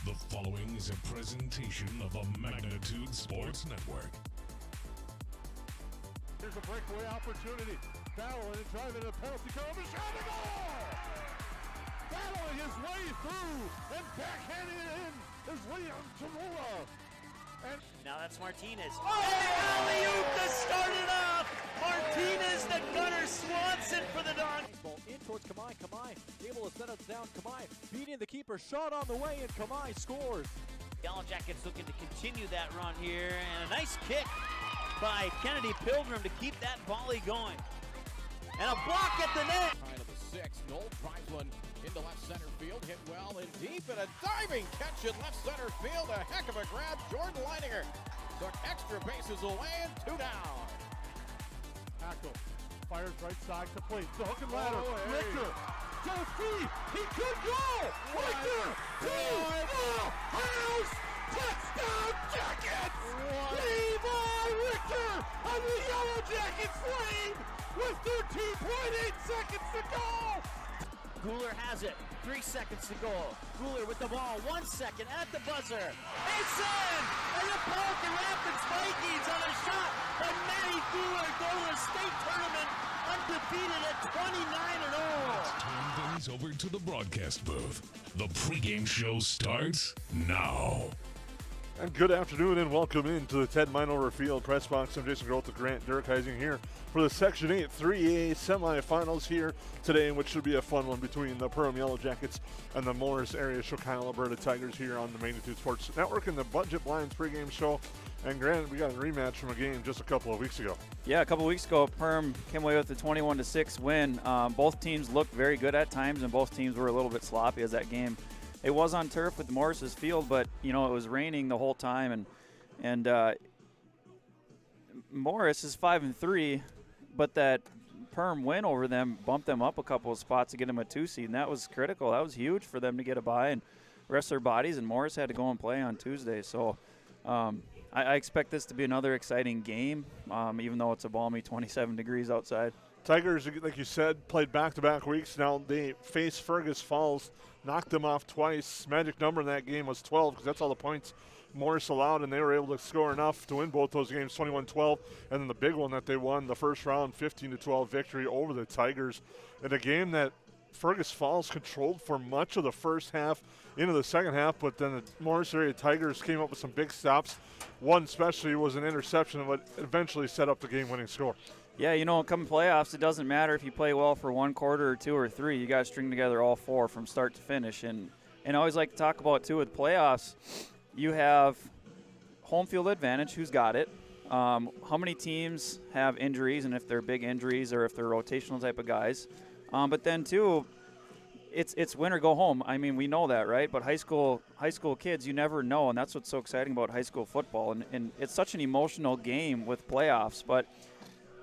The following is a presentation of the Magnitude Sports Network. Here's a breakaway opportunity. Battling and driving a penalty kill. The shot and goal! Battling his way through and backhanding it in is Liam Tamula. And now that's Martinez. Oh, alley-oop to start it off! Martinez, the gunner, Swanson for the Don. Ball in towards Kamai. Kamai able to set it down. Kamai beating the keeper. Shot on the way, and Kamai scores. Yellowjackets looking to continue that run here, and a nice kick by Kennedy Pilgrim to keep that volley going. And a block at the net. Kind of the six. Noel drives one into left center field. Hit well and deep, and a diving catch in left center field. A heck of a grab. Jordan Leininger took extra bases away and 2 down. Hackle fires right side to plate. The hook and ladder. Hey. Richter goes deep. He could go. Richter to the house. Touchdown Jackets! Levi Richter on the Yellowjackets lead with 13.8 seconds to go. Guler has it. 3 seconds to go. Guler with the ball. 1 second at the buzzer. It's in! And the Pelican Rapids Vikings on a shot from Matty Guler go to the state tournament undefeated at 29-0. Turn things over to the broadcast booth. The pregame show starts now. And good afternoon and welcome into the Ted Minover Field Press Box. I'm Jason Groth with Grant Durkheising here for the Section 8 3A semifinals here today, which should be a fun one between the Perham Yellowjackets and the Morris Area Chokio Alberta Tigers here on the Magnitude Sports Network in the Budget Blinds pregame show. And Grant, we got a rematch from a game just a couple of weeks ago. Yeah, a couple of weeks ago, Perham came away with a 21-6 win. Both teams looked very good at times, and both teams were a little bit sloppy as that game. It was on turf with Morris's field, but it was raining the whole time, and Morris is 5-3, but that Perham win over them bumped them up a couple of spots to get them a 2 seed, and that was critical. That was huge for them to get a bye and rest their bodies, and Morris had to go and play on Tuesday. So I expect this to be another exciting game, even though it's a balmy 27 degrees outside. Tigers, like you said, played back-to-back weeks. Now they face Fergus Falls, knocked them off twice. Magic number in that game was 12 because that's all the points Morris allowed, and they were able to score enough to win both those games, 21-12. And then the big one that they won, the first round, 15-12 victory over the Tigers. In a game that Fergus Falls controlled for much of the first half into the second half, but then the Morris Area Tigers came up with some big stops. One especially was an interception that eventually set up the game-winning score. Yeah, come playoffs, it doesn't matter if you play well for 1 quarter or 2 or 3. You got to string together all 4 from start to finish. And I always like to talk about, too, with playoffs, you have home field advantage, who's got it. How many teams have injuries, and if they're big injuries or if they're rotational type of guys. But then, too, it's win or go home. I mean, we know that, right? But high school kids, you never know, and that's what's so exciting about high school football. And it's such an emotional game with playoffs, but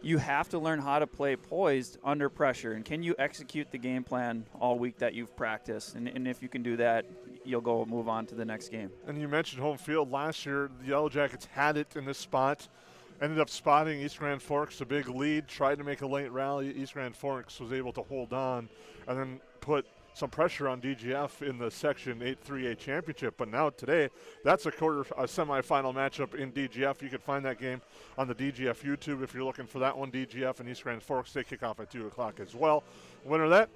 you have to learn how to play poised under pressure. And can you execute the game plan all week that you've practiced? And if you can do that, you'll move on to the next game. And you mentioned home field. Last year, the Yellowjackets had it in this spot. Ended up spotting East Grand Forks a big lead, tried to make a late rally. East Grand Forks was able to hold on and then put some pressure on DGF in the Section 8 3A championship. But now today, that's a semifinal matchup in DGF. You can find that game on the DGF YouTube if you're looking for that one. DGF and East Grand Forks, they kick off at 2 o'clock as well. Winner of that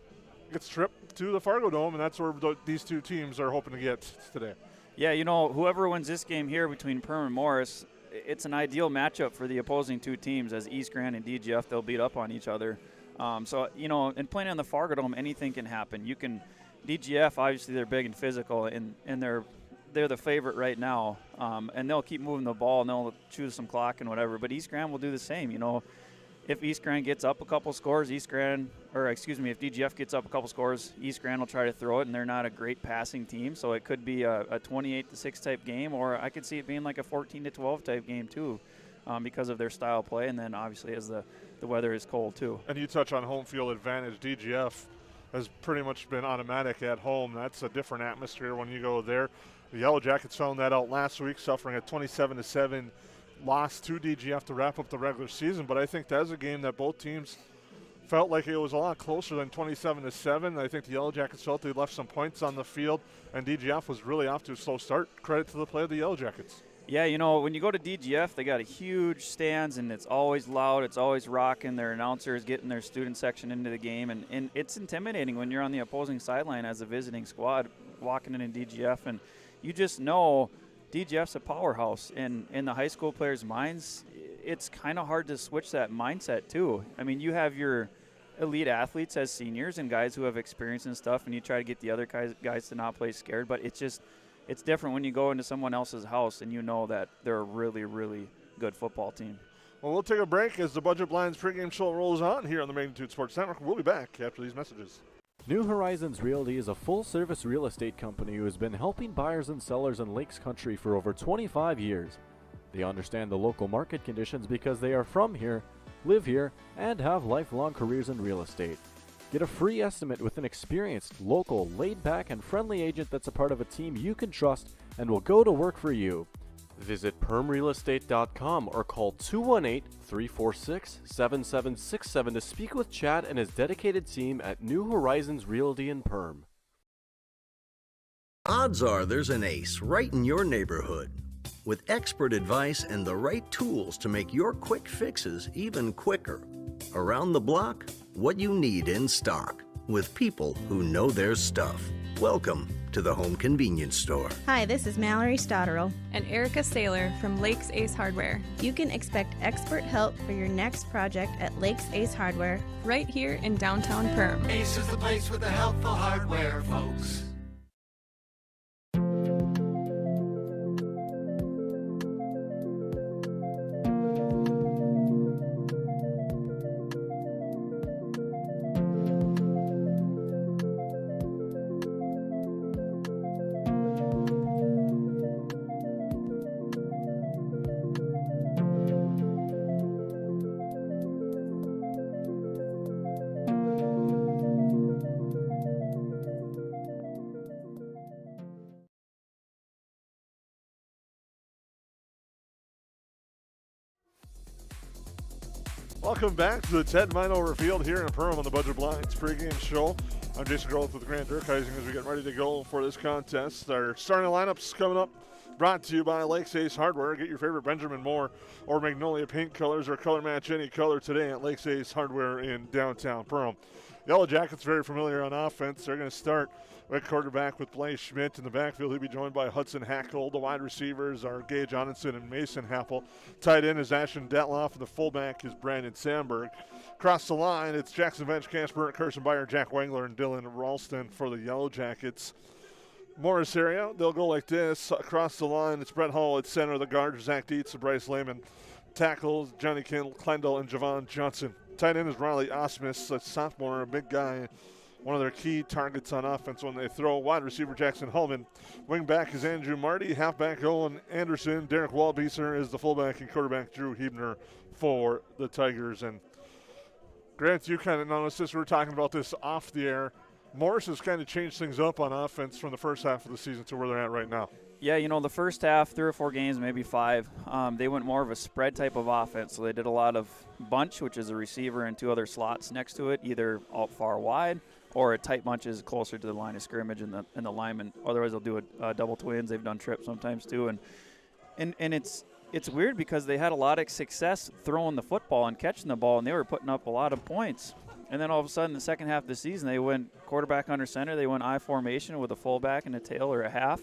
gets a trip to the Fargo Dome, and that's where these two teams are hoping to get today. Yeah, whoever wins this game here between Perham and Morris, it's an ideal matchup for the opposing two teams, as East Grand and DGF, they'll beat up on each other. And playing on the Fargo Dome, anything can happen. DGF, obviously they're big and physical, and they're the favorite right now. And they'll keep moving the ball, and they'll choose some clock and whatever. But East Grand will do the same. If East Grand gets up a couple scores, if DGF gets up a couple scores, East Grand will try to throw it, and they're not a great passing team. So it could be a 28-6 type game, or I could see it being like a 14-12 type game too. Because of their style of play, and then obviously as the weather is cold too. And you touch on home field advantage. DGF has pretty much been automatic at home. That's a different atmosphere when you go there. The Yellowjackets found that out last week, suffering a 27-7 loss to DGF to wrap up the regular season. But I think that's a game that both teams felt like it was a lot closer than 27-7. I think the Yellowjackets felt they left some points on the field, and DGF was really off to a slow start. Credit to the play of the Yellowjackets. Yeah, you know, when you go to DGF, they got a huge stands, and it's always loud. It's always rocking. Their announcers getting their student section into the game, and it's intimidating when you're on the opposing sideline as a visiting squad walking in DGF, and you just know DGF's a powerhouse. And in the high school players' minds, it's kind of hard to switch that mindset, too. I mean, you have your elite athletes as seniors and guys who have experience and stuff, and you try to get the other guys to not play scared, but it's different when you go into someone else's house and you know that they're a really, really good football team. Well, we'll take a break as the Budget Blinds pregame show rolls on here on the Magnitude Sports Network. We'll be back after these messages. New Horizons Realty is a full-service real estate company who has been helping buyers and sellers in Lakes Country for over 25 years. They understand the local market conditions because they are from here, live here, and have lifelong careers in real estate. Get a free estimate with an experienced, local, laid-back, and friendly agent that's a part of a team you can trust and will go to work for you. Visit permrealestate.com or call 218-346-7767 to speak with Chad and his dedicated team at New Horizons Realty in Perm. Odds are there's an ace right in your neighborhood. With expert advice and the right tools to make your quick fixes even quicker. Around the block, what you need in stock, with people who know their stuff. Welcome to the Home Convenience Store. Hi, this is Mallory Stotterell and Erica Saylor from Lakes Ace Hardware. You can expect expert help for your next project at Lakes Ace Hardware, right here in downtown Perham. Ace is the place with the helpful hardware, folks. Welcome back to the Ted Minover Field here in Perham on the Budget Blinds pregame show. I'm Jason Groth with Grant Durkheising as we get ready to go for this contest. Our starting lineups coming up, brought to you by Lakes Ace Hardware. Get your favorite Benjamin Moore or Magnolia paint colors or color match any color today at Lakes Ace Hardware in downtown Perham. Yellowjackets very familiar on offense. They're going to start at quarterback with Blaine Schmidt. In the backfield, he'll be joined by Hudson Hackle. The wide receivers are Gage Onenson and Mason Happel. Tight end is Ashton Detloff, and the fullback is Brandon Sandberg. Across the line, it's Jackson Bench, Casper, Carson Byer, Jack Wengler, and Dylan Ralston for the Yellowjackets. Morris Area, they'll go like this. Across the line, it's Brett Hall at center. The guards, Zach Dietz and Bryce Lehman. Tackles, Johnny Klendel and Javon Johnson. Tight end is Riley Osmus, a sophomore, a big guy. One of their key targets on offense when they throw. Wide receiver Jackson Hullman. Wing back is Andrew Marty. Halfback Owen Anderson. Derek Waldbieser is the fullback, and quarterback Drew Hebner for the Tigers. And Grant, you kind of noticed this. We were talking about this off the air. Morris has kind of changed things up on offense from the first half of the season to where they're at right now. Yeah, you know, the first half, 3 or 4 games, maybe 5, they went more of a spread type of offense. So they did a lot of bunch, which is a receiver and 2 other slots next to it, either out far wide or a tight bunch is closer to the line of scrimmage and the lineman. Otherwise, they'll do a double twins. They've done trips sometimes too. And it's weird because they had a lot of success throwing the football and catching the ball, and they were putting up a lot of points. And then all of a sudden, the second half of the season, they went quarterback under center. They went I formation with a fullback and a tail or a half,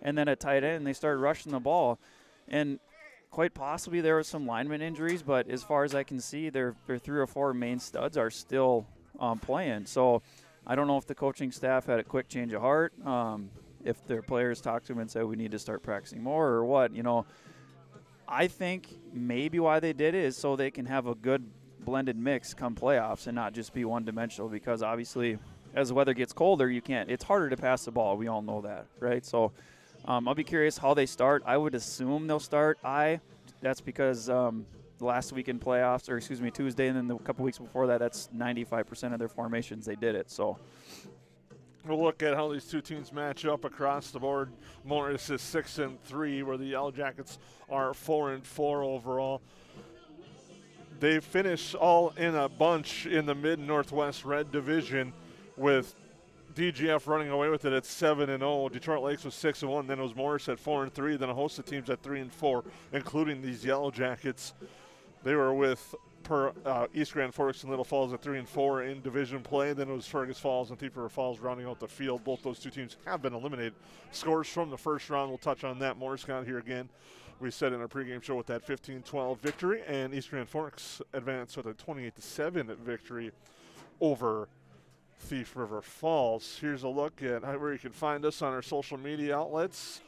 and then a tight end, and they started rushing the ball. And quite possibly there were some lineman injuries, but as far as I can see, their 3 or 4 main studs are still playing. So I don't know if the coaching staff had a quick change of heart, if their players talked to them and said we need to start practicing more or what. You know, I think maybe why they did it is so they can have a good blended mix come playoffs and not just be one-dimensional, because obviously as the weather gets colder, it's harder to pass the ball. We all know that, right? So I'll be curious how they start. I would assume they'll start That's because last week in playoffs, or excuse me, Tuesday, and then a couple weeks before that, that's 95% of their formations they did it. So we'll look at how these two teams match up across the board. Morris is 6-3, where the Yellowjackets are 4-4 overall. They finish all in a bunch in the Mid-Northwest Red Division with DGF running away with it at 7-0. Detroit Lakes was 6-1. Then it was Morris at 4-3. Then a host of teams at 3-4, including these Yellowjackets. They were with East Grand Forks and Little Falls at 3-4 in division play. Then it was Fergus Falls and Thief River Falls rounding out the field. Both those two teams have been eliminated. Scores from the first round, we'll touch on that. Morris got here again. We said in our pregame show with that 15-12 victory, and East Grand Forks advanced with a 28-7 victory over Thief River Falls. Here's a look at where you can find us on our social media outlets.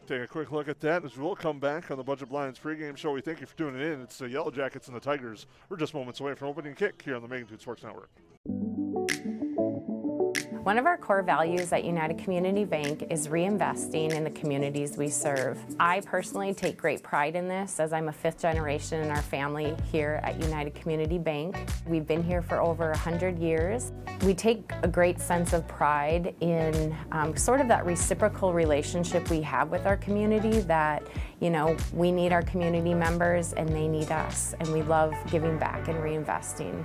Take a quick look at that as we'll come back on the Budget Blinds pregame show. We thank you for tuning in. It's the Yellowjackets and the Tigers. We're just moments away from opening kick here on the Magnitude Sports Network. One of our core values at United Community Bank is reinvesting in the communities we serve. I personally take great pride in this as I'm a fifth generation in our family here at United Community Bank. We've been here for over 100 years. We take a great sense of pride in sort of that reciprocal relationship we have with our community that, you know, we need our community members and they need us, and we love giving back and reinvesting.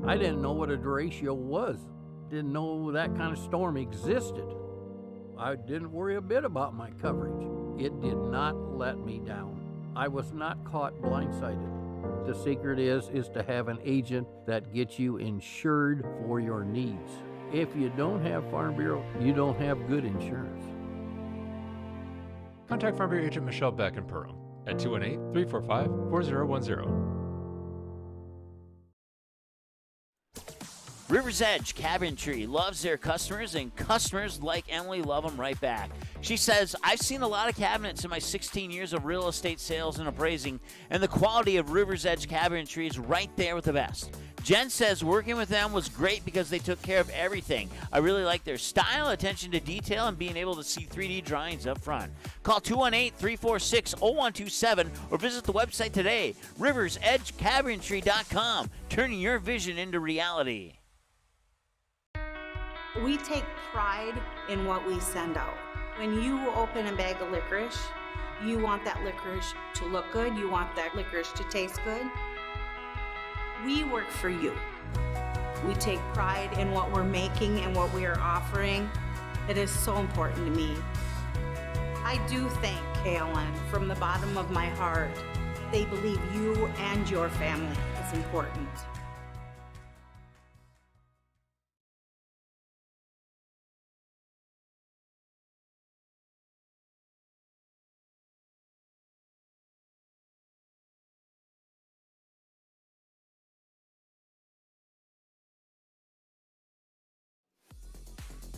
I didn't know what a derecho was. Didn't know that kind of storm existed. I didn't worry a bit about my coverage. It did not let me down. I was not caught blindsided. The secret is to have an agent that gets you insured for your needs. If you don't have Farm Bureau, you don't have good insurance. Contact Farm Bureau agent Michelle Beck in Perham at 218-345-4010. River's Edge Cabinetry loves their customers, and customers like Emily love them right back. She says, I've seen a lot of cabinets in my 16 years of real estate sales and appraising, and the quality of River's Edge Cabinetry is right there with the best. Jen says working with them was great because they took care of everything. I really like their style, attention to detail, and being able to see 3D drawings up front. Call 218-346-0127 or visit the website today, riversedgecabinetry.com, turning your vision into reality. We take pride in what we send out. When you open a bag of licorice, you want that licorice to look good, you want that licorice to taste good. We work for you. We take pride in what we're making and what we are offering. It is so important to me. I do thank KLN from the bottom of my heart. They believe you and your family is important.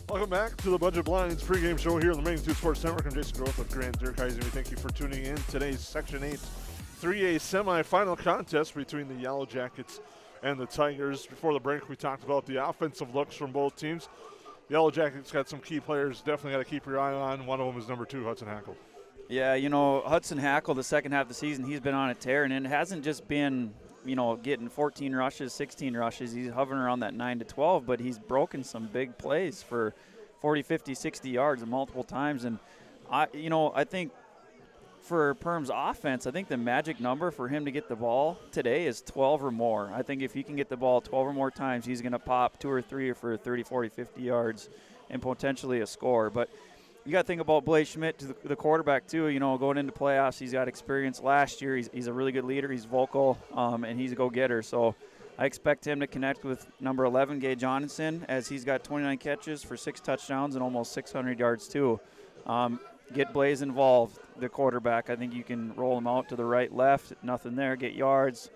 Welcome back to the Budget Blinds pregame show here on the Magnitude Sports Network. I'm Jason Groth with Grant Dirkheisen. We thank you for tuning in. Today's Section 8 3A semifinal contest between the Yellowjackets and the Tigers. Before the break, we talked about the offensive looks from both teams. Yellowjackets got some key players definitely got to keep your eye on. One of them is number 2, Hudson Hackle. Yeah, you know, Hudson Hackle, the second half of the season, he's been on a tear, and it hasn't just been, you know, getting 14 rushes, 16 rushes. He's hovering around that 9 to 12, but he's broken some big plays for 40, 50, 60 yards multiple times. And, I think for Perham's offense, I think the magic number for him to get the ball today is 12 or more. I think if he can get the ball 12 or more times, he's going to pop 2 or 3 for 30, 40, 50 yards and potentially a score. But you got to think about Blaze Schmidt, the quarterback, too. You know, going into playoffs, he's got experience last year. He's a really good leader. He's vocal, and he's a go-getter. So I expect him to connect with number 11, Gage Johnson, as he's got 29 catches for 6 touchdowns and almost 600 yards, too. Get Blaze involved, the quarterback. I think you can roll him out to the right, left, nothing there, get yards.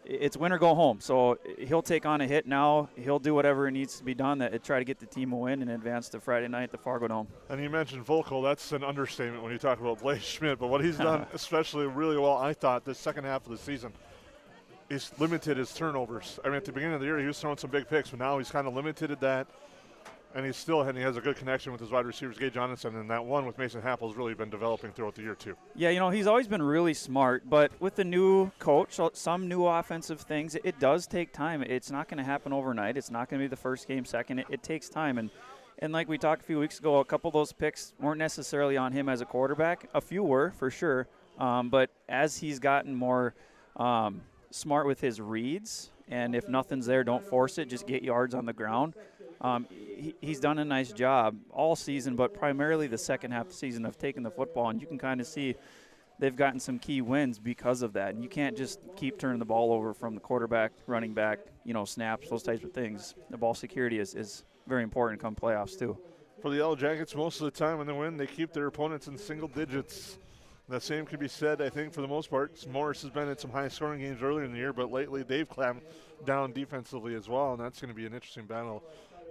It's win or go home. So he'll take on a hit now. He'll do whatever needs to be done to try to get the team a win and advance to Friday night at the Fargo Dome. And you mentioned vocal. That's an understatement when you talk about Blaze Schmidt. But what he's done especially really well, I thought, this second half of the season, he's limited his turnovers. I mean, at the beginning of the year, he was throwing some big picks, but now he's kind of limited at that. And he has a good connection with his wide receivers, Gage Johnson, and that one with Mason Happel has really been developing throughout the year, too. Yeah, you know, he's always been really smart, but with the new coach, some new offensive things, it does take time. It's not going to happen overnight. It's not going to be the first game, second. It takes time. And, And like we talked a few weeks ago, a couple of those picks weren't necessarily on him as a quarterback. A few were, for sure. But as he's gotten more smart with his reads, and if nothing's there, don't force it, just get yards on the ground. He's done a nice job all season, but primarily the second half of the season of taking the football. And you can kind of see they've gotten some key wins because of that. And you can't just keep turning the ball over from the quarterback, running back, snaps, those types of things. The ball security is very important come playoffs too. For the Yellowjackets, most of the time when they win, they keep their opponents in single digits. The same can be said, I think, for the most part. Morris has been in some high-scoring games earlier in the year, but lately they've clamped down defensively as well, and that's going to be an interesting battle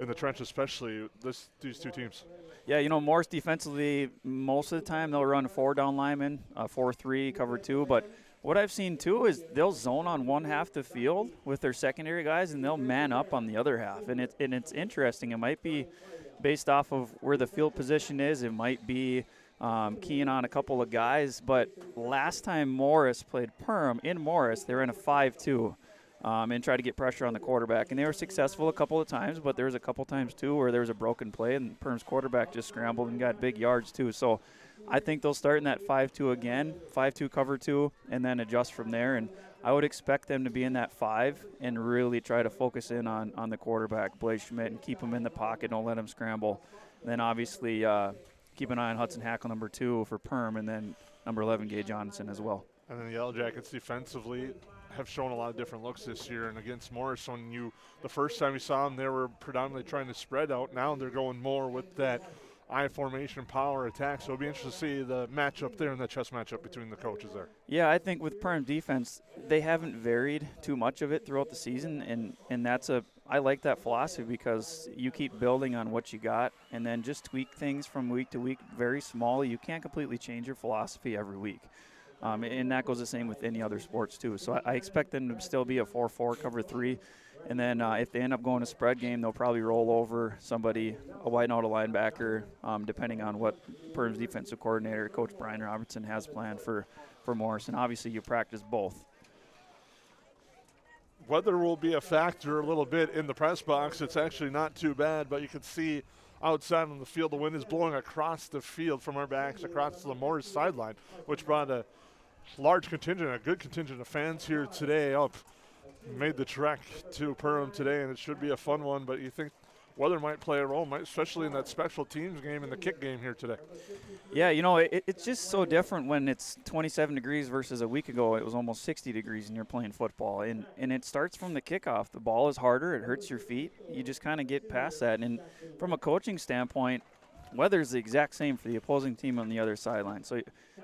in the trench, especially these two teams. Yeah, Morris defensively, most of the time they'll run 4 down linemen, 4-3, cover 2, but what I've seen too is they'll zone on one half the field with their secondary guys, and they'll man up on the other half. And it's interesting. It might be based off of where the field position is. It might be keying on a couple of guys. But last time Morris played Perham in Morris, they were in a 5-2 and tried to get pressure on the quarterback. And they were successful a couple of times, but there was a couple times too where there was a broken play, and Perham's quarterback just scrambled and got big yards too. So I think they'll start in that 5-2 again, 5-2 cover 2, and then adjust from there. And I would expect them to be in that 5 and really try to focus in on the quarterback, Blaze Schmidt, and keep him in the pocket, don't let him scramble. And then obviously keep an eye on Hudson Hackle, number 2 for Perham, and then number 11, Gay Johnson as well. And then the Yellowjackets defensively have shown a lot of different looks this year. And against Morris, the first time you saw them, they were predominantly trying to spread out. Now they're going more with that I formation power attack. So it'll be interesting to see the matchup there and the chess matchup between the coaches there. Yeah, I think with Perham defense, they haven't varied too much of it throughout the season, and I like that philosophy because you keep building on what you got and then just tweak things from week to week very small. You can't completely change your philosophy every week. And that goes the same with any other sports too. So I expect them to still be a 4-4 cover 3. And then if they end up going to spread game, they'll probably roll over somebody, a wide out, a linebacker, depending on what Perham's defensive coordinator, Coach Brian Robertson, has planned for Morris. And obviously you practice both. Weather will be a factor a little bit in the press box. It's actually not too bad, but you can see outside on the field, the wind is blowing across the field from our backs across to the Morris sideline, which brought a large contingent, a good contingent of fans here today up. Made the trek to Perham today, and it should be a fun one, but you think weather might play a role, especially in that special teams game and the kick game here today. Yeah, it's just so different when it's 27 degrees versus a week ago it was almost 60 degrees and you're playing football. And it starts from the kickoff. The ball is harder. It hurts your feet. You just kind of get past that. And from a coaching standpoint, weather is the exact same for the opposing team on the other sideline. So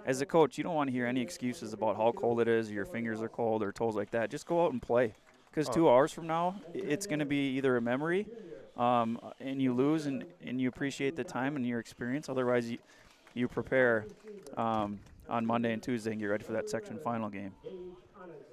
as a coach, you don't want to hear any excuses about how cold it is, or your fingers are cold or toes like that. Just go out and play. Because 2 hours from now, it's going to be either a memory and you lose and you appreciate the time and your experience. Otherwise, you prepare on Monday and Tuesday and get ready for that section final game.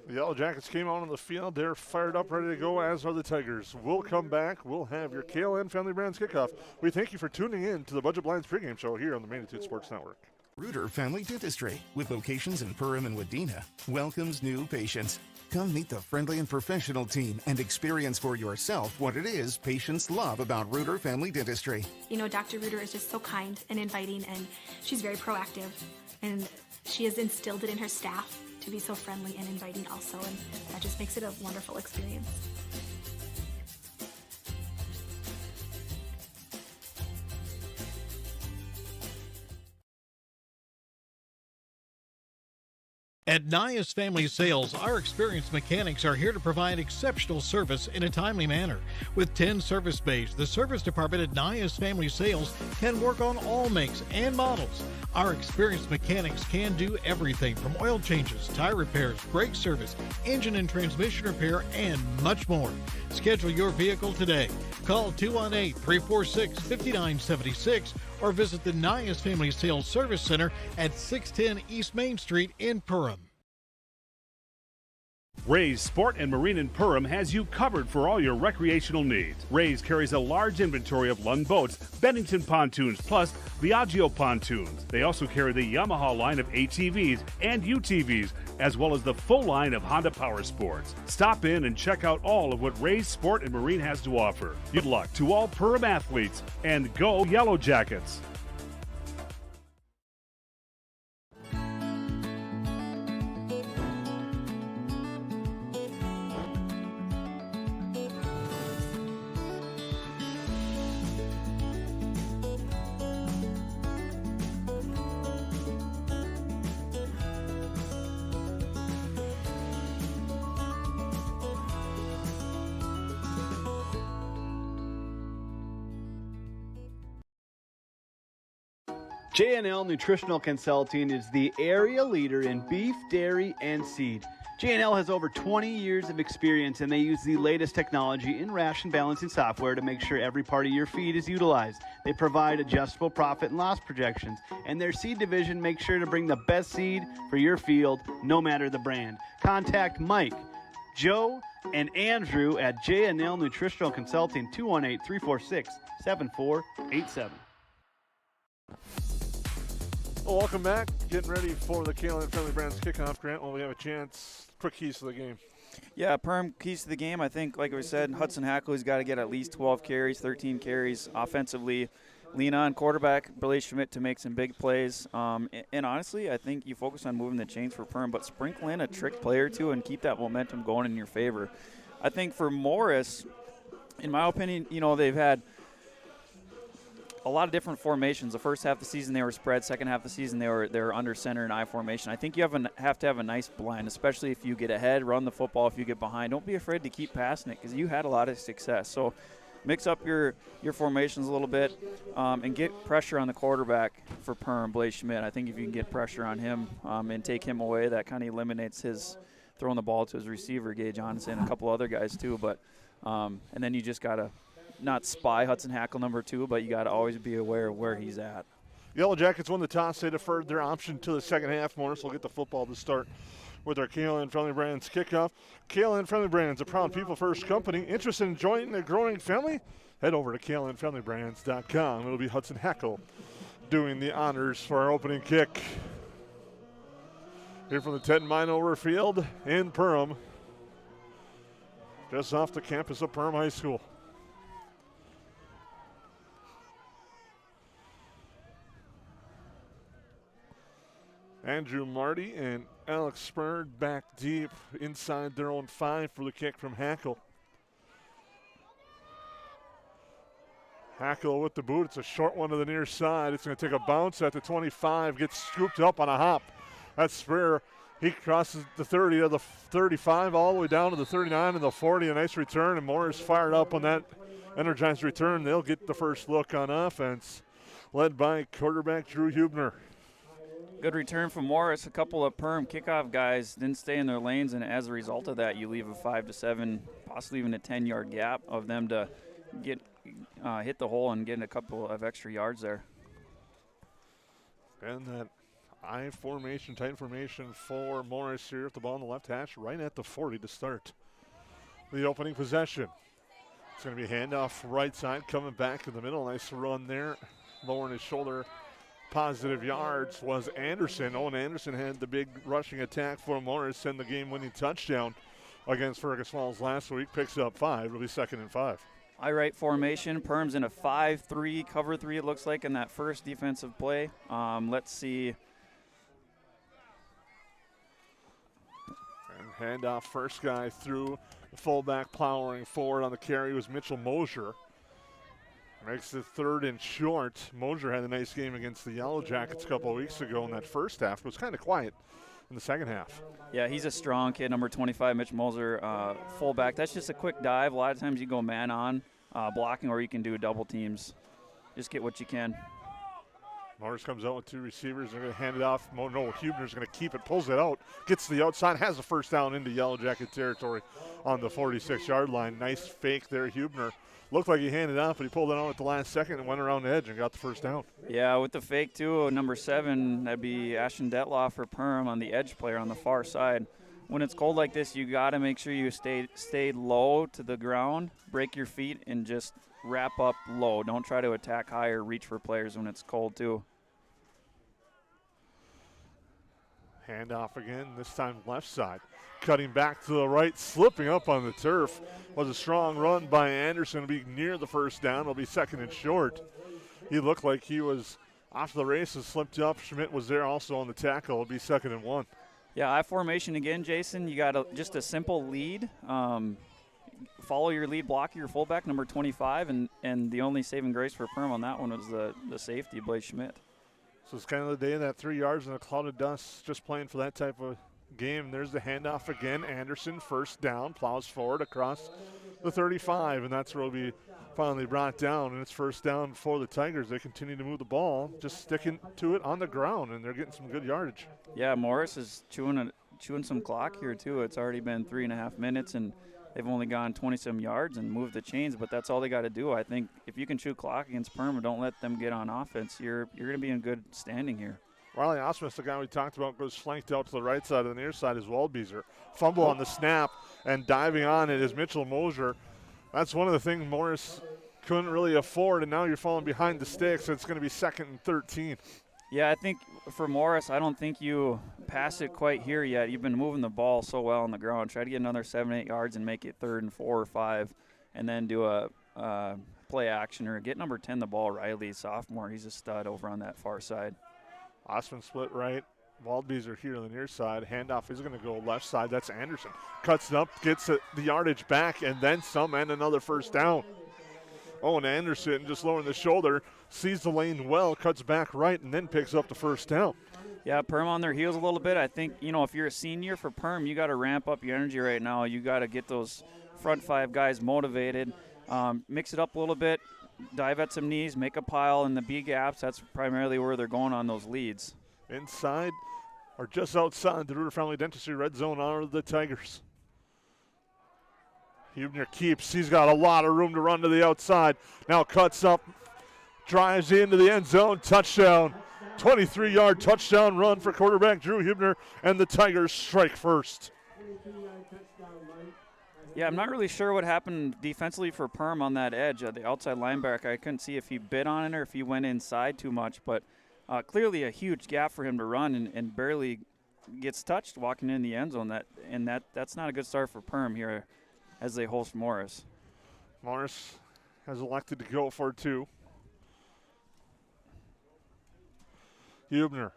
The Yellowjackets came out on the field. They're fired up, ready to go, as are the Tigers. We'll come back. We'll have your KLN Family Brands kickoff. We thank you for tuning in to the Budget Blinds pregame show here on the Magnitude Sports Network. Reuter Family Dentistry, with locations in Perham and Wadena, welcomes new patients. Come meet the friendly and professional team and experience for yourself what it is patients love about Reuter Family Dentistry. Dr. Reuter is just so kind and inviting, and she's very proactive, and she has instilled it in her staff to be so friendly and inviting also, and that just makes it a wonderful experience. At Nias Family Sales, our experienced mechanics are here to provide exceptional service in a timely manner. With 10 service bays, the service department at Nias Family Sales can work on all makes and models. Our experienced mechanics can do everything from oil changes, tire repairs, brake service, engine and transmission repair, and much more. Schedule your vehicle today. Call 218-346-5976 or visit the Nias Family Sales Service Center at 610 East Main Street in Perham. Ray's Sport and Marine in Perham has you covered for all your recreational needs. Ray's carries a large inventory of Lund boats, Bennington pontoons, plus Viaggio pontoons. They also carry the Yamaha line of ATVs and UTVs, as well as the full line of Honda Power Sports. Stop in and check out all of what Ray's Sport and Marine has to offer. Good luck to all Perham athletes, and go Yellowjackets! J&L Nutritional Consulting is the area leader in beef, dairy, and seed. J&L has over 20 years of experience, and they use the latest technology in ration balancing software to make sure every part of your feed is utilized. They provide adjustable profit and loss projections, and their seed division makes sure to bring the best seed for your field, no matter the brand. Contact Mike, Joe, and Andrew at J&L Nutritional Consulting, 218-346-7487. Well, welcome back. Getting ready for the Kalen Friendly Brands kickoff, Grant, when we have a chance. Quick keys to the game. Yeah, Perham keys to the game. I think, like we said, Hudson Hackley's got to get at least 12 carries, 13 carries offensively. Lean on quarterback Billy Schmidt to make some big plays. And honestly, I think you focus on moving the chains for Perham, but sprinkle in a trick play or two and keep that momentum going in your favor. I think for Morris, in my opinion, they've had a lot of different formations. The first half of the season they were spread. Second half of the season they were under center and I formation. I think you have to have a nice blend, especially if you get ahead, run the football. If you get behind, don't be afraid to keep passing it because you had a lot of success. So mix up your formations a little bit and get pressure on the quarterback for Perham, Blaze Schmidt. I think if you can get pressure on him and take him away, that kind of eliminates his throwing the ball to his receiver, Gage Johnson, and a couple other guys too. But and then you just got to not spy Hudson Hackle number 2, but you got to always be aware of where he's at. Yellowjackets won the toss. They deferred their option to the second half. Morris will get the football to start with our KLN Friendly Brands kickoff. KLN Friendly Brands, a proud people-first company. Interested in joining a growing family? Head over to KLNFriendlyBrands.com. It'll be Hudson Hackle doing the honors for our opening kick. Here from the Ted Minover Field in Perham, just off the campus of Perham High School. Andrew Marty and Alex Spurd back deep inside their own 5 for the kick from Hackle. Hackle with the boot. It's a short one to the near side. It's going to take a bounce at the 25, gets scooped up on a hop. That's Spurr. He crosses the 30 to the 35 all the way down to the 39 and the 40. A nice return, and Morris fired up on that energized return. They'll get the first look on offense, led by quarterback Drew Hubner. Good return from Morris. A couple of Perham kickoff guys didn't stay in their lanes, and as a result of that, you leave a 5 to 7, possibly even a 10-yard gap of them to get hit the hole and get a couple of extra yards there. And that I formation, tight formation for Morris here at the ball on the left hash, right at the 40 to start the opening possession. It's going to be handoff right side, coming back in the middle. Nice run there, lowering his shoulder. Positive yards was Anderson. Owen Anderson had the big rushing attack for Morris and the game-winning touchdown against Fergus Falls last week. Picks up 5. It'll be 2nd and 5. I-right formation. Perham's in a 5-3, cover 3 it looks like in that first defensive play. Let's see. And handoff, first guy through the fullback, plowing forward on the carry was Mitchell Mosier. Makes it 3rd and short. Mosier had a nice game against the Yellowjackets a couple of weeks ago in that first half. It was kind of quiet in the second half. Yeah, he's a strong kid, number 25, Mitch Mosier, fullback. That's just a quick dive. A lot of times you go man on blocking, or you can do double teams. Just get what you can. Morris comes out with 2 receivers. They're going to hand it off. No, Hubner's going to keep it, pulls it out, gets to the outside, has a first down into Yellowjacket territory on the 46-yard line. Nice fake there, Hubner. Looked like he handed off, but he pulled it out at the last second and went around the edge and got the first down. Yeah, with the fake, too, number 7, that'd be Ashton Detloff for Perham on the edge player on the far side. when it's cold like this, you got to make sure you stay low to the ground, break your feet, and just wrap up low. Don't try to attack high or reach for players when it's cold too. Handoff again, this time left side. Cutting back to the right, slipping up on the turf. Was a strong run by Anderson. It'll be near the first down. It'll be second and short. He looked like he was off the races, slipped up. Schmidt was there also on the tackle. It'll be second and 1. Yeah, I formation again, Jason. You got just a simple lead. Follow your lead blocker, your fullback, number 25, and the only saving grace for Perham on that one was the safety, Blaze Schmidt. So it's kind of the day of that 3 yards in a cloud of dust, just playing for that type of game. There's the handoff again. Anderson, first down, plows forward across the 35, and that's where it'll be finally brought down, and it's first down for the Tigers. They continue to move the ball, just sticking to it on the ground, and they're getting some good yardage. Yeah, Morris is chewing some clock here too. It's already been 3.5 minutes, and they've only gone 20-some yards and moved the chains, but that's all they got to do. I think if you can chew clock against Perham and don't let them get on offense, you're going to be in good standing here. Riley Osmus, the guy we talked about, goes flanked out to the right side, and the near side is Waldbeezer. Fumble on the snap, and diving on it is Mitchell Mosier. That's one of the things Morris couldn't really afford, and now you're falling behind the sticks. So it's going to be 2nd and 13. Yeah, I think for Morris, I don't think you pass it quite here yet. You've been moving the ball so well on the ground. Try to get another 7-8 yards and make it 3rd and 4 or 5, and then do a play action or get number 10 the ball. Riley, sophomore, he's a stud over on that far side. Osman split right. Waldbeezer here on the near side. Handoff is going to go left side. That's Anderson. Cuts it up, gets the yardage back, and then some, and another first down. Owen Anderson just lowering the shoulder, sees the lane well, cuts back right, and then picks up the first down. Yeah, Perham on their heels a little bit. I think, if you're a senior for Perham, you got to ramp up your energy right now. You got to get those front 5 guys motivated, mix it up a little bit, dive at some knees, make a pile in the B gaps. That's primarily where they're going on those leads. Inside or just outside the Ruder Family Dentistry red zone are the Tigers. Hubner keeps. He's got a lot of room to run to the outside. Now cuts up, drives into the end zone, touchdown. 23-yard touchdown run for quarterback Drew Hubner, and the Tigers strike first. Yeah, I'm not really sure what happened defensively for Perham on that edge. The outside linebacker, I couldn't see if he bit on it or if he went inside too much, but clearly a huge gap for him to run and barely gets touched walking in the end zone. That's not a good start for Perham here as they host Morris. Morris has elected to go for 2. Hubner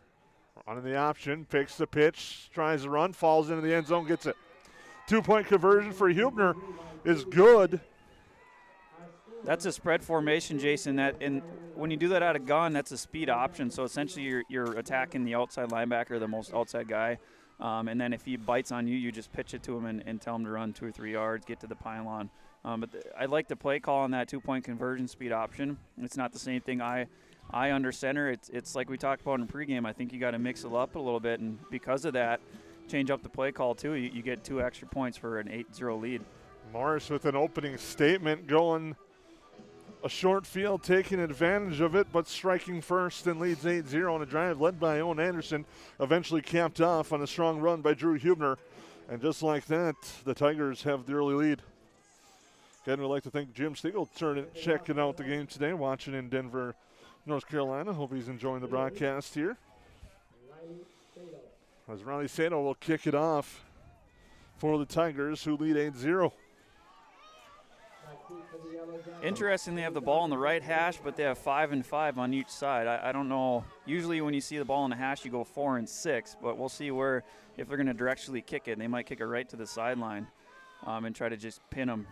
running the option, picks the pitch, tries to run, falls into the end zone, gets it. 2-point conversion for Hubner is good. That's a spread formation, Jason. When you do that out of gun, that's a speed option. So essentially you're attacking the outside linebacker, the most outside guy. And then if he bites on you, you just pitch it to him and tell him to run 2 or 3 yards, get to the pylon. I like the play call on that 2-point conversion speed option. It's not the same thing I under center. It's like we talked about in pregame. I think you got to mix it up a little bit, and because of that, change up the play call too. You get 2 extra points for an 8-0 lead. Morris with an opening statement, going a short field, taking advantage of it, but striking first and leads 8-0 on a drive led by Owen Anderson, eventually capped off on a strong run by Drew Hubner. And just like that, the Tigers have the early lead. Again, we'd like to thank Jim Stiegel checking out the game today, watching in Denver, North Carolina. Hope he's enjoying the broadcast here. As Ronnie Sato will kick it off for the Tigers, who lead 8-0. Interesting, they have the ball on the right hash, but they have 5 and 5 on each side. I don't know. Usually when you see the ball in the hash, you go 4 and 6, but we'll see if they're going to directionally kick it. They might kick it right to the sideline and try to just pin them.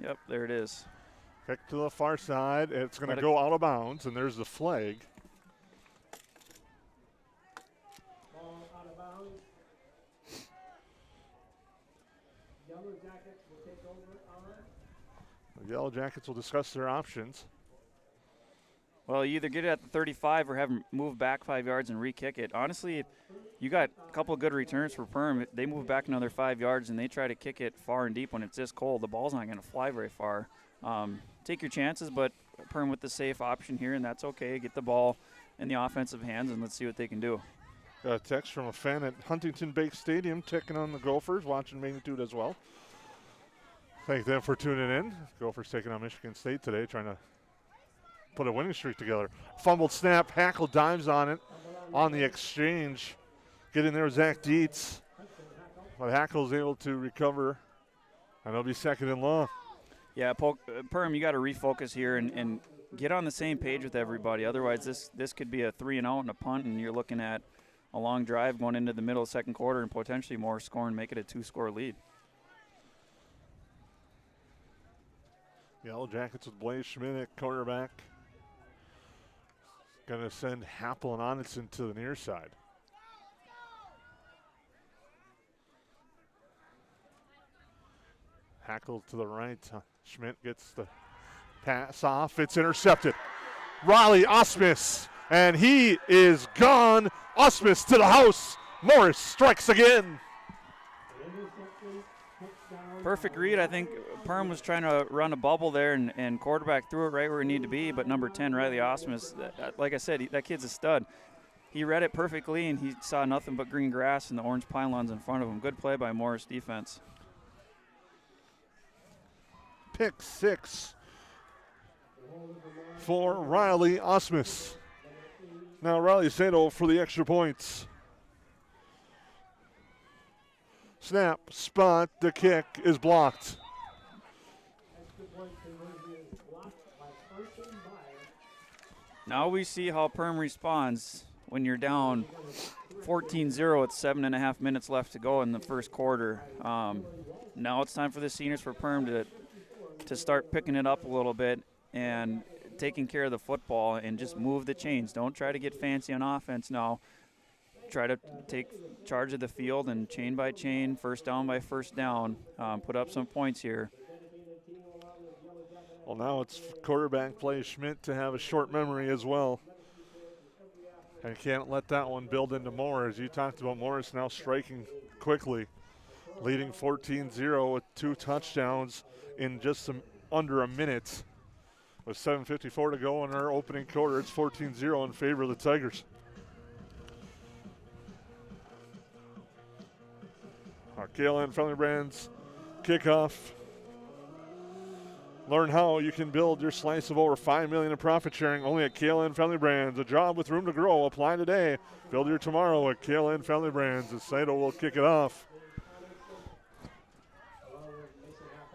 Yep, there it is. Kick to the far side. It's going to go out of bounds, and there's the flag. The Yellowjackets will discuss their options. Well, you either get it at the 35 or have them move back 5 yards and re-kick it. Honestly, you got a couple of good returns for Perham. They move back another 5 yards and they try to kick it far and deep when it's this cold. The ball's not going to fly very far. Take your chances, but Perham with the safe option here, and that's okay. Get the ball in the offensive hands, and let's see what they can do. Got a text from a fan at Huntington Bank Stadium checking on the Gophers, watching Magnitude as well. Thank them for tuning in. Gophers taking on Michigan State today, trying to put a winning streak together. Fumbled snap, Hackle dives on it on the exchange. Get in there, Zach Dietz. But Hackle's able to recover, and it'll be second and long. Yeah, Perham, you got to refocus here and get on the same page with everybody. Otherwise, this could be a 3-and-out and a punt, and you're looking at a long drive going into the middle of the second quarter and potentially more score and make it a 2-score lead. Yellowjackets with Blaze Schmidt at quarterback. Going to send Happel and Onitson to the near side. Hackle to the right. Schmidt gets the pass off. It's intercepted. Riley Osmus, and he is gone. Osmus to the house. Morris strikes again. Perfect read. I think Perham was trying to run a bubble there, and quarterback threw it right where he needed to be, but number 10, Riley Osmus, like I said, that kid's a stud. He read it perfectly, and he saw nothing but green grass and the orange pylons in front of him. Good play by Morris defense. Pick 6 for Riley Osmus. Now Riley Sado for the extra points. Snap, spot, the kick is blocked. Now we see how Perham responds when you're down 14-0 with 7.5 minutes left to go in the first quarter. Now it's time for the seniors for Perham to start picking it up a little bit and taking care of the football and just move the chains. Don't try to get fancy on offense now. Try to take charge of the field and chain by chain, first down by first down, put up some points here. Well, now it's quarterback play Schmidt to have a short memory as well. And can't let that one build into more. As you talked about, Morris now striking quickly, leading 14-0 with 2 touchdowns in just under a minute. With 7:54 to go in our opening quarter, it's 14-0 in favor of the Tigers. Our KLN Friendly Brands kickoff. Learn how you can build your slice of over $5 million in profit sharing only at KLN Friendly Brands. A job with room to grow. Apply today. Build your tomorrow at KLN Friendly Brands. As Saito will kick it off.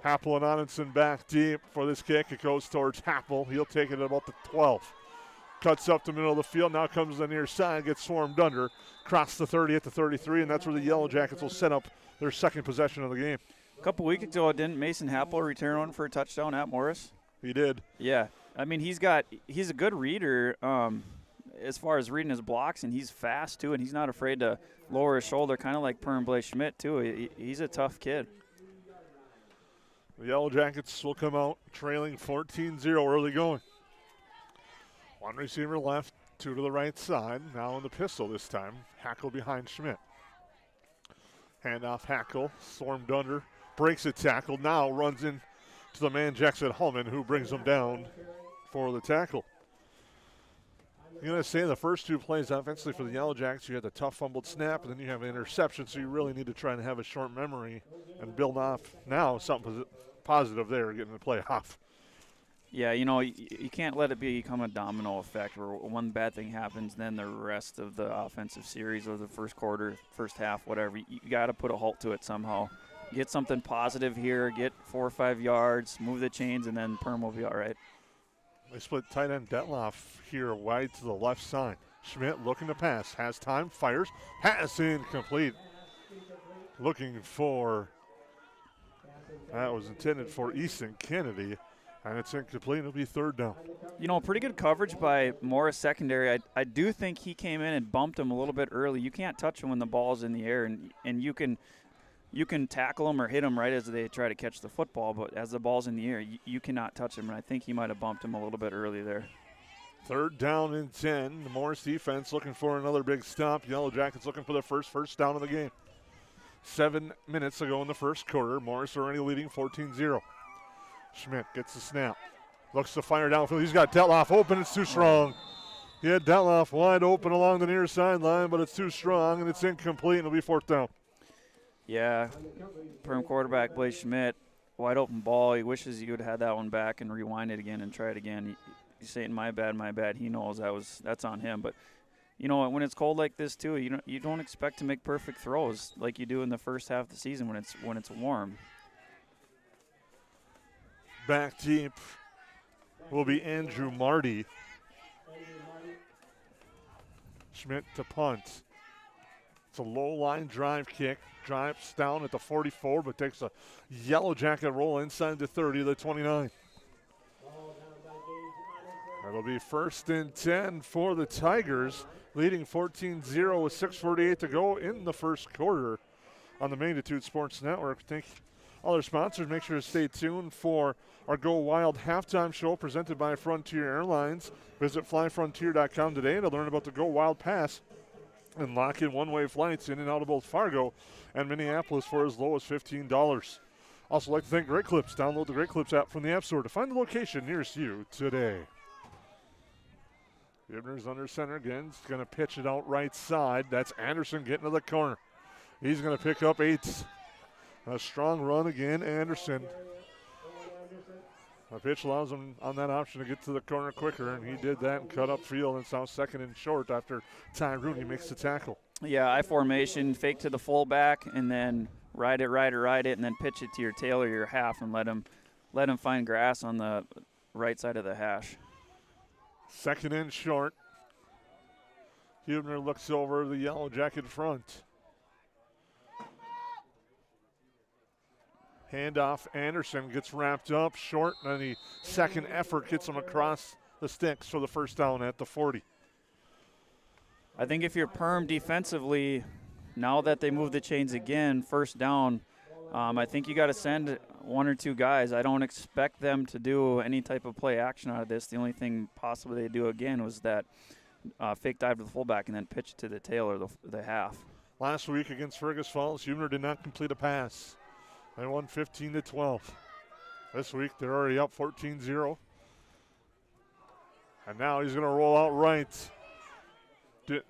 Happel and Onitson back deep for this kick. It goes towards Happel. He'll take it at about the 12. Cuts up the middle of the field. Now comes the near side. Gets swarmed under. Cross the 30 at the 33, and that's where the Yellowjackets will set up their second possession of the game. A couple weeks ago, didn't Mason Happel return one for a touchdown at Morris? He did. Yeah. I mean, he's a good reader as far as reading his blocks, and he's fast, too, and he's not afraid to lower his shoulder, kind of like Perham Blaze Schmidt, too. He's a tough kid. The Yellowjackets will come out trailing 14-0 early going. One receiver left, 2 to the right side. Now in the pistol this time. Hackle behind Schmidt. Handoff Hackle, swarmed under, breaks a tackle, now runs in to the man Jackson Hullman, who brings him down for the tackle. I'm going to say the first 2 plays offensively for the Yellowjackets, you had the tough fumbled snap, and then you have an interception, so you really need to try and have a short memory and build off now something positive there, getting the play off. Yeah, you can't let it become a domino effect where one bad thing happens, then the rest of the offensive series or the first quarter, first half, whatever, you got to put a halt to it somehow. Get something positive here, get 4 or 5 yards, move the chains, and then Perham will be all right. They split tight end Detloff here wide to the left side. Schmidt looking to pass, has time, fires, pass incomplete. Looking for, that was intended for Easton Kennedy. And it's incomplete. It'll be 3rd down. Pretty good coverage by Morris secondary. I do think he came in and bumped him a little bit early. You can't touch him when the ball's in the air, and you can tackle him or hit him right as they try to catch the football, but as the ball's in the air, you cannot touch him, and I think he might have bumped him a little bit early there. 3rd down and 10. The Morris defense looking for another big stop. Yellowjackets looking for their first down of the game. 7 minutes ago in the first quarter. Morris already leading 14-0. Schmidt gets the snap. Looks to fire downfield. He's got Detloff open. It's too strong. He had Detloff wide open along the near sideline, but it's too strong, and it's incomplete, and it'll be fourth down. Yeah, Perham quarterback Blaze Schmidt, wide open ball. He wishes he would have had that one back and rewind it again and try it again. He's saying, my bad. He knows that's on him. But, you know, when it's cold like this, too, you don't expect to make perfect throws like you do in the first half of the season when it's warm. Back deep will be Andrew Marty. Schmidt to punt. It's a low-line drive kick. Drives down at the 44, but takes a Yellow Jacket roll inside the 30 to the 29. It'll be 1st and 10 for the Tigers, leading 14-0 with 6:48 to go in the first quarter on the Magnitude Sports Network. Thank all our sponsors. Make sure to stay tuned for our Go Wild halftime show presented by Frontier Airlines. Visit flyfrontier.com today to learn about the Go Wild Pass and lock in one-way flights in and out of both Fargo and Minneapolis for as low as $15. Also like to thank Great Clips. Download the Great Clips app from the App Store to find the location nearest you today. Gibner's under center again. He's going to pitch it out right side. That's Anderson getting to the corner. He's going to pick up 8. A strong run again, Anderson. The pitch allows him on that option to get to the corner quicker, and he did that and cut up field, and it's now 2nd and short after Ty Rooney makes the tackle. Yeah, I formation, fake to the fullback, and then ride it, and then pitch it to your tail or your half and let him find grass on the right side of the hash. 2nd and short. Huebner looks over the Yellow Jacket front. Handoff, Anderson gets wrapped up short, and the second effort gets him across the sticks for the first down at the 40. I think if you're Perm defensively, now that they move the chains again, first down, I think you got to send 1 or 2 guys. I don't expect them to do any type of play action out of this. The only thing possibly they do again was that fake dive to the fullback and then pitch it to the tail or the half. Last week against Fergus Falls, Huebner did not complete a pass. They won 15-12. This week they're already up 14-0. And now he's going to roll out right.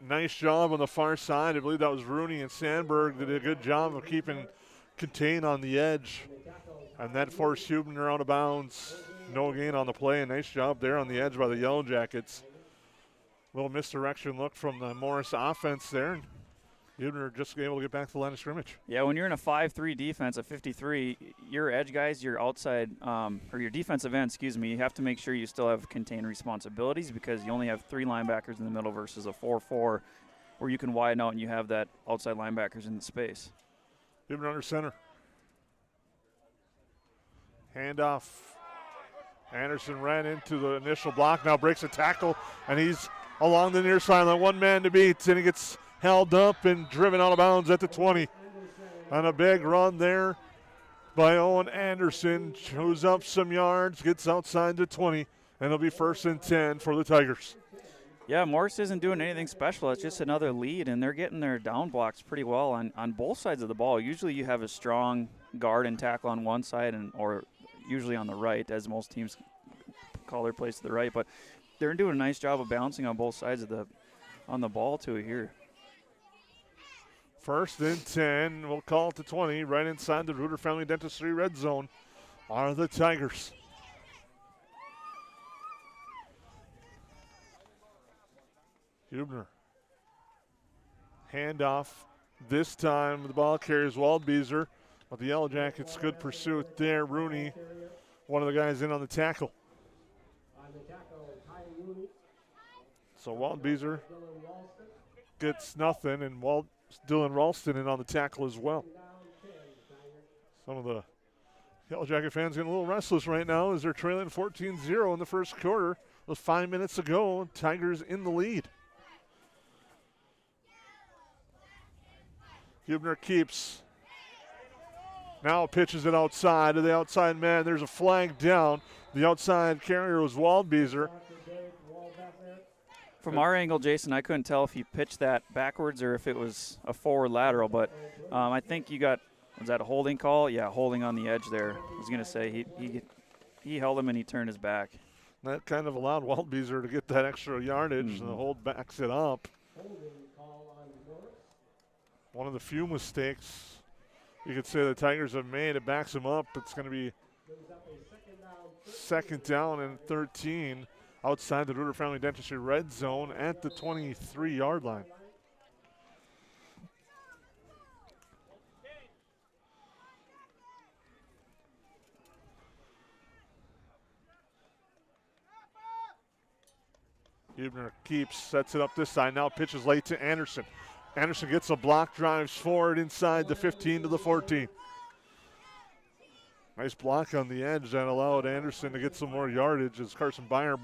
Nice job on the far side. I believe that was Rooney, and Sandberg did a good job of keeping contained on the edge. And that forced Huebner out of bounds. No gain on the play. A nice job there on the edge by the Yellow Jackets. Little misdirection look from the Morris offense there. Huebner just able to get back to the line of scrimmage. Yeah, when you're in a 5-3 defense at 53, your edge guys, your outside, or your defensive end, you have to make sure you still have contained responsibilities because you only have 3 linebackers in the middle versus a 4-4 where you can widen out and you have that outside linebackers in the space. Huebner under center. Handoff. Anderson ran into the initial block, now breaks a tackle, and he's along the near sideline. 1 man to beat, and he gets held up and driven out of bounds at the 20. On a big run there by Owen Anderson. Chews up some yards, gets outside the 20, and it'll be 1st and 10 for the Tigers. Yeah, Morris isn't doing anything special. It's just another lead, and they're getting their down blocks pretty well on both sides of the ball. Usually you have a strong guard and tackle on one side or usually on the right, as most teams call their plays to the right. But they're doing a nice job of bouncing on both sides of on the ball too here. 1st and 10. We'll call it to 20. Right inside the Reuter Family Dentistry red zone are the Tigers. Huebner. Handoff. This time the ball carries Waldbeezer. But the Yellow Jackets, good pursuit there. Rooney, one of the guys in on the tackle. So Waldbeezer gets nothing, and Dylan Ralston in on the tackle as well. Some of the Yellow Jacket fans getting a little restless right now as they're trailing 14-0 in the first quarter. With 5 minutes ago, Tigers in the lead. Huebner keeps. Now pitches it outside to the outside man. There's a flag down. The outside carrier was Waldbeezer. From our angle, Jason, I couldn't tell if he pitched that backwards or if it was a forward lateral, but I think you got, was that a holding call? Yeah, holding on the edge there. I was going to say he held him and he turned his back. That kind of allowed Waldbeezer to get that extra yardage, and the hold backs it up. One of the few mistakes you could say the Tigers have made. It backs them up. It's going to be second down and 13 outside the Reuter Family Dentistry red zone at the 23-yard line. Huebner keeps, sets it up this side. Now pitches late to Anderson. Anderson gets a block, drives forward inside the 15 to the 14. Nice block on the edge that allowed Anderson to get some more yardage as Carson Byer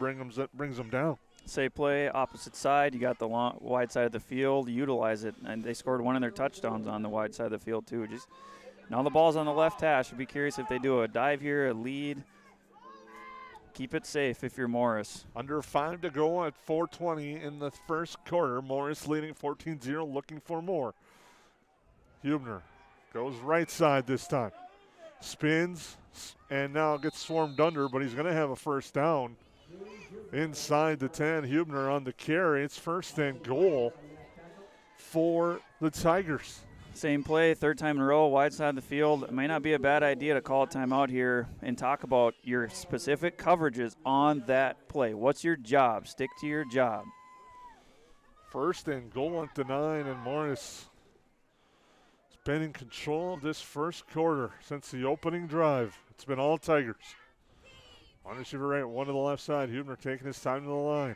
brings them down. Say play, opposite side. You got the wide side of the field. Utilize it. And they scored one of their touchdowns on the wide side of the field, too. Just now the ball's on the left hash. I'd be curious if they do a dive here, a lead. Keep it safe if you're Morris. Under 5 to go at 4:20 in the first quarter. Morris leading 14-0, looking for more. Huebner goes right side this time. Spins and now gets swarmed under, but he's going to have a first down inside the 10. Huebner on the carry. It's first and goal for the Tigers. Same play, third time in a row, wide side of the field. It may not be a bad idea to call a timeout here and talk about your specific coverages on that play. What's your job? Stick to your job. First and goal at the 9, and Morris has been in control of this first quarter since the opening drive. It's been all Tigers. One receiver right, one to the left side. Huebner taking his time to the line.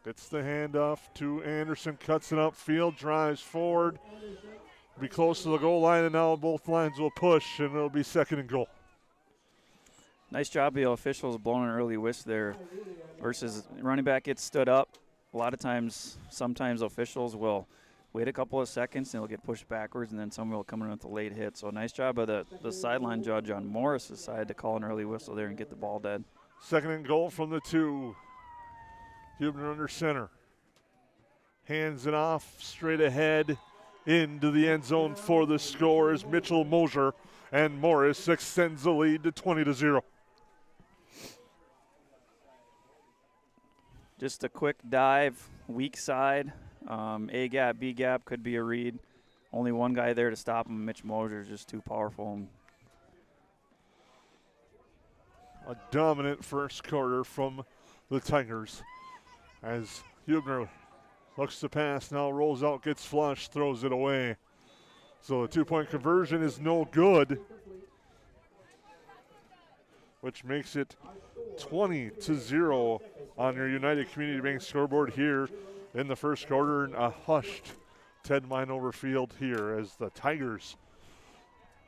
Gets the handoff to Anderson, cuts it upfield, drives forward. Be close to the goal line, and now both lines will push, and it'll be second and goal. Nice job, the officials blowing an early whisk there versus running back gets stood up. A lot of times, sometimes officials will wait a couple of seconds, and they'll get pushed backwards, and then someone will come in with a late hit. So nice job by the sideline judge on Morris' side to call an early whistle there and get the ball dead. Second and goal from the 2. Huebner under center. Hands it off straight ahead into the end zone for the score as Mitchell Mosier, and Morris extends the lead to 20-0. Just a quick dive, weak side. A gap, B gap could be a read. Only one guy there to stop him. Mitch Mosier is just too powerful. A dominant first quarter from the Tigers as Huebner looks to pass, now rolls out, gets flushed, throws it away. So the 2-point conversion is no good, which makes it 20-0 on your United Community Bank scoreboard here in the first quarter. And a hushed Ted Minover field here as the Tigers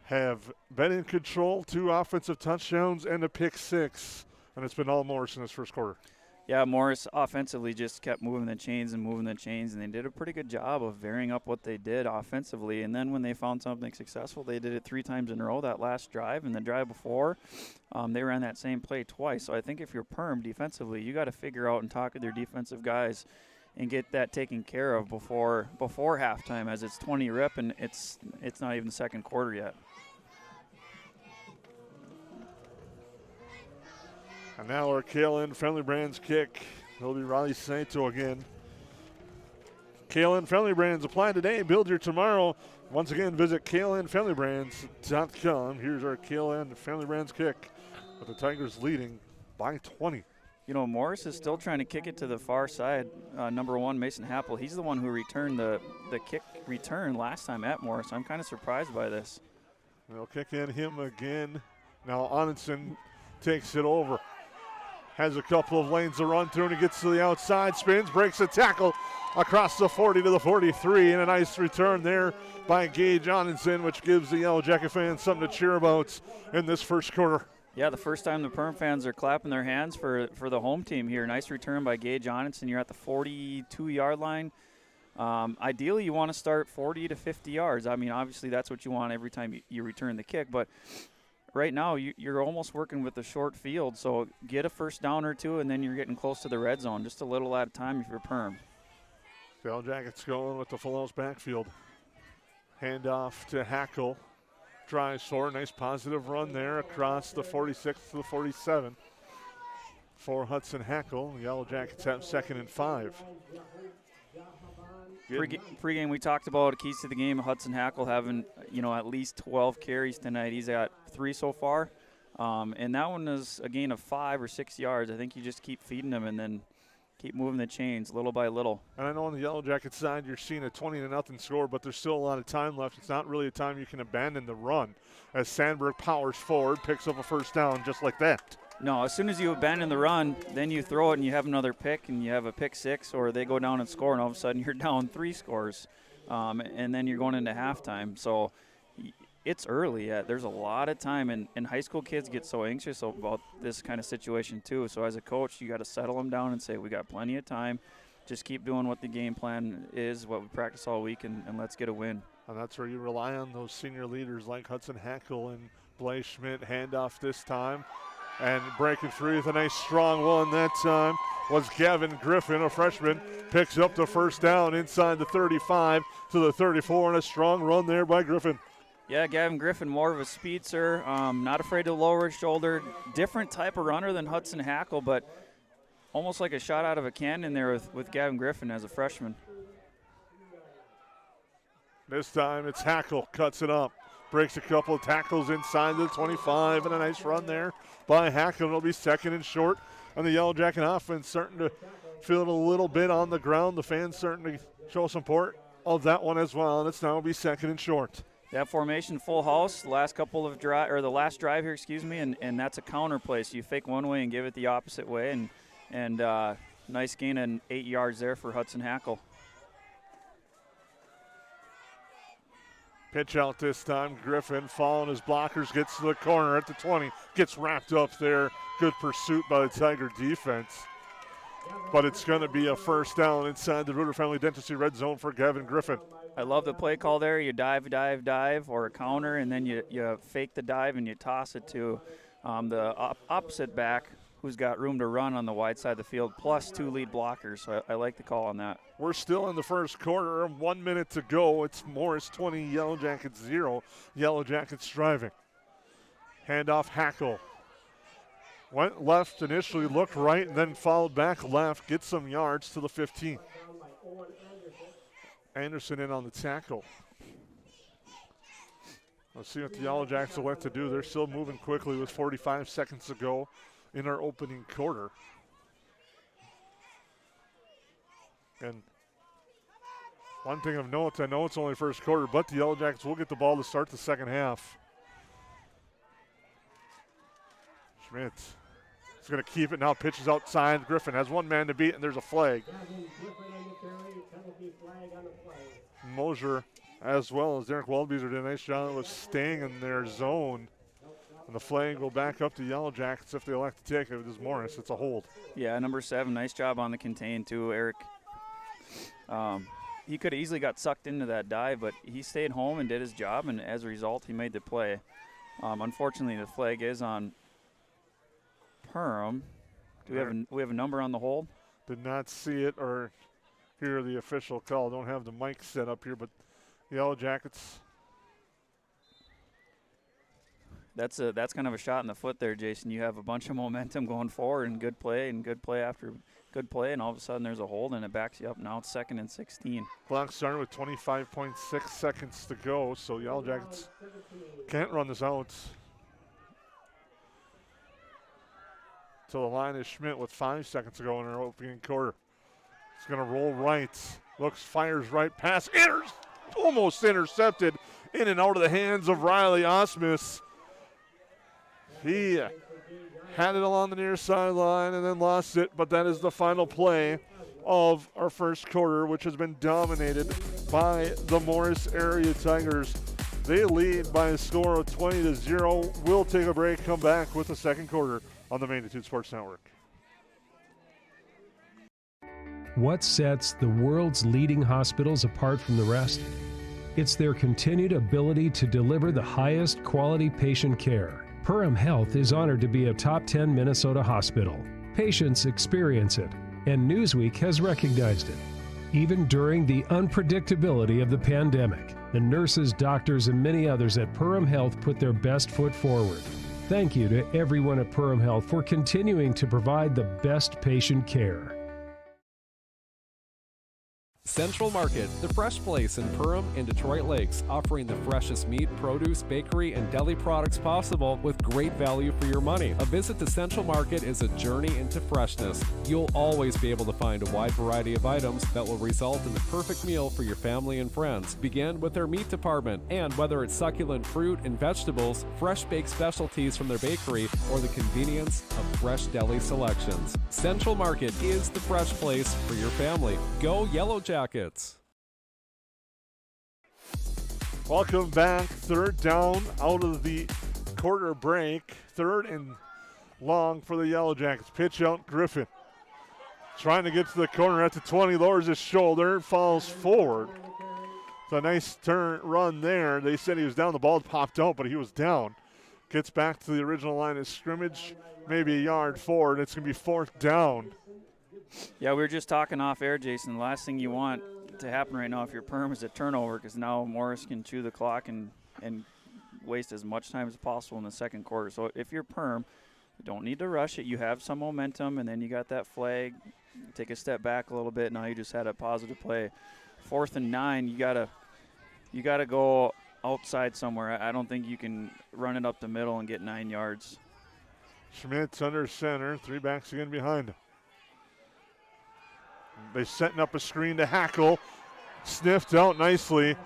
have been in control, 2 offensive touchdowns and a pick 6, and it's been all Morris in this first quarter. Yeah, Morris offensively just kept moving the chains, and they did a pretty good job of varying up what they did offensively. And then when they found something successful, they did it 3 times in a row that last drive. And the drive before, they ran that same play twice. So I think if you're Perm defensively, you got to figure out and talk with your defensive guys and get that taken care of before halftime, as it's 20 rip and it's not even the second quarter yet. And now our KLN Friendly Brands kick. It'll be Riley Saito again. KLN Friendly Brands, apply today, build your tomorrow. Once again, visit KLNFriendlyBrands.com. Here's our KLN Friendly Brands kick, with the Tigers leading by 20. You know, Morris is still trying to kick it to the far side. Number 1, Mason Happel. He's the one who returned the kick return last time at Morris. I'm kind of surprised by this. They'll kick in him again. Now Onenson takes it over. Has a couple of lanes to run through, and he gets to the outside, spins, breaks a tackle across the 40 to the 43, and a nice return there by Gage Onenson, which gives the Yellow Jacket fans something to cheer about in this first quarter. Yeah, the first time the Perm fans are clapping their hands for the home team here. Nice return by Gage Onenson. You're at the 42-yard line. Ideally, you want to start 40 to 50 yards. I mean, obviously, that's what you want every time you return the kick, but right now, you're almost working with a short field, so get a first down or 2, and then you're getting close to the red zone, just a little at a time if you're Perm. Yellow Jackets going with the full house backfield. Handoff to Hackle. drives for. Nice positive run there across the 46 to the 47 for Hudson Hackle. The Yellowjackets have 2nd and 5. Pregame, we talked about keys to the game. Hudson Hackle having, at least 12 carries tonight. He's got 3 so far. And that one is a gain of 5 or 6 yards. I think you just keep feeding them and then keep moving the chains little by little. And I know on the Yellowjackets side you're seeing a 20-0 score, but there's still a lot of time left. It's not really a time you can abandon the run as Sandberg powers forward, picks up a first down just like that. No, as soon as you abandon the run, then you throw it and you have another pick and you have a pick 6, or they go down and score, and all of a sudden you're down 3 scores. And then you're going into halftime. So it's early yet. There's a lot of time, and high school kids get so anxious about this kind of situation too. So as a coach, you got to settle them down and say, we got plenty of time. Just keep doing what the game plan is, what we practice all week, and let's get a win. And that's where you rely on those senior leaders like Hudson Hackle and Blaise Schmidt. Handoff this time. And breaking free with a nice strong one that time was Gavin Griffin, a freshman. Picks up the first down inside the 35 to the 34, and a strong run there by Griffin. Yeah, Gavin Griffin, more of a speedster, not afraid to lower his shoulder. Different type of runner than Hudson Hackle, but almost like a shot out of a cannon there with Gavin Griffin as a freshman. This time it's Hackle, cuts it up. Breaks a couple of tackles inside the 25, and a nice run there by Hackle. It'll be 2nd and short, and the Yellowjacket offense starting to feel it a little bit on the ground. The fans starting to show support of that one as well, and it's now will be 2nd and short. That formation full house, the last drive here, and that's a counter play. So you fake one way and give it the opposite way, and nice gain of 8 yards there for Hudson Hackle. Pitch out this time. Griffin following his blockers, gets to the corner at the 20, gets wrapped up there. Good pursuit by the Tiger defense. But it's going to be a first down inside the Reuter Family Dentistry red zone for Gavin Griffin. I love the play call there. You dive, or a counter, and then you fake the dive and you toss it to the opposite back, who's got room to run on the wide side of the field, plus 2 lead blockers. So I like the call on that. We're still in the first quarter, 1 minute to go. It's Morris 20, Yellowjackets 0. Yellowjackets driving. Handoff Hackle. Went left initially, looked right, and then followed back left. Gets some yards to the 15. Anderson in on the tackle. Let's see what the Yellowjackets will let to do. They're still moving quickly with 45 seconds to go in our opening quarter. And one thing of note, I know it's only first quarter, but the Yellowjackets will get the ball to start the second half. Schmidt is going to keep it now, pitches outside. Griffin has one man to beat, and there's a flag. Mosier, as well as Derek Waldbeezer, did a nice job of staying in their zone. And the flag will back up to Yellowjackets if they elect to take it. It is Morris. It's a hold. Yeah, number 7, nice job on the contain too, Eric. He could have easily got sucked into that dive, but he stayed home and did his job, and as a result, he made the play. Unfortunately, the flag is on Perham. Do we have a number on the hold? Did not see it or hear the official call. Don't have the mic set up here, but the Yellowjackets. That's kind of a shot in the foot there, Jason. You have a bunch of momentum going forward and good play after good play, and all of a sudden there's a hold and it backs you up. Now it's 2nd and 16. Clock started with 25.6 seconds to go, so Yellowjackets can't run this out. To the line is Schmidt with 5 seconds to go in our opening quarter. He's going to roll right. Fires right, pass, almost intercepted, in and out of the hands of Riley Osmus. He had it along the near sideline and then lost it, but that is the final play of our first quarter, which has been dominated by the Morris Area Tigers. They lead by a score of 20-0. We'll take a break, come back with the second quarter on the Magnitude Sports Network. What sets the world's leading hospitals apart from the rest? It's their continued ability to deliver the highest quality patient care. Perham Health is honored to be a top 10 Minnesota hospital. Patients experience it, and Newsweek has recognized it. even during the unpredictability of the pandemic. The nurses, doctors, and many others at Perham Health put their best foot forward. Thank you to everyone at Perham Health for continuing to provide the best patient care. Central Market, the fresh place in Perham and Detroit Lakes, offering the freshest meat, produce, bakery, and deli products possible with great value for your money. A visit to Central Market is a journey into freshness. You'll always be able to find a wide variety of items that will result in the perfect meal for your family and friends. Begin with their meat department, and whether it's succulent fruit and vegetables, fresh baked specialties from their bakery, or the convenience of fresh deli selections. Central Market is the fresh place for your family. Go Yellowjackets! Welcome back. Third down out of the quarter break. 3rd and long for the Yellowjackets. Pitch out Griffin. Trying to get to the corner at the 20. Lowers his shoulder. Falls forward. It's a nice run there. They said he was down. The ball popped out, but he was down. Gets back to the original line of scrimmage. Maybe a yard forward. It's going to be 4th down. Yeah, we were just talking off air, Jason. The last thing you want to happen right now if you're Perm is a turnover, because now Morris can chew the clock and waste as much time as possible in the second quarter. So if you're Perm, you don't need to rush it. You have some momentum, and then you got that flag. Take a step back a little bit. Now you just had a positive play. 4th and 9, you gotta go outside somewhere. I don't think you can run it up the middle and get 9 yards. Schmidt's under center. 3 backs again behind him. They're setting up a screen to Hackle. Sniffed out nicely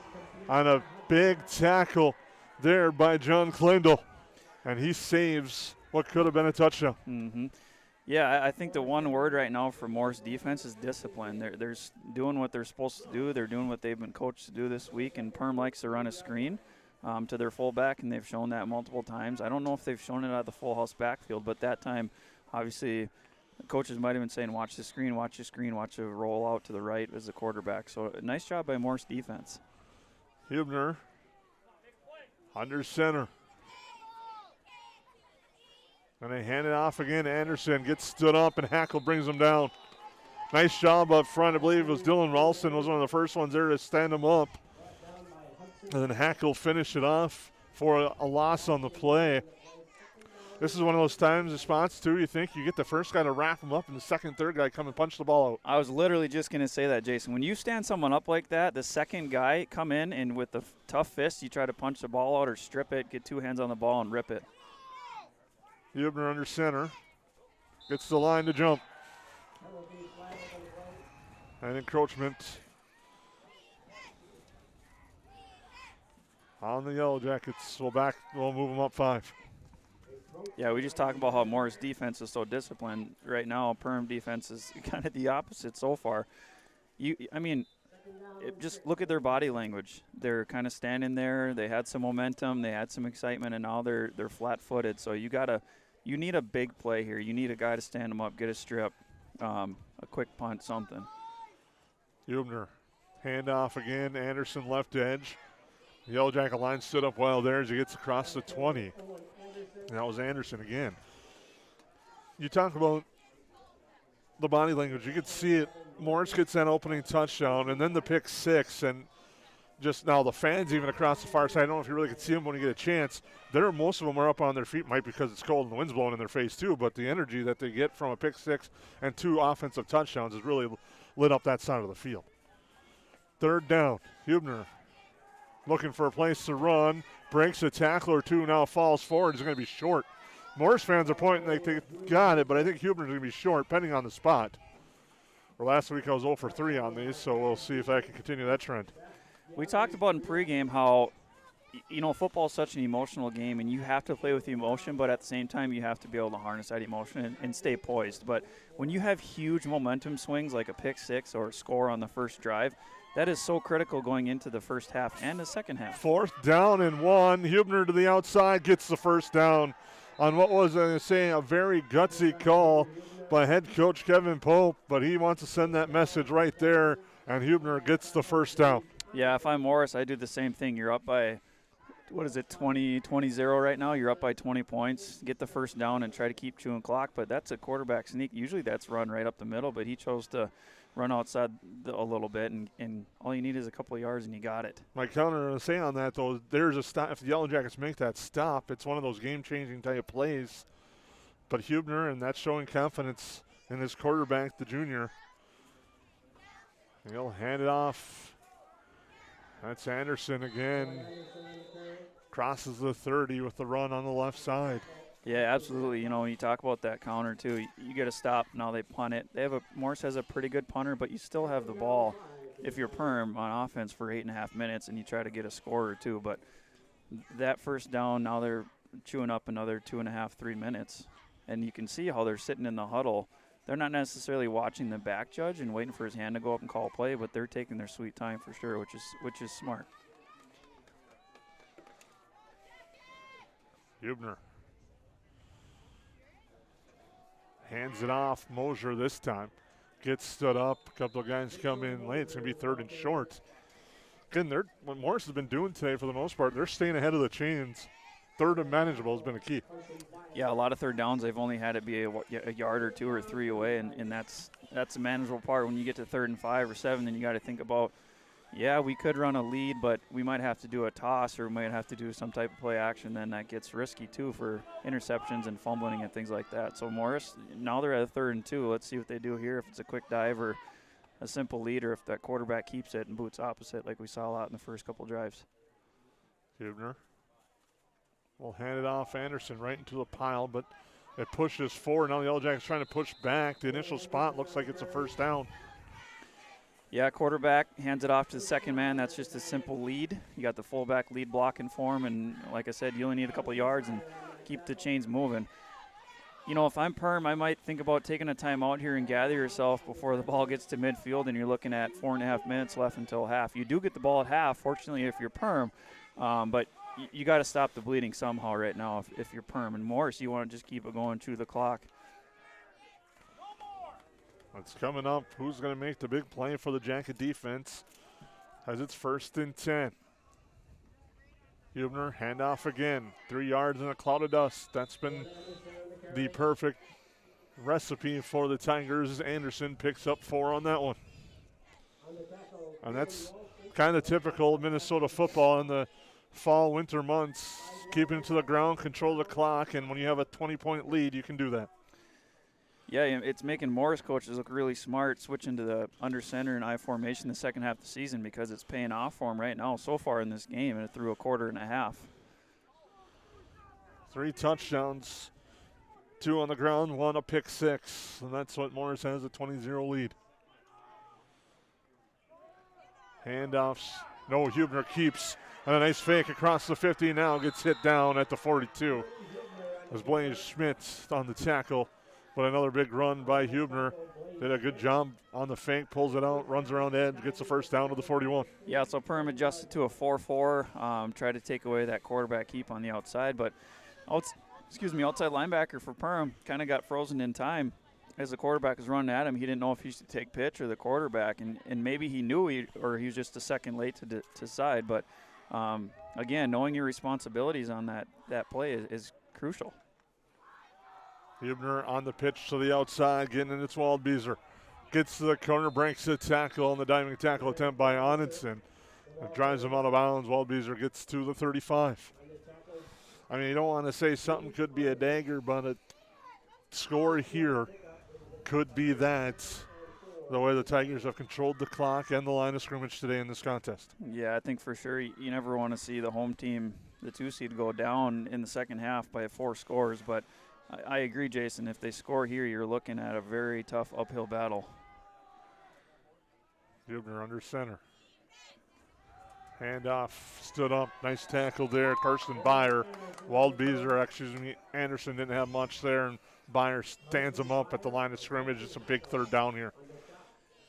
on a big tackle there by John Klindel. And he saves what could have been a touchdown. Mm-hmm. Yeah, I think the one word right now for Morris defense is discipline. They're doing what they're supposed to do. They're doing what they've been coached to do this week. And Perm likes to run a screen to their fullback, and they've shown that multiple times. I don't know if they've shown it at the full house backfield, but that time, obviously, the coaches might have been saying, watch the screen, watch a roll out to the right as the quarterback. So a nice job by Morris defense. Hubner under center. And they hand it off again. Anderson gets stood up, and Hackle brings him down. Nice job up front. I believe it was Dylan Ralston was one of the first ones there to stand him up. And then Hackle finished it off for a loss on the play. This is one of those times, the spots, too, you think you get the first guy to wrap him up and the second, third guy come and punch the ball out. I was literally just going to say that, Jason. When you stand someone up like that, the second guy come in, and with the tough fist, you try to punch the ball out or strip it, get 2 hands on the ball and rip it. Hubner under center. Gets the line to jump. And encroachment on the Yellowjackets. We'll move them up 5. Yeah, we just talked about how Morris defense is so disciplined. Right now, Perm defense is kind of the opposite so far. Just look at their body language. They're kind of standing there. They had some momentum. They had some excitement, and now they're flat-footed. So you need a big play here. You need a guy to stand them up, get a strip, a quick punt, something. Hubner, handoff again. Anderson left edge. The Yellowjacket line stood up well there as he gets across the 20. And that was Anderson again. You talk about the body language. You could see it. Morris gets that opening touchdown, and then the pick 6. And just now the fans even across the far side, I don't know if you really could see them when you get a chance. Most of them are up on their feet, might because it's cold and the wind's blowing in their face too, but the energy that they get from a pick 6 and 2 offensive touchdowns has really lit up that side of the field. 3rd down. Hubner looking for a place to run. Breaks a tackle or 2, now falls forward. He's going to be short. Morris fans are pointing like they got it, but I think Hubner's going to be short, depending on the spot. Last week I was 0 for 3 on these, so we'll see if I can continue that trend. We talked about in pregame how, football is such an emotional game, and you have to play with emotion, but at the same time you have to be able to harness that emotion and stay poised. But when you have huge momentum swings like a pick 6 or a score on the first drive, that is so critical going into the first half and the second half. 4th down and 1. Hubner to the outside gets the first down on what was, a very gutsy call by head coach Kevin Pope, but he wants to send that message right there, and Hubner gets the first down. Yeah, if I'm Morris, I do the same thing. You're up by, 20-0 right now. You're up by 20 points. Get the first down and try to keep chewing clock, but that's a quarterback sneak. Usually that's run right up the middle, but he chose to run outside a little bit, and all you need is a couple of yards, and you got it. My counter to say on that, though, there's a stop. If the Yellowjackets make that stop, it's one of those game-changing type plays. But Hubner, and that's showing confidence in his quarterback, the junior. He'll hand it off. That's Anderson again. Crosses the 30 with the run on the left side. Yeah, absolutely. You know, when you talk about that counter, too, you get to stop. Now they punt it. Morris has a pretty good punter, but you still have the ball if you're Perm on offense for 8.5 minutes and you try to get a score or two. But that first down, now they're chewing up another 2.5, 3 minutes. And you can see how they're sitting in the huddle. They're not necessarily watching the back judge and waiting for his hand to go up and call a play, but they're taking their sweet time for sure, which is smart. Hubner hands it off. Mosier this time gets stood up. A couple of guys come in late. It's going to be 3rd and short. Again, what Morris has been doing today for the most part, they're staying ahead of the chains. 3rd and manageable has been a key. Yeah, a lot of third downs, they've only had it be a yard or 2 or 3 away, and that's a manageable part. When you get to 3rd and 5 or 7, then you got to think about, yeah, we could run a lead, but we might have to do a toss or we might have to do some type of play action. Then that gets risky, too, for interceptions and fumbling and things like that. So Morris, now they're at 3rd and 2. Let's see what they do here, if it's a quick dive or a simple lead, or if that quarterback keeps it and boots opposite like we saw a lot in the first couple drives. Hubner will hand it off. Anderson right into the pile, but it pushes forward. Now the Yellowjackets trying to push back. The initial spot looks like it's a first down. Yeah, quarterback hands it off to the second man. That's just a simple lead. You got the fullback lead blocking for him, and like I said, you only need a couple yards and keep the chains moving. You know, if I'm Perm, I might think about taking a timeout here and gather yourself before the ball gets to midfield and you're looking at 4.5 minutes left until half. You do get the ball at half, fortunately, if you're Perm, but you got to stop the bleeding somehow right now if you're Perm. And Morris, you want to just keep it going through the clock. What's coming up? Who's going to make the big play for the Jacket defense as it's 1st and 10. Hubner, handoff again. 3 yards in a cloud of dust. That's been the perfect recipe for the Tigers. Anderson picks up 4 on that one. And that's kind of typical of Minnesota football in the fall, winter months. Keeping it to the ground, control the clock, and when you have a 20-point lead, you can do that. Yeah, it's making Morris coaches look really smart switching to the under center and I formation the second half of the season, because it's paying off for them right now so far in this game, and through a quarter and a half. 3 touchdowns, 2 on the ground, 1 a pick 6, and that's what Morris has, a 20-0 lead. Handoffs. No, Hubner keeps, and a nice fake across the 50 now, gets hit down at the 42. As Blaine Schmidt on the tackle. But another big run by Hubner. Did a good job on the fake, pulls it out, runs around the edge, gets the first down to the 41. Yeah, so Perham adjusted to a 4-4, tried to take away that quarterback keep on the outside. But, outside linebacker for Perham kind of got frozen in time. As the quarterback was running at him, he didn't know if he should take pitch or the quarterback. And maybe he knew he was just a second late to decide. But, again, knowing your responsibilities on that play is crucial. Hubner on the pitch to the outside, getting in. It's Waldbeezer. Gets to the corner, breaks the tackle on the diving tackle attempt by Onenson. It drives him out of bounds. Waldbeezer gets to the 35. I mean, you don't want to say something could be a dagger, but a score here could be that. The way the Tigers have controlled the clock and the line of scrimmage today in this contest. Yeah, I think for sure you never want to see the home team, the 2 seed, go down in the second half by 4 scores, but I agree, Jason. If they score here, you're looking at a very tough uphill battle. Hubner under center. Handoff, stood up. Nice tackle there. Karsten Byer. Anderson didn't have much there, and Byer stands him up at the line of scrimmage. It's a big 3rd down here.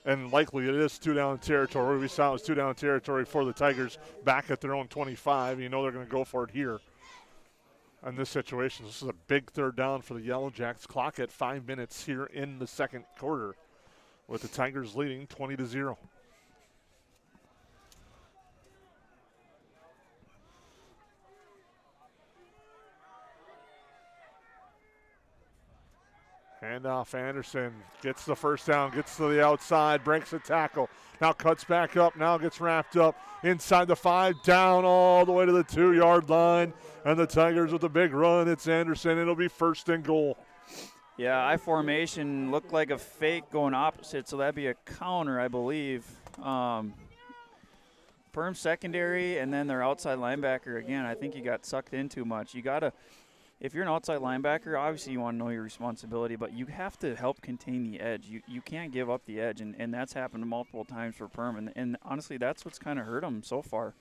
And likely it is 2-down territory. We saw it was 2-down territory for the Tigers back at their own 25. You know they're going to go for it here. In this situation, this is a big 3rd down for the Yellowjackets. Clock at 5 minutes here in the second quarter, with the Tigers leading 20-0. Handoff, Anderson gets the first down, gets to the outside, breaks a tackle. Now cuts back up, now gets wrapped up inside the 5, down all the way to the 2-yard line. And the Tigers with a big run. It's Anderson. It'll be 1st and goal. Yeah, I formation looked like a fake going opposite, so that'd be a counter, I believe. Perm secondary and then their outside linebacker, again, I think you got sucked in too much. You got to – if you're an outside linebacker, obviously you want to know your responsibility, but you have to help contain the edge. You can't give up the edge, and that's happened multiple times for Perham. And honestly, that's what's kind of hurt them so far.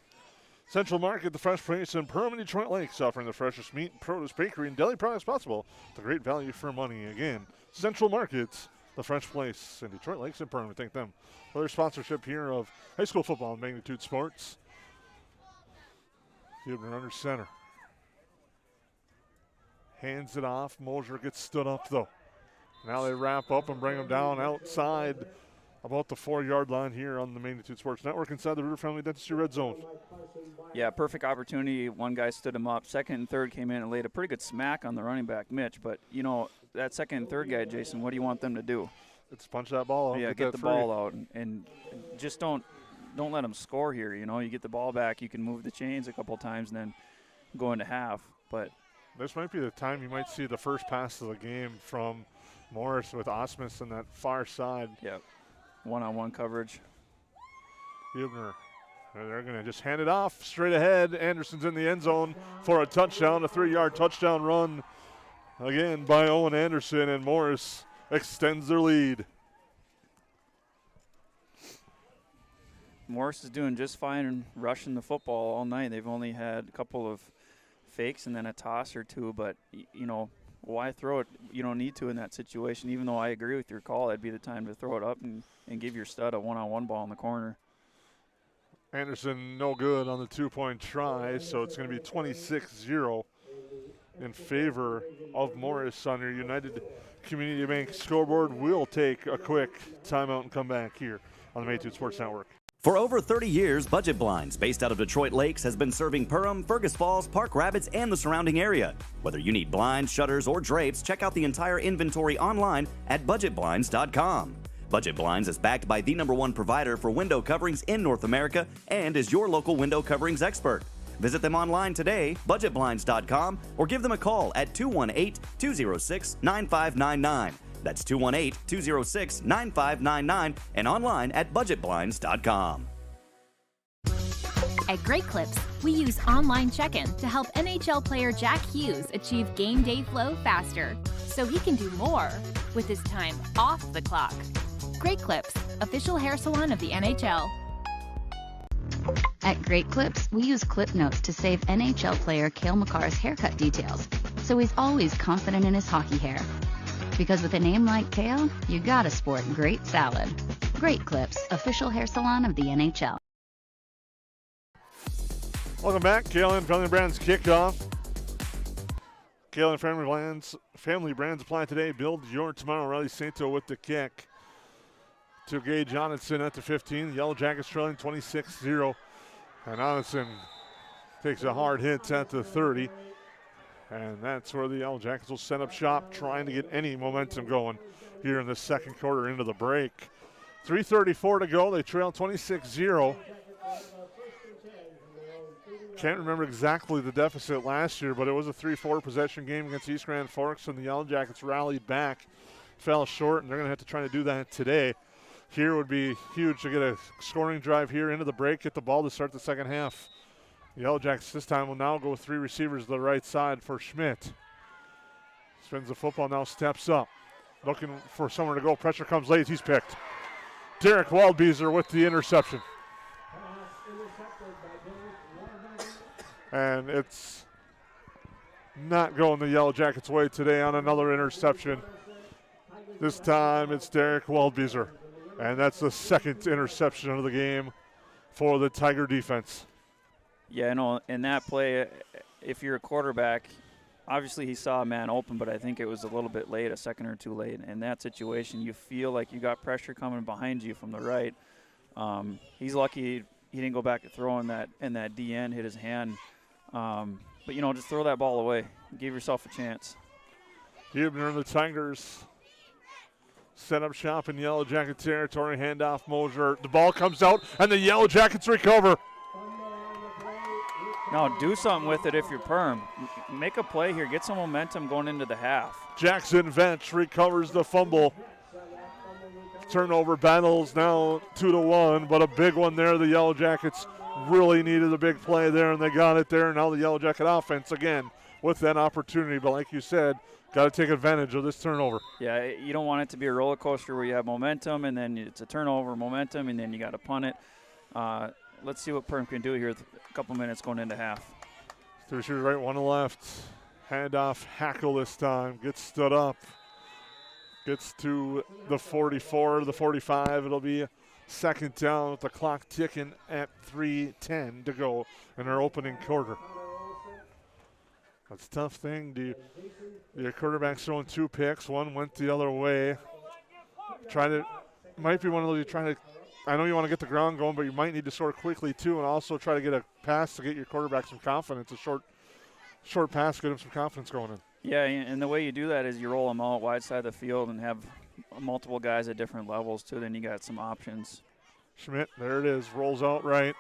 Central Market, the fresh place in Perham and Detroit Lakes, offering the freshest meat, produce, bakery, and deli products possible. The great value for money. Again, Central Market, the fresh place in Detroit Lakes and Perham. We thank them for their sponsorship here of high school football and Magnitude Sports. Huebner under center. Hands it off. Mosier gets stood up, though. Now they wrap up and bring him down outside about the 4-yard line here on the Magnitude Sports Network inside the River Family Dentistry Red Zone. Yeah, perfect opportunity. One guy stood him up. Second and third came in and laid a pretty good smack on the running back, Mitch. But, you know, that second and third guy, Jason, what do you want them to do? It's punch that ball out. Yeah, get the ball out. And just don't let them score here. You know, you get the ball back, you can move the chains a couple times and then go into half. But this might be the time you might see the first pass of the game from Morris with Osmus on that far side. Yep. One-on-one coverage. Huebner. They're going to just hand it off straight ahead. Anderson's in the end zone for a touchdown, a 3-yard touchdown run. Again by Owen Anderson, and Morris extends their lead. Morris is doing just fine in rushing the football all night. They've only had a couple of fakes and then a toss or two, but, you know, why throw it? You don't need to in that situation. Even though I agree with your call, that'd be the time to throw it up and give your stud a one-on-one ball in the corner. Anderson no good on the 2-point try, so it's going to be 26-0 in favor of Morris on your United Community Bank scoreboard. We'll take a quick timeout and come back here on the Magnitude Sports Network. For over 30 years, Budget Blinds, based out of Detroit Lakes, has been serving Perham, Fergus Falls, Park Rapids, and the surrounding area. Whether you need blinds, shutters, or drapes, check out the entire inventory online at budgetblinds.com. Budget Blinds is backed by the #1 provider for window coverings in North America and is your local window coverings expert. Visit them online today, budgetblinds.com, or give them a call at 218-206-9599. That's 218-206-9599 and online at budgetblinds.com. At Great Clips, we use online check-in to help NHL player Jack Hughes achieve game day flow faster, so he can do more with his time off the clock. Great Clips, official hair salon of the NHL. At Great Clips, we use clip notes to save NHL player Cale Makar's haircut details, so he's always confident in his hockey hair. Because with a name like Cale, you gotta sport great salad. Great Clips, official hair salon of the NHL. Welcome back. Kalen Family Brands kickoff. Kalen Family Brands apply today. Build your tomorrow. Riley Santo with the kick to Gage Onitson at the 15. The Yellowjackets trailing 26-0. And Onitson takes a hard hit at the 30. And that's where the Yellowjackets will set up shop, trying to get any momentum going here in the second quarter into the break. 3:34 to go. They trail 26-0. Can't remember exactly the deficit last year, but it was a 3-4 possession game against East Grand Forks, and the Yellowjackets rallied back, fell short, and they're going to have to try to do that today. Here would be huge to get a scoring drive here into the break, get the ball to start the second half. The Yellowjackets this time will now go with 3 receivers to the right side for Schmidt. Spins the football, now steps up. Looking for somewhere to go. Pressure comes late. He's picked. Derek Waldbeezer with the interception. And it's not going the Yellowjackets' way today on another interception. This time it's Derek Waldbeezer. And that's the second interception of the game for the Tiger defense. Yeah, no, in that play, if you're a quarterback, obviously he saw a man open, but I think it was a little bit late, a second or two late. In that situation, you feel like you got pressure coming behind you from the right. He's lucky he didn't go back to throw in that DN, hit his hand. But, you know, just throw that ball away. Give yourself a chance. Huebner and the Tigers set up shop in Yellow Jacket territory. Handoff Mosier. The ball comes out, and the Yellow Jackets recover. Now do something with it if you're Perm. Make a play here. Get some momentum going into the half. Jackson Vench recovers the fumble. Turnover battles now 2-1, but a big one there. The Yellow Jackets really needed a big play there, and they got it there. Now the Yellow Jacket offense again with that opportunity, but like you said, got to take advantage of this turnover. Yeah, you don't want it to be a roller coaster where you have momentum and then it's a turnover, momentum, and then you got to punt it. Let's see what Perm can do here with a couple minutes going into half. Three shooters right, one left. Handoff Hackle this time. Gets stood up. Gets to the 44, the 45. It'll be second down with the clock ticking at 3:10 to go in our opening quarter. That's a tough thing. Your quarterback's throwing 2 picks. One went the other way. Might be one of those I know you want to get the ground going, but you might need to score quickly too, and also try to get a pass to get your quarterback some confidence. A short pass to get him some confidence going in. Yeah, and the way you do that is you roll them out wide side of the field and have multiple guys at different levels too. Then you got some options. Schmidt, there it is, rolls out right.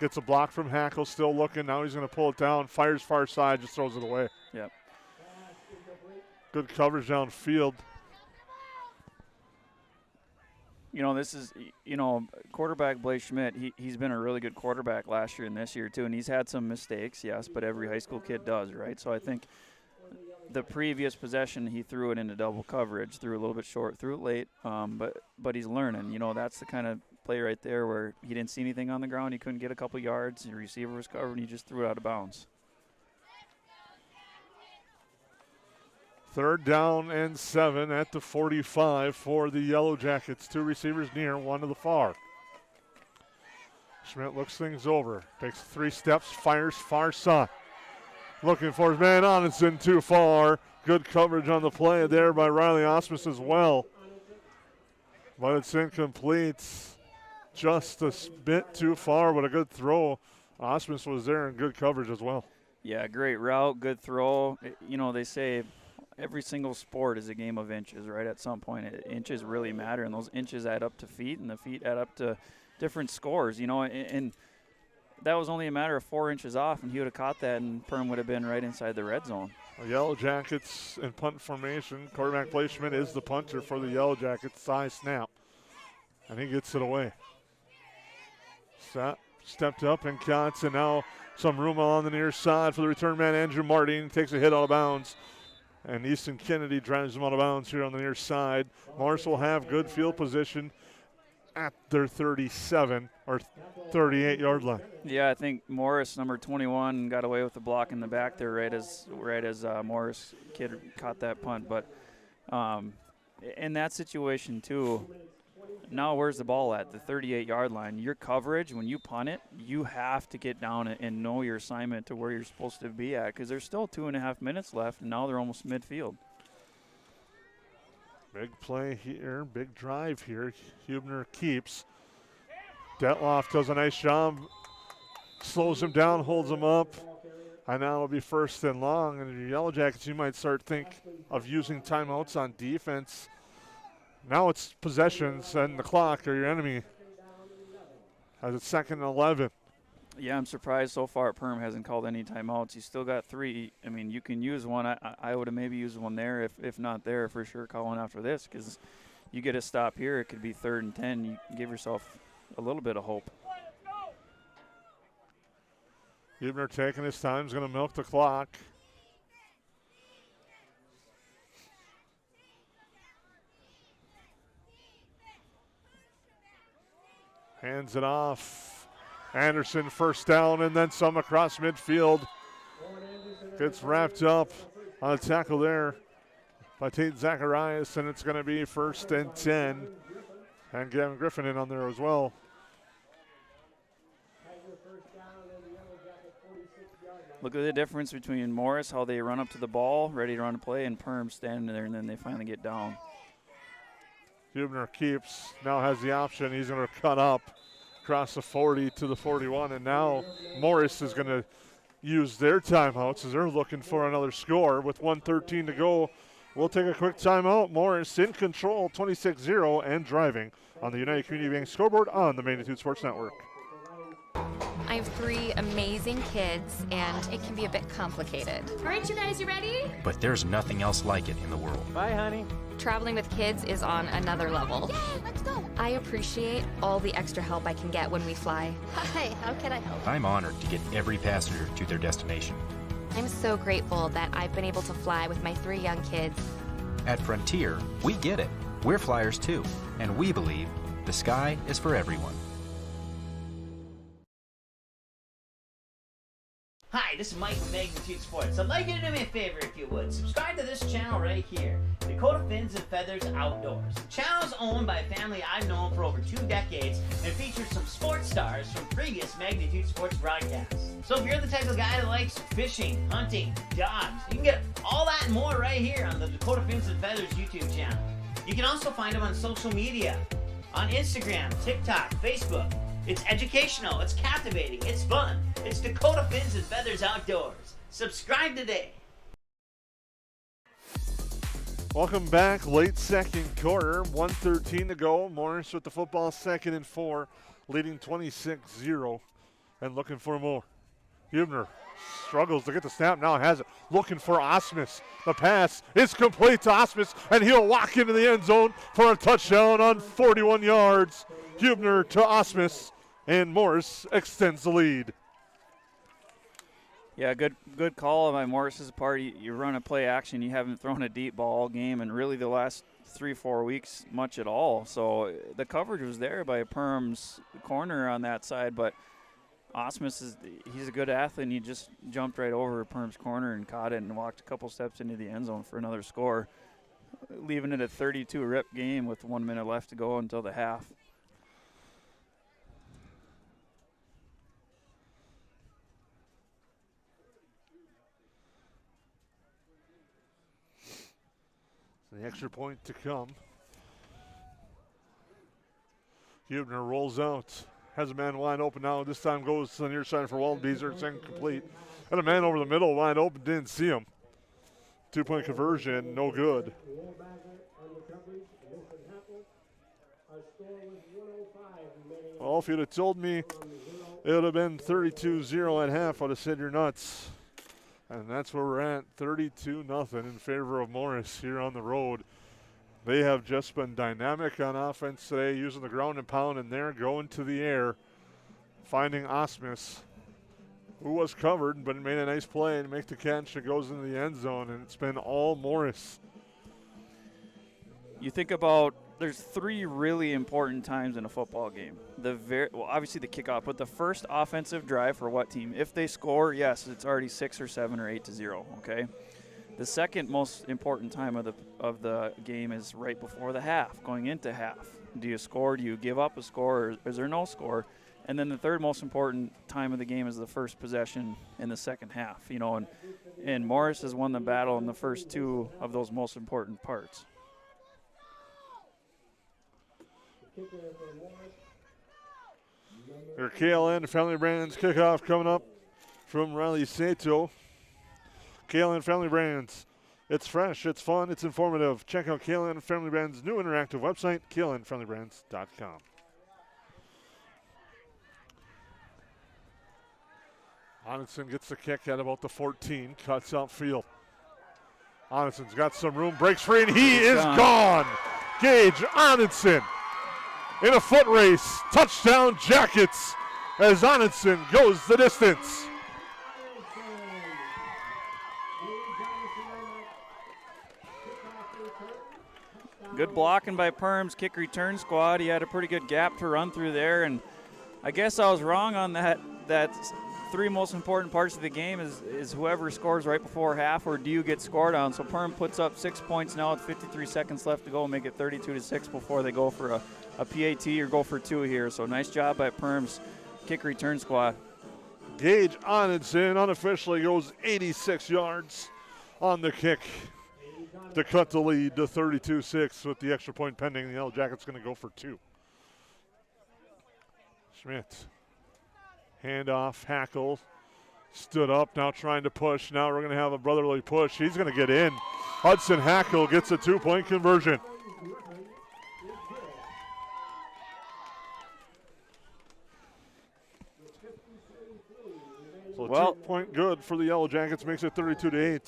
Gets a block from Hackle, still looking. Now he's going to pull it down, fires far side, just throws it away. Yep. Good coverage downfield. This is, quarterback Blake Schmidt, he's been a really good quarterback last year and this year too, and he's had some mistakes, yes, but every high school kid does, right? So I think the previous possession, he threw it into double coverage, threw a little bit short, threw it late, but he's learning. That's the kind of play right there where he didn't see anything on the ground, he couldn't get a couple yards, the receiver was covered, and he just threw it out of bounds. Third down and 7 at the 45 for the Yellow Jackets. 2 receivers near, 1 to the far. Schmidt looks things over, takes 3 steps, fires far side. Looking for his man on, it's in too far. Good coverage on the play there by Riley Osmus as well. But it's incomplete. Just a bit too far, but a good throw. Osmus was there and good coverage as well. Yeah, great route, good throw. They say every single sport is a game of inches, right? At some point, inches really matter, and those inches add up to feet, and the feet add up to different scores, and that was only a matter of 4 inches off, and he would have caught that, and Perm would have been right inside the red zone. Yellow Jackets in punt formation. Quarterback Blake Schmidt is the punter for the Yellow Jackets. High snap, and he gets it away. Stepped up and cuts, and now some room on the near side for the return man, Andrew Martin. Takes a hit out of bounds. And Easton Kennedy drives him out of bounds here on the near side. Morris will have good field position at their 37 or 38-yard line. Yeah, I think Morris, number 21, got away with the block in the back there right as Morris kid caught that punt. But in that situation too, now where's the ball at? The 38-yard line. Your coverage, when you punt it, you have to get down and know your assignment to where you're supposed to be at, because there's still 2.5 minutes left, and now they're almost midfield. Big play here, big drive here. Hubner keeps. Detloff does a nice job. Slows him down, holds him up. And now it'll be first and long. And your Yellow Jackets, you might start think of using timeouts on defense. Now it's possessions and the clock are your enemy. As it's 2nd and 11. Yeah, I'm surprised so far Perm hasn't called any timeouts. He's still got 3. I mean, you can use one. I would have maybe used one there, if not there, for sure, calling after this, because you get a stop here, it could be 3rd and 10. You give yourself a little bit of hope. Hubner taking his time, is going to milk the clock. Hands it off. Anderson first down and then some across midfield. Gets wrapped up on a tackle there by Tate Zacharias, and it's going to be 1st and 10. And Gavin Griffin in on there as well. Look at the difference between Morris, how they run up to the ball, ready to run a play, and Perm standing there, and then they finally get down. Hubner keeps, now has the option. He's going to cut up across the 40 to the 41, and now Morris is going to use their timeouts as they're looking for another score with 1:13 to go We'll take a quick timeout. Morris in control, 26-0, and driving on the United Community Bank scoreboard on the Magnitude Sports Network. I have 3 amazing kids, and it can be a bit complicated. All right, you guys, you ready? But there's nothing else like it in the world. Bye, honey. Traveling with kids is on another level. Yay, let's go. I appreciate all the extra help I can get when we fly. Hi, how can I help? I'm honored to get every passenger to their destination. I'm so grateful that I've been able to fly with my 3 young kids. At Frontier, we get it. We're flyers too, and we believe the sky is for everyone. Hi, this is Mike from Magnitude Sports. I'd like you to do me a favor if you would. Subscribe to this channel right here, Dakota Fins and Feathers Outdoors. The channel is owned by a family I've known for over 2 decades and features some sports stars from previous Magnitude Sports broadcasts. So if you're the type of guy that likes fishing, hunting, dogs, you can get all that and more right here on the Dakota Fins and Feathers YouTube channel. You can also find them on social media, on Instagram, TikTok, Facebook. It's educational, it's captivating, it's fun. It's Dakota Fins and Feathers Outdoors. Subscribe today. Welcome back. Late second quarter, 1:13 to go. Morris with the football, 2nd and 4, leading 26-0 and looking for more. Hubner struggles to get the snap, now has it, looking for Osmus. The pass is complete to Osmus, and he'll walk into the end zone for a touchdown on 41 yards. Hubner to Osmus, and Morris extends the lead. Yeah, good call by Morris's part. You run a play action, you haven't thrown a deep ball all game, and really the last 3-4 weeks much at all. So the coverage was there by Perham's corner on that side, but Osmus he's a good athlete, and he just jumped right over Perham's corner and caught it and walked a couple steps into the end zone for another score, leaving it a 32-rip game with 1 minute left to go until the half. The extra point to come. Hubner rolls out. Has a man wide open now. This time goes to the near side for Waldbeezer. It's incomplete. And a man over the middle wide open. Didn't see him. 2-point conversion. No good. Well, if you'd have told me it would have been 32-0 at half, I'd have said you're nuts. And that's where we're at, 32-0 in favor of Morris here on the road. They have just been dynamic on offense today, using the ground and pound, and they're going to the air, finding Osmus, who was covered, but made a nice play and make the catch. It goes into the end zone, and it's been all Morris. You think about, there's 3 really important times in a football game. Obviously the kickoff, but the first offensive drive for what team? If they score, yes, it's already 6 or 7 or 8-0, okay? The second most important time of the game is right before the half, going into half. Do you score? Do you give up a score? Or is there no score? And then the third most important time of the game is the first possession in the second half, you know, and Morris has won the battle in the first 2 of those most important parts. Your KLN Family Brands kickoff coming up from Riley Sato. KLN Family Brands. It's fresh, it's fun, it's informative. Check out KLN Family Brands' new interactive website, klnfamilybrands.com. Onitson gets the kick at about the 14, cuts out field. Onitson's got some room, breaks free, and he is gone. Gage Onitson in a foot race. Touchdown Jackets as Onitson goes the distance. Good blocking by Perham's kick return squad. He had a pretty good gap to run through there, and I guess I was wrong on that 3 most important parts of the game is whoever scores right before half, or do you get scored on. So Perham puts up 6 points now with 53 seconds left to go, make it 32-6 before they go for a PAT or go for 2 here. So nice job by Perham's kick return squad. Gage Onitson unofficially goes 86 yards on the kick to cut the lead to 32-6 with the extra point pending. The Yellowjackets going to go for 2. Schmidt. Handoff, Hackle, stood up, now trying to push. Now we're going to have a brotherly push. He's going to get in. Hudson Hackle gets a 2-point conversion. So Well, 2-point good for the Yellowjackets, makes it 32-8.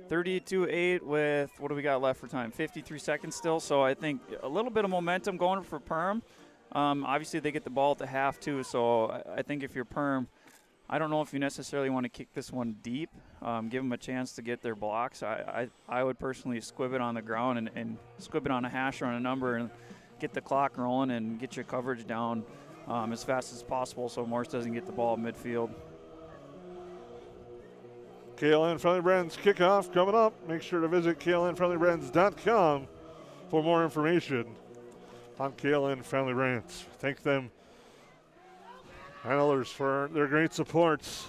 32-8 with, what do we got left for time? 53 seconds still, so I think a little bit of momentum going for Perham. Obviously, they get the ball at the half, too, so I think if you're Perham, I don't know if you necessarily want to kick this one deep, give them a chance to get their blocks. I would personally squib it on the ground and squib it on a hash or on a number and get the clock rolling and get your coverage down as fast as possible so Morris doesn't get the ball at midfield. KLN Friendly Brands kickoff coming up. Make sure to visit klnfriendlybrands.com for more information on KLN Friendly Brands. Thank them and others for their great supports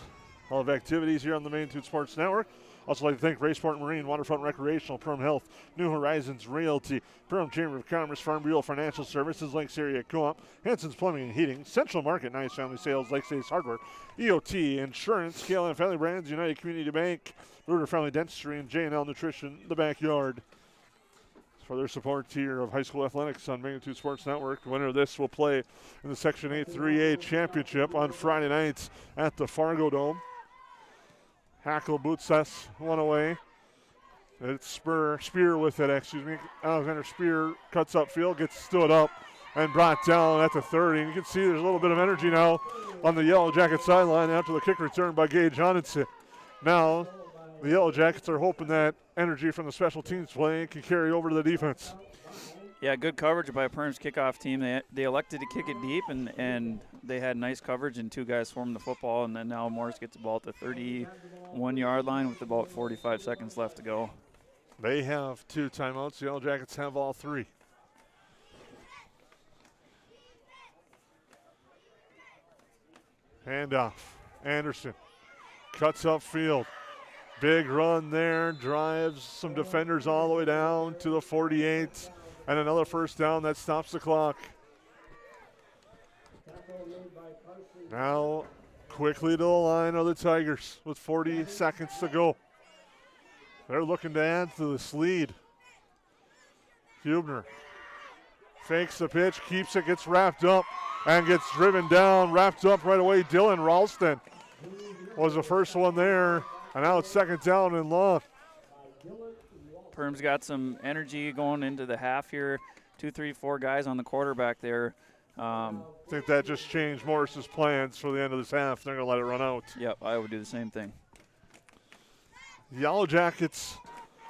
of activities here on the Magnitude Sports Network. Also like to thank Raysport Marine, Waterfront Recreational, Perham Health, New Horizons Realty, Perham Chamber of Commerce, Farm Bureau Financial Services, Lakes Area Co-op, Hanson's Plumbing and Heating, Central Market, Nice Family Sales, Lakes Ace Hardware, EOT Insurance, KLN Family Brands, United Community Bank, Rooter Family Dentistry, and J&L Nutrition, The Backyard. For their support here of high school athletics on Magnitude Sports Network. The winner of this will play in the Section 8 3A Championship on Friday nights at the Fargo Dome. Hackle boots us one away. It's Spear with it, excuse me. Alexander Spear cuts upfield, gets stood up and brought down at the 30. And you can see there's a little bit of energy now on the Yellow Jacket sideline after the kick return by Gage Johnson. Now the Yellow Jackets are hoping that energy from the special teams play can carry over to the defense. Yeah, good coverage by Perham's kickoff team. They elected to kick it deep, and they had nice coverage, and two guys swarmed the football, and then now Morris gets the ball at the 31-yard line with about 45 seconds left to go. They have 2 timeouts. The Yellow Jackets have all 3. Handoff. Anderson cuts upfield. Big run there, drives some defenders all the way down to the 48, and another first down that stops the clock. Now quickly to the line of the Tigers with 40 seconds to go. They're looking to add to this lead. Hubner fakes the pitch, keeps it, gets wrapped up, and gets driven down, wrapped up right away. Dylan Ralston was the first one there. And now it's second down and long. Perham's got some energy going into the half here. 2, 3, 4 guys on the quarterback there. I think that just changed Morris's plans for the end of this half. They're going to let it run out. Yep, I would do the same thing. Yellow Jackets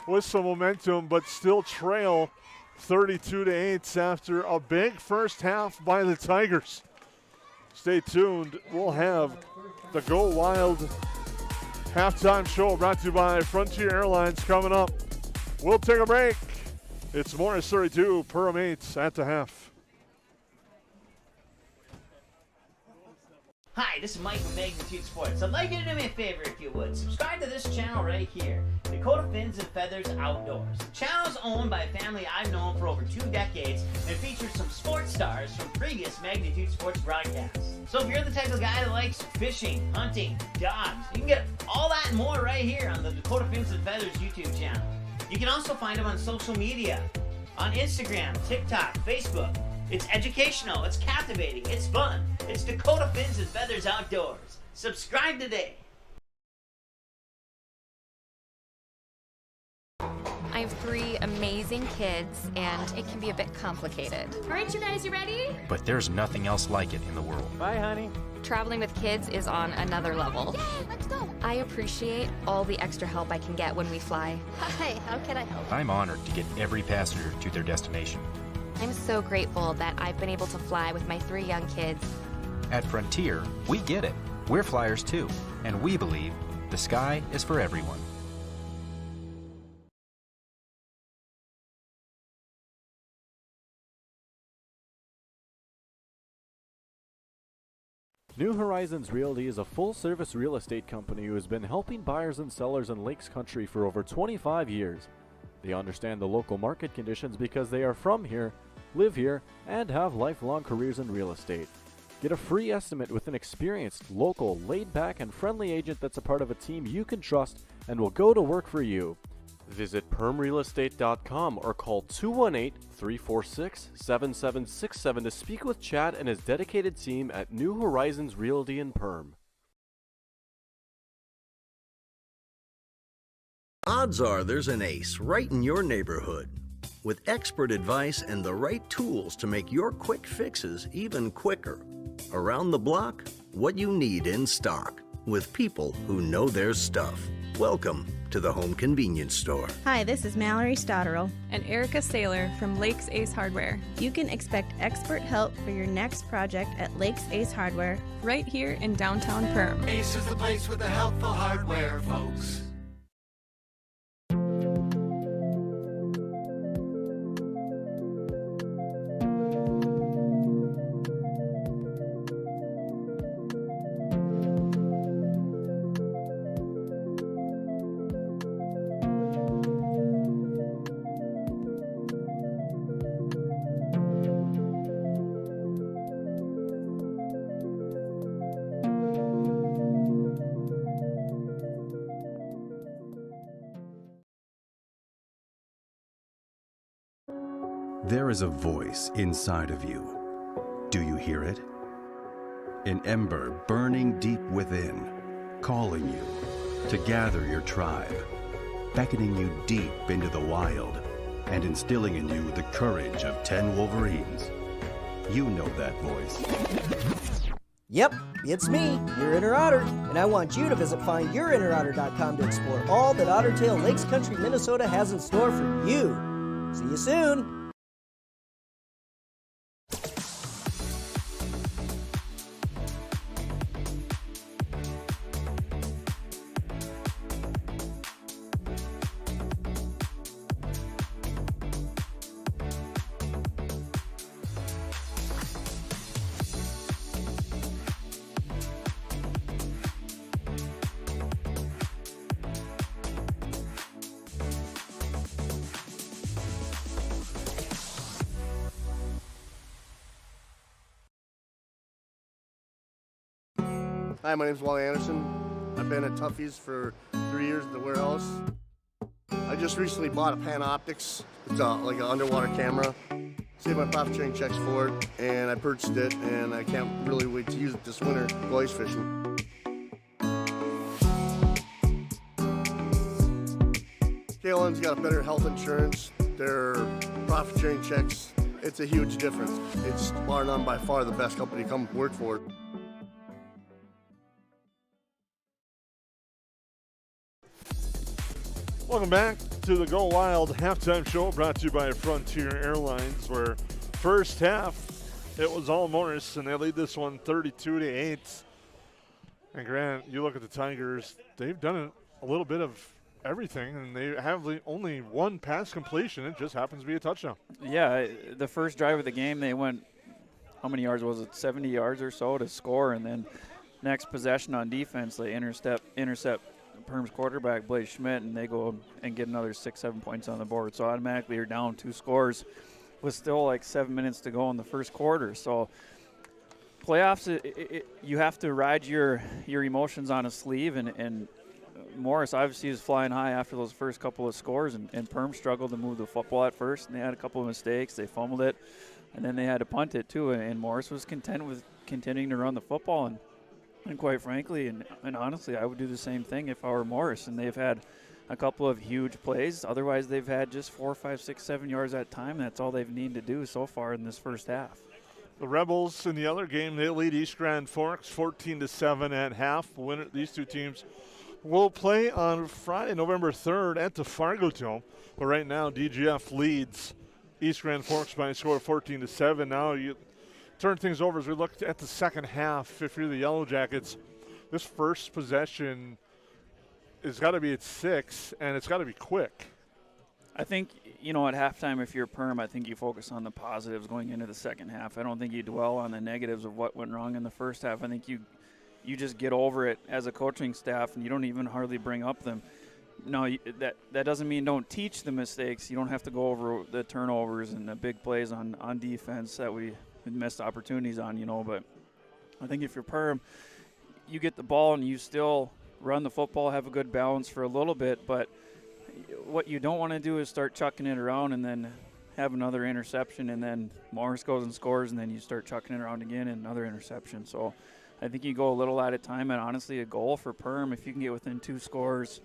with some momentum, but still trail 32-8 after a big first half by the Tigers. Stay tuned. We'll have the Go Wild halftime show brought to you by Frontier Airlines coming up. We'll take a break. It's Morris 32, Perham 8 at the half. Hi, this is Mike from Magnitude Sports. I'd like you to do me a favor if you would. Subscribe to this channel right here, Dakota Fins and Feathers Outdoors. The channel is owned by a family I've known for over 2 decades and features some sports stars from previous Magnitude Sports broadcasts. So if you're the type of guy that likes fishing, hunting, dogs, you can get all that and more right here on the Dakota Fins and Feathers YouTube channel. You can also find them on social media, on Instagram, TikTok, Facebook. It's educational, it's captivating, it's fun. It's Dakota Fins and Feathers Outdoors. Subscribe today. I have 3 amazing kids, and it can be a bit complicated. All right, you guys, you ready? But there's nothing else like it in the world. Bye, honey. Traveling with kids is on another level. Yay, let's go. I appreciate all the extra help I can get when we fly. Hi, how can I help? I'm honored to get every passenger to their destination. I'm so grateful that I've been able to fly with my 3 young kids. At Frontier, we get it. We're flyers too, and we believe the sky is for everyone. New Horizons Realty is a full-service real estate company who has been helping buyers and sellers in Lakes Country for over 25 years. They understand the local market conditions because they are from here, live here, and have lifelong careers in real estate. Get a free estimate with an experienced, local, laid-back, and friendly agent that's a part of a team you can trust and will go to work for you. Visit permrealestate.com or call 218-346-7767 to speak with Chad and his dedicated team at New Horizons Realty in Perm. Odds are there's an ace right in your neighborhood. With expert advice and the right tools to make your quick fixes even quicker. Around the block, what you need in stock, with people who know their stuff. Welcome to the Home Convenience Store. Hi, this is Mallory Stotterell and Erica Saylor from Lakes Ace Hardware. You can expect expert help for your next project at Lakes Ace Hardware, right here in downtown Perham. Ace is the place with the helpful hardware, folks. There is a voice inside of you. Do you hear it? An ember burning deep within, calling you to gather your tribe, beckoning you deep into the wild, and instilling in you the courage of 10 Wolverines. You know that voice. Yep, it's me, your inner otter, and I want you to visit findyourinnerotter.com to explore all that Ottertail Lakes Country, Minnesota has in store for you. See you soon. Hi, my name's Wally Anderson. I've been at Tuffy's for 3 years at the warehouse. I just recently bought a Panoptics. It's like an underwater camera. Saved my profit sharing checks for it, and I purchased it, and I can't really wait to use it this winter go ice fishing. KLM's got a better health insurance. Their profit sharing checks, it's a huge difference. It's bar none by far the best company to come work for. Welcome back to the Go Wild halftime show brought to you by Frontier Airlines, where first half it was all Morris, and they lead this one 32-8. And Grant, you look at the Tigers, they've done a little bit of everything, and they have only one pass completion. It just happens to be a touchdown. Yeah, the first drive of the game, they went, how many yards was it, 70 yards or so to score, and then next possession on defense, they intercept Perm's quarterback, Blaze Schmidt, and they go and get another 6-7 points on the board. So automatically you're down 2 scores with still like 7 minutes to go in the first quarter. So playoffs, you have to ride your emotions on a sleeve, and Morris obviously was flying high after those first couple of scores, and Perm struggled to move the football at first, and they had a couple of mistakes. They fumbled it, and then they had to punt it too, and Morris was content with continuing to run the football, and quite frankly, and honestly, I would do the same thing if I were Morris. And they've had a couple of huge plays. Otherwise, they've had just 4, 5, 6, 7 yards at a time. That's all they've needed to do so far in this first half. The Rebels in the other game, they lead East Grand Forks 14-7 at half. These two teams will play on Friday, November 3rd at the Fargo Dome. But right now, DGF leads East Grand Forks by a score of 14-7. Now you turn things over as we look at the second half. If you're the Yellowjackets, this first possession has got to be at 6, and it's got to be quick. I think, at halftime, if you're Perm, I think you focus on the positives going into the second half. I don't think you dwell on the negatives of what went wrong in the first half. I think you just get over it as a coaching staff, and you don't even hardly bring up them. No, that doesn't mean don't teach the mistakes. You don't have to go over the turnovers and the big plays on defense that we missed opportunities on, but I think if you're Perm, you get the ball and you still run the football, have a good balance for a little bit, but what you don't want to do is start chucking it around and then have another interception, and then Morris goes and scores, and then you start chucking it around again and another interception. So I think you go a little at a time, and honestly, a goal for Perham, if you can get within 2 scores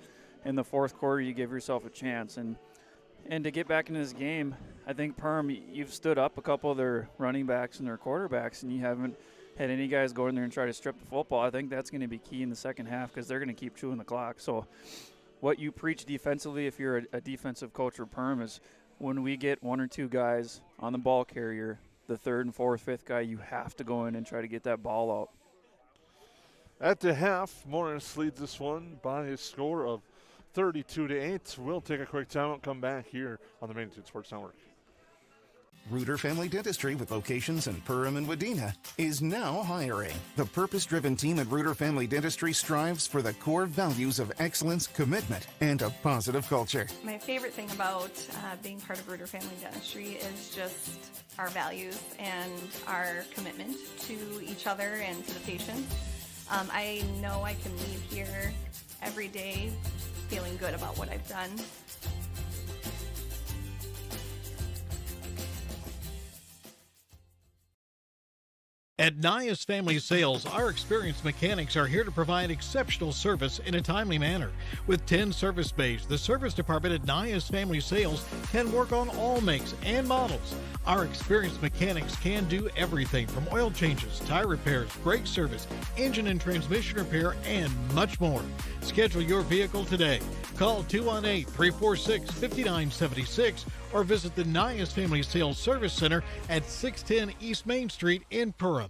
in the fourth quarter, you give yourself a chance. And to get back into this game, I think Perham, you've stood up a couple of their running backs and their quarterbacks, and you haven't had any guys go in there and try to strip the football. I think that's going to be key in the second half because they're going to keep chewing the clock. So what you preach defensively, if you're a defensive coach for Perham, is when we get 1 or 2 guys on the ball carrier, the 3rd and 4th, 5th guy, you have to go in and try to get that ball out. At the half, Morris leads this one by a score of 32-8. We'll take a quick time and come back here on the Magnitude Sports Network. Reuter Family Dentistry, with locations in Perham and Wadena, is now hiring. The purpose-driven team at Reuter Family Dentistry strives for the core values of excellence, commitment, and a positive culture. My favorite thing about being part of Reuter Family Dentistry is just our values and our commitment to each other and to the patients. I know I can leave here every day feeling good about what I've done. At Nias Family Sales, our experienced mechanics are here to provide exceptional service in a timely manner. With 10 service bays, the service department at Nias Family Sales can work on all makes and models. Our experienced mechanics can do everything from oil changes, tire repairs, brake service, engine and transmission repair, and much more. Schedule your vehicle today. Call 218-346-5976 or visit the Nias Family Sales Service Center at 610 East Main Street in Perham.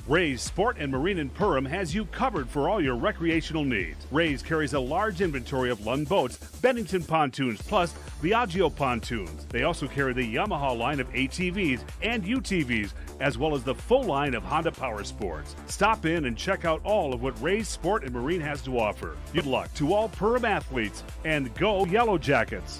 Ray's Sport and Marine in Perham has you covered for all your recreational needs. Ray's carries a large inventory of Lund boats, Bennington pontoons, plus Viaggio pontoons. They also carry the Yamaha line of ATVs and UTVs, as well as the full line of Honda Power Sports. Stop in and check out all of what Ray's Sport and Marine has to offer. Good luck to all Perham athletes, and go Yellowjackets!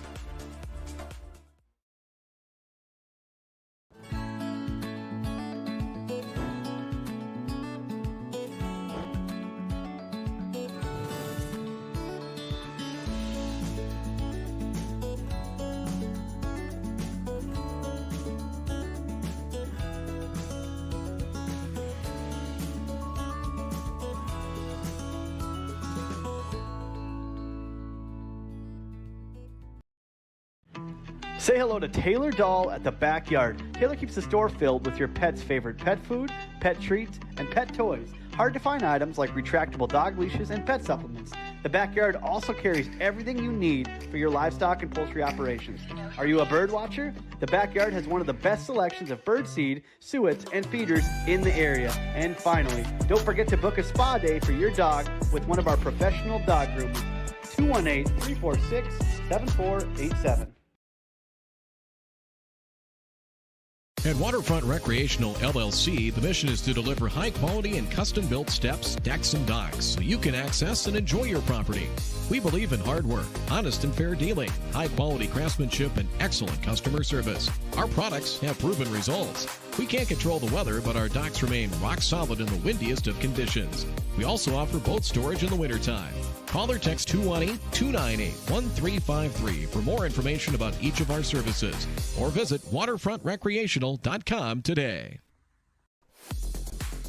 Say hello to Taylor Doll at the Backyard. Taylor keeps the store filled with your pet's favorite pet food, pet treats, and pet toys. Hard to find items like retractable dog leashes and pet supplements. The Backyard also carries everything you need for your livestock and poultry operations. Are you a bird watcher? The Backyard has one of the best selections of bird seed, suets, and feeders in the area. And finally, don't forget to book a spa day for your dog with one of our professional dog groomers. 218-346-7487. At Waterfront Recreational LLC, the mission is to deliver high-quality and custom-built steps, decks, and docks so you can access and enjoy your property. We believe in hard work, honest and fair dealing, high-quality craftsmanship, and excellent customer service. Our products have proven results. We can't control the weather, but our docks remain rock solid in the windiest of conditions. We also offer boat storage in the wintertime. Call or text 218-298-1353 for more information about each of our services, or visit waterfrontrecreational.com today.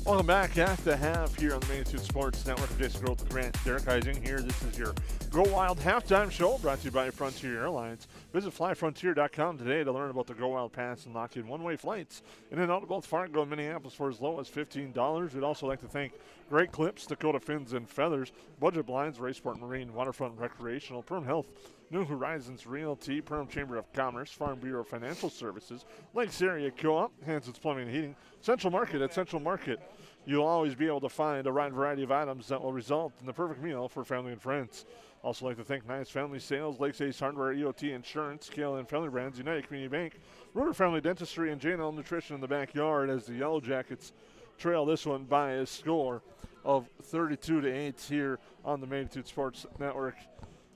Welcome back at the half here on the Magnitude Sports Network. Jason Groth, Grant, Derek Heising here. This is your Go Wild halftime show brought to you by Frontier Airlines. Visit flyfrontier.com today to learn about the Go Wild Pass and lock in one-way flights in and out of both Fargo and Minneapolis for as low as $15. We'd also like to thank Great Clips, Dakota Fins and Feathers, Budget Blinds, Ray Sport Marine, Waterfront Recreational, Perham Health, New Horizons Realty, Perham Chamber of Commerce, Farm Bureau Financial Services, Lakes Area Co-op, Hanson's Plumbing and Heating, Central Market. At Central Market, you'll always be able to find a wide variety of items that will result in the perfect meal for family and friends. Also like to thank Nice Family Sales, Lakes Ace Hardware, EOT Insurance, KLN Family Brands, United Community Bank, Reuter Family Dentistry, and J&L Nutrition in the backyard as the Yellowjackets trail this one by a score of 32-8 here on the Magnitude Sports Network.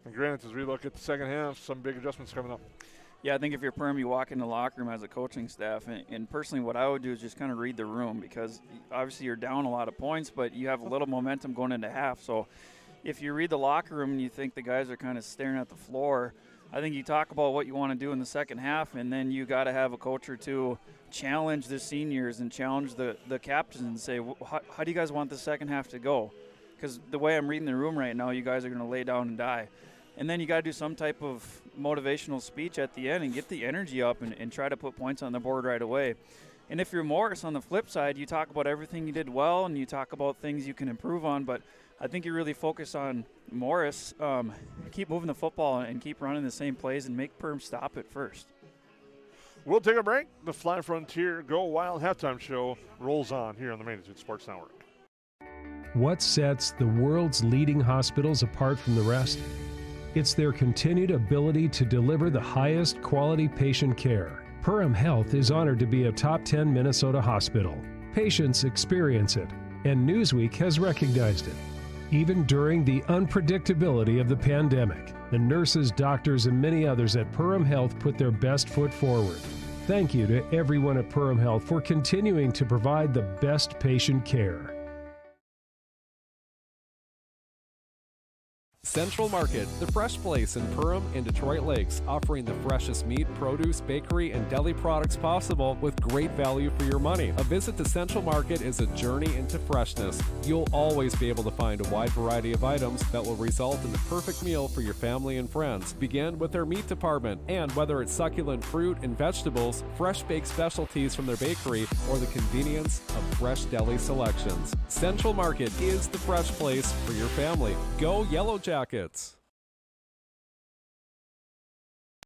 And Grant, as we look at the second half, some big adjustments coming up. Yeah, I think if you're Perham, you walk in the locker room as a coaching staff, and personally what I would do is just kind of read the room, because obviously you're down a lot of points, but you have a little momentum going into half, so if you read the locker room and you think the guys are kind of staring at the floor, I think you talk about what you want to do in the second half, and then you got to have a coach or two challenge the seniors and challenge the captains and say, how do you guys want the second half to go? Because the way I'm reading the room right now, you guys are going to lay down and die. And then you got to do some type of motivational speech at the end and get the energy up and try to put points on the board right away. And if you're Morris, on the flip side, you talk about everything you did well and you talk about things you can improve on, but I think you really focus on Morris, keep moving the football and keep running the same plays and make Perham stop it first. We'll take a break. The Fly Frontier Go Wild halftime show rolls on here on the Main Street Sports Network. What sets the world's leading hospitals apart from the rest? It's their continued ability to deliver the highest quality patient care. Perham Health is honored to be a top 10 Minnesota hospital. Patients experience it, and Newsweek has recognized it. Even during the unpredictability of the pandemic, the nurses, doctors, and many others at Perham Health put their best foot forward. Thank you to everyone at Perham Health for continuing to provide the best patient care. Central Market, the fresh place in Perham and Detroit Lakes, offering the freshest meat, produce, bakery, and deli products possible with great value for your money. A visit to Central Market is a journey into freshness. You'll always be able to find a wide variety of items that will result in the perfect meal for your family and friends. Begin with their meat department, and whether it's succulent fruit and vegetables, fresh baked specialties from their bakery, or the convenience of fresh deli selections. Central Market is the fresh place for your family. Go Yellowjackets!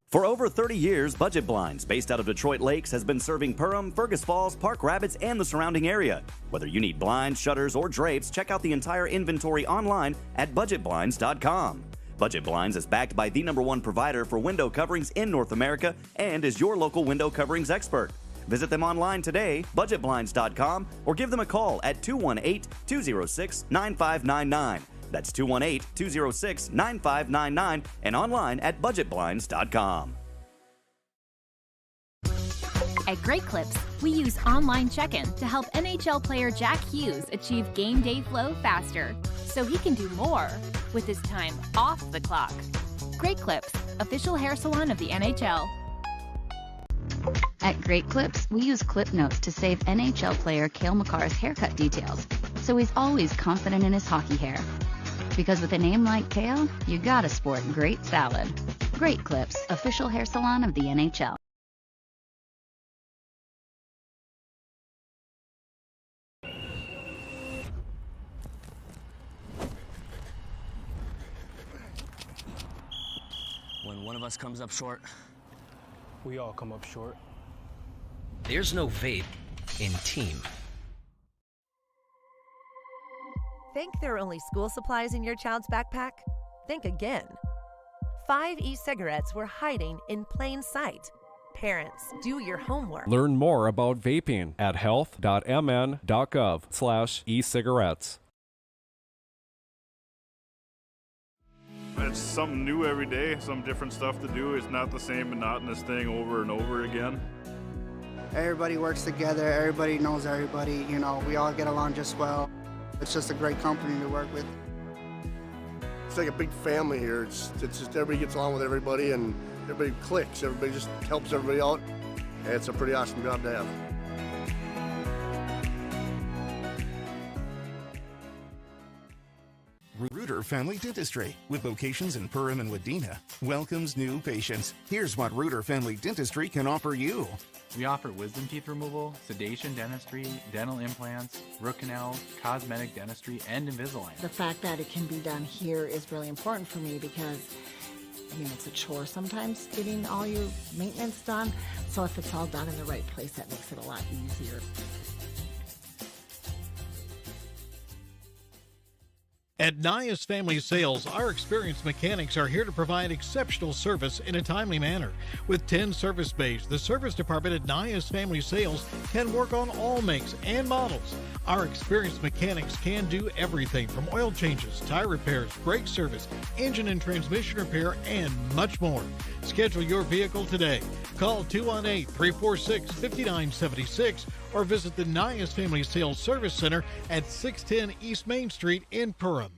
For over 30 years, Budget Blinds, based out of Detroit Lakes, has been serving Perham, Fergus Falls, Park Rapids, and the surrounding area. Whether you need blinds, shutters, or drapes, check out the entire inventory online at budgetblinds.com. Budget Blinds is backed by the #1 provider for window coverings in North America and is your local window coverings expert. Visit them online today, budgetblinds.com, or give them a call at 218-206-9599. That's 218-206-9599 and online at budgetblinds.com. At Great Clips, we use online check-in to help NHL player Jack Hughes achieve game day flow faster, so he can do more with his time off the clock. Great Clips, official hair salon of the NHL. At Great Clips, we use clip notes to save NHL player Cale Makar's haircut details, so he's always confident in his hockey hair. Because with a name like Cale, you gotta sport great salad. Great Clips, official hair salon of the NHL. When one of us comes up short, we all come up short. There's no vape in team. Think there are only school supplies in your child's backpack? Think again. 5 e-cigarettes were hiding in plain sight. Parents, do your homework. Learn more about vaping at health.mn.gov/e-cigarettes. It's something new every day, some different stuff to do. It's not the same monotonous thing over and over again. Everybody works together, everybody knows everybody, you know, we all get along just well. It's just a great company to work with. It's like a big family here. It's just everybody gets along with everybody and everybody clicks. Everybody just helps everybody out. And it's a pretty awesome job to have. Reuter Family Dentistry, with locations in Perham and Wadena, welcomes new patients. Here's what Reuter Family Dentistry can offer you. We offer wisdom teeth removal, sedation dentistry, dental implants, root canals, cosmetic dentistry, and Invisalign. The fact that it can be done here is really important for me because, I mean, it's a chore sometimes getting all your maintenance done. So if it's all done in the right place, that makes it a lot easier. At Nias Family Sales, our experienced mechanics are here to provide exceptional service in a timely manner. With 10 service bays, the service department at Nias Family Sales can work on all makes and models. Our experienced mechanics can do everything from oil changes, tire repairs, brake service, engine and transmission repair, and much more. Schedule your vehicle today. Call 218-346-5976 or visit the Nias Family Sales Service Center at 610 East Main Street in Perham.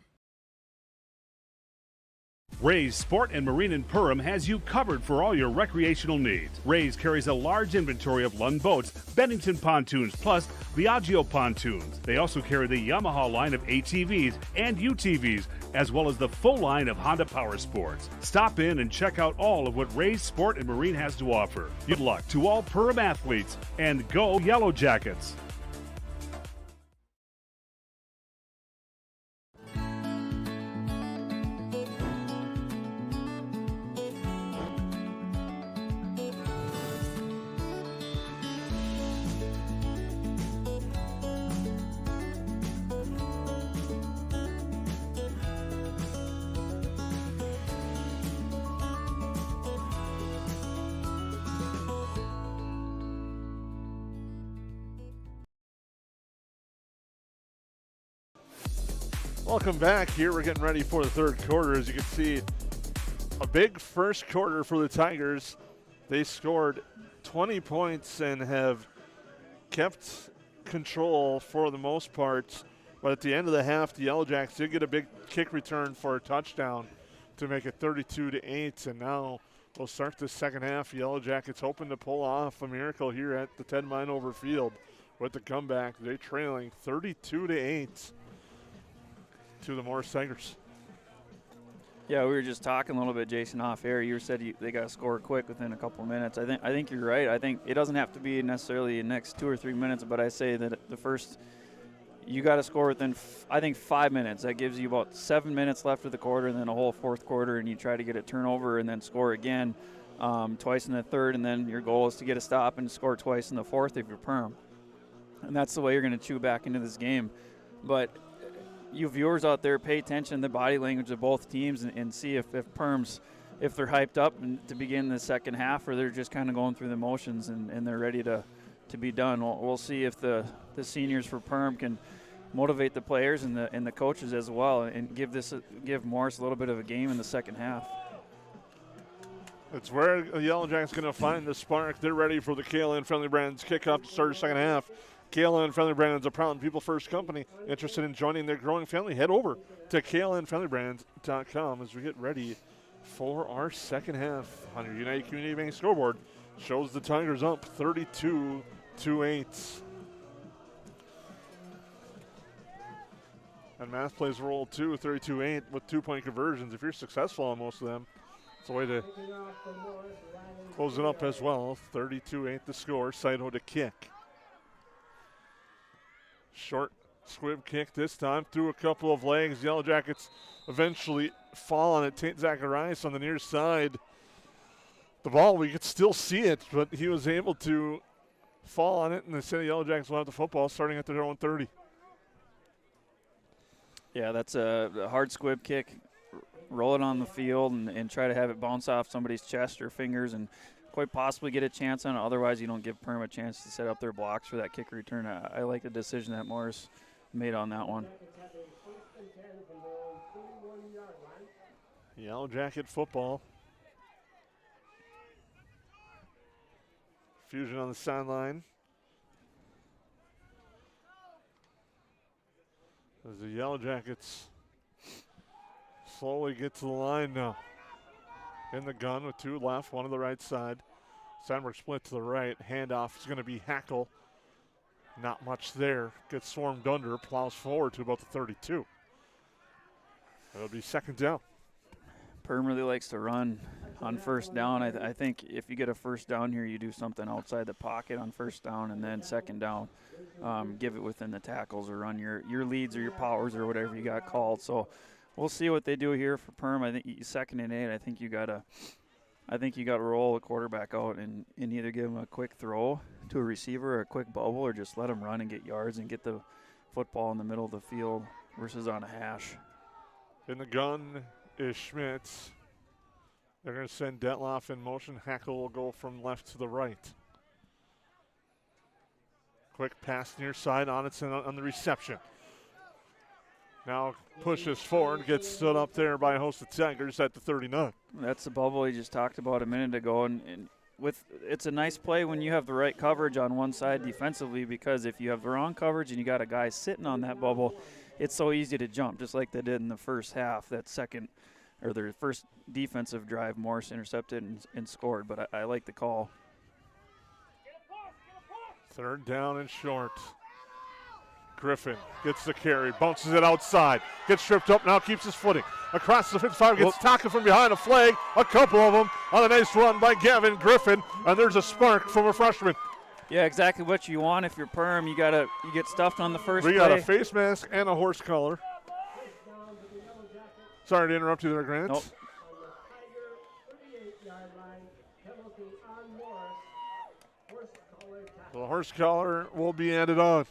Ray's Sport and Marine in Perham has you covered for all your recreational needs. Ray's carries a large inventory of Lund boats, Bennington pontoons, plus Viaggio pontoons. They also carry the Yamaha line of ATVs and UTVs, as well as the full line of Honda Power Sports. Stop in and check out all of what Ray's Sport and Marine has to offer. Good luck to all Perham athletes, and go Yellowjackets! Welcome back. Here we're getting ready for the third quarter. As you can see, a big first quarter for the Tigers. They scored 20 points and have kept control for the most part. But at the end of the half, the Yellowjackets did get a big kick return for a touchdown to make it 32-8. And now we'll start the second half. Yellowjackets hoping to pull off a miracle here at the 10-mile over field with the comeback. They're trailing 32-8. To the Morris Tigers. Yeah, we were just talking a little bit, Jason, off air. You said they got to score quick within a couple of minutes. I think you're right. I think it doesn't have to be necessarily the next 2 or 3 minutes, but I say that the first, you got to score within, I think, 5 minutes. That gives you about 7 minutes left of the quarter, and then a whole fourth quarter, and you try to get a turnover and then score again twice in the third, and then your goal is to get a stop and score twice in the fourth if you're Perham. And that's the way you're going to chew back into this game. But you viewers out there, pay attention to the body language of both teams and see if Perham's, if they're hyped up to begin the second half, or they're just kind of going through the motions and they're ready to be done. We'll see if the seniors for Perham can motivate the players and the coaches as well, and give Morris a little bit of a game in the second half. It's where the Yellowjackets going to find the spark. They're ready for the KLN Friendly Brands kickoff to start the second half. KLN Friendly Brands, a proud people first company. Interested in joining their growing family? Head over to klnfriendlybrands.com as we get ready for our second half on your United Community Bank scoreboard. Shows the Tigers up 32-8. And math plays a role too, 32-8 with 2-point conversions. If you're successful on most of them, it's a way to close it up as well. 32-8 the score. Saito to kick. Short squib kick this time through a couple of legs. Yellowjackets eventually fall on it. Tate Zacharias on the near side. The ball, we could still see it, but he was able to fall on it, and the City Yellowjackets will have the football starting at their own 30. Yeah, that's a hard squib kick. Roll it on the field and try to have it bounce off somebody's chest or fingers and quite possibly get a chance on it. Otherwise, you don't give Perham a chance to set up their blocks for that kick return. I like the decision that Morris made on that one. Yellowjacket football. Fusion on the sideline. As the Yellowjackets slowly get to the line now. In the gun with 2 left, 1 to the right side. Sandberg split to the right. Handoff is going to be Hackle. Not much there. Gets swarmed under. Plows forward to about the 32. It'll be second down. Perham really likes to run on first down. I think if you get a first down here, you do something outside the pocket on first down, and then second down, give it within the tackles or run your leads or your powers or whatever you got called. So we'll see what they do here for Perham. I think second and 8. I think you got to roll the quarterback out and either give him a quick throw to a receiver or a quick bubble, or just let him run and get yards and get the football in the middle of the field versus on a hash. In the gun is Schmitz. They're going to send Detloff in motion. Hackle will go from left to the right. Quick pass near side. Onitson on the reception. Now pushes forward, gets stood up there by a host of Tigers at the 39. That's the bubble he just talked about a minute ago. And it's a nice play when you have the right coverage on one side defensively, because if you have the wrong coverage and you got a guy sitting on that bubble, it's so easy to jump, just like they did in the first half, that second or their first defensive drive, Morris intercepted and scored, but I like the call. 3rd down and short. Griffin gets the carry, bounces it outside, gets tripped up, now keeps his footing. Across the 55, gets tackled from behind a flag, a couple of them on a nice run by Gavin Griffin, and there's a spark from a freshman. Yeah, exactly what you want if you're Perham. You get stuffed on the first We play. got a face mask and a horse collar. Sorry to interrupt you there, Grant. Nope. The horse collar will be added on.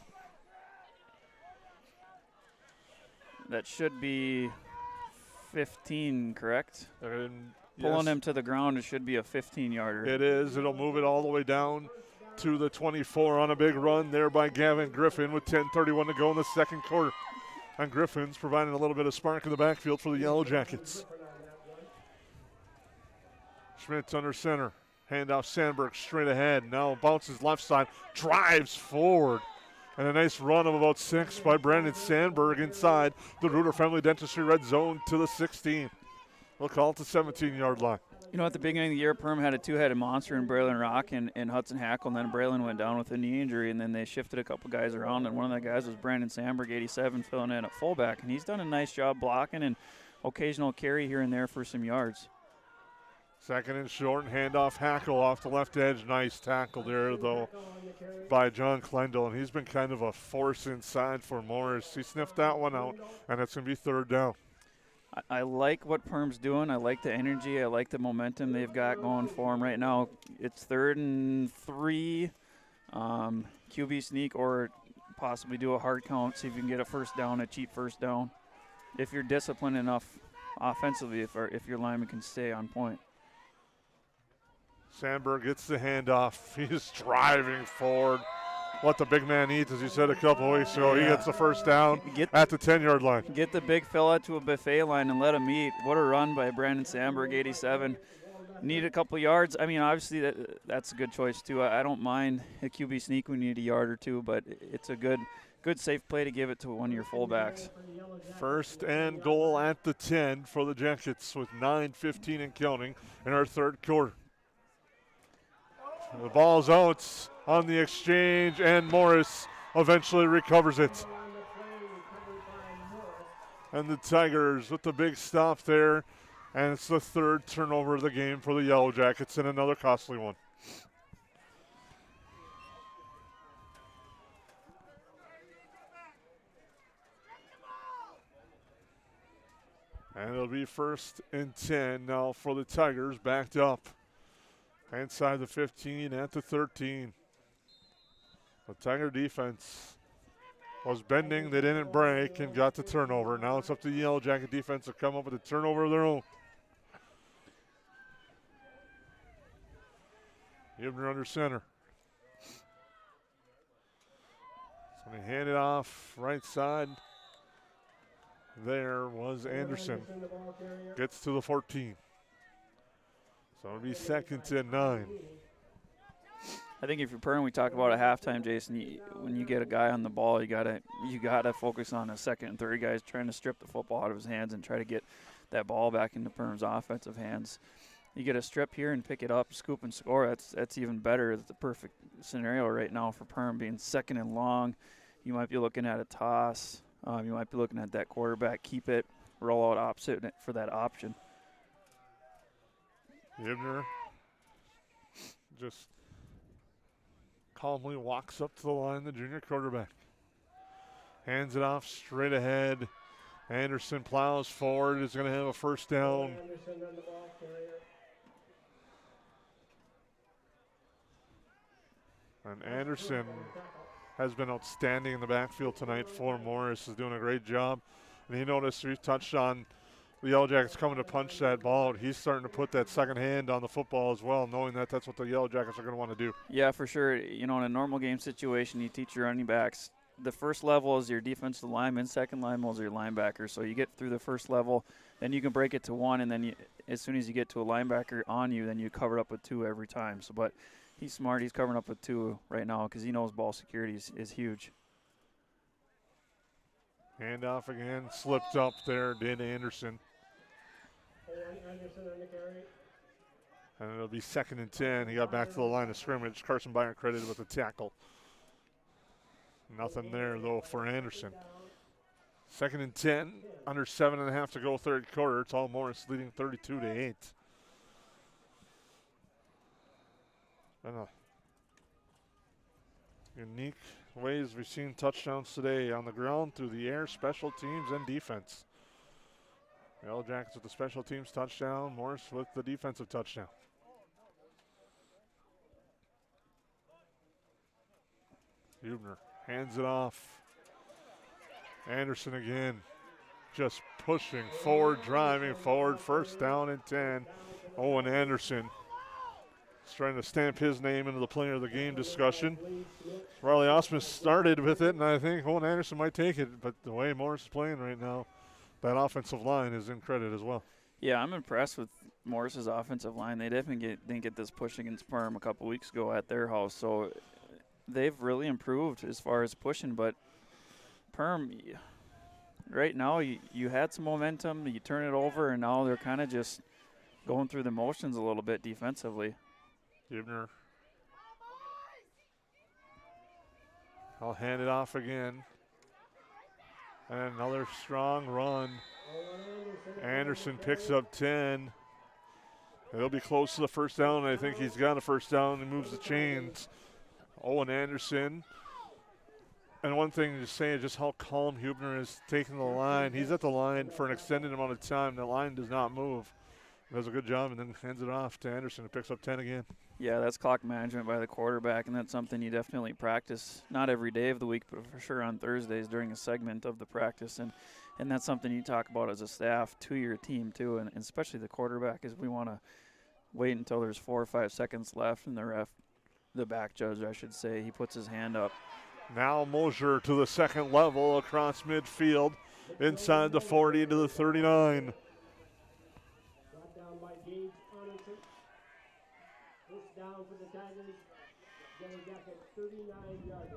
That should be 15, correct? Pulling him to the ground, it should be a 15-yarder. It is. It'll move it all the way down to the 24 on a big run there by Gavin Griffin with 10:31 to go in the second quarter. And Griffin's providing a little bit of spark in the backfield for the Yellowjackets. Schmidt under center. Handoff Sandberg straight ahead. Now bounces left side. Drives forward. And a nice run of about 6 by Brandon Sandberg inside the Reuter Family Dentistry red zone to the 16. We'll call it the 17-yard line. You know, at the beginning of the year, Perham had a 2-headed monster in Braylon Rock and Hudson Hackle, and then Braylon went down with a knee injury, and then they shifted a couple guys around, and one of the guys was Brandon Sandberg, 87, filling in at fullback, and he's done a nice job blocking and occasional carry here and there for some yards. 2nd and short, and handoff Hackle off the left edge. Nice tackle there, though, by John Klendel, and he's been kind of a force inside for Morris. He sniffed that one out, and it's going to be 3rd down. I like what Perham's doing. I like the energy. I like the momentum they've got going for them right now. It's 3rd and 3, QB sneak, or possibly do a hard count, see if you can get a first down, a cheap first down, if you're disciplined enough offensively, if your lineman can stay on point. Sandberg gets the handoff. He's driving forward. What the big man needs, as you said a couple of weeks ago, he gets the first down at the 10-yard line. Get the big fella to a buffet line and let him eat. What a run by Brandon Sandberg, 87. Need a couple yards. I mean, obviously that's a good choice too. I don't mind a QB sneak when you need a yard or two, but it's a good safe play to give it to one of your fullbacks. 1st and goal at the 10 for the Jackets with 9:15 and counting in our 3rd quarter. The ball's out on the exchange, and Morris eventually recovers it. And the Tigers with the big stop there, and it's the 3rd turnover of the game for the Yellowjackets, and another costly one. And it'll be 1st and 10 now for the Tigers, backed up. Inside the 15 at the 13. The Tiger defense was bending. They didn't break and got the turnover. Now it's up to the Yellow Jacket defense to come up with a turnover of their own. Hubner under center. So they hand it off right side. There was Anderson. Gets to the 14. So it'll be 2nd and 9. I think if you're Perham, we talk about at halftime, Jason. When you get a guy on the ball, you gotta focus on a 2nd and 3rd guys trying to strip the football out of his hands and try to get that ball back into Perham's offensive hands. You get a strip here and pick it up, scoop and score. That's even better. It's the perfect scenario right now for Perham, being 2nd and long. You might be looking at a toss. You might be looking at that quarterback keep it, roll out opposite for that option. Hibner just calmly walks up to the line, the junior quarterback. Hands it off straight ahead. Anderson plows forward, is going to have a first down. And Anderson has been outstanding in the backfield tonight for Morris. Is doing a great job. And he noticed, we touched on the Yellowjackets coming to punch that ball out. He's starting to put that second hand on the football as well, knowing that that's what the Yellowjackets are going to want to do. Yeah, for sure. You know, in a normal game situation, you teach your running backs. The first level is your defensive lineman, second level is your linebacker. So you get through the first level, then you can break it to one, and then as soon as you get to a linebacker on you, then you cover up with 2 every time. So, but he's smart. He's covering up with 2 right now because he knows ball security is huge. Handoff again, slipped up there, did Anderson. And it'll be 2nd and 10. He got back to the line of scrimmage. Carson Byron credited with a tackle. Nothing there, though, for Anderson. 2nd and 10, under 7.5 to go, third quarter. It's all Morris leading 32-8. And unique ways we've seen touchdowns today on the ground, through the air, special teams, and defense. The Yellowjackets with the special teams touchdown, Morris with the defensive touchdown. Hubner hands it off. Anderson again, just pushing forward, driving forward, 1st down and 10. Owen Anderson is trying to stamp his name into the player of the game discussion. Riley Osmus started with it, and I think Owen Anderson might take it, but the way Morris is playing right now, that offensive line is in credit as well. Yeah, I'm impressed with Morris's offensive line. They definitely didn't get this push against Perham a couple weeks ago at their house, so they've really improved as far as pushing. But Perham, right now, you had some momentum, you turn it over, and now they're kind of just going through the motions a little bit defensively. Hubner. I'll hand it off again. And another strong run. Anderson picks up 10. He'll be close to the 1st down. I think he's got a 1st down and moves the chains. Owen Anderson. And one thing to say is just how calm Hubner is taking the line. He's at the line for an extended amount of time. The line does not move. Does a good job and then hands it off to Anderson, who picks up 10 again. Yeah, that's clock management by the quarterback, and that's something you definitely practice, not every day of the week, but for sure on Thursdays during a segment of the practice. And that's something you talk about as a staff to your team, too, and especially the quarterback, is we want to wait until there's 4 or 5 seconds left, and the back judge, I should say, he puts his hand up. Now Mosier to the 2nd level across midfield, inside the 40 to the 39. Down for the Tigers. Yellowjackets 39-yard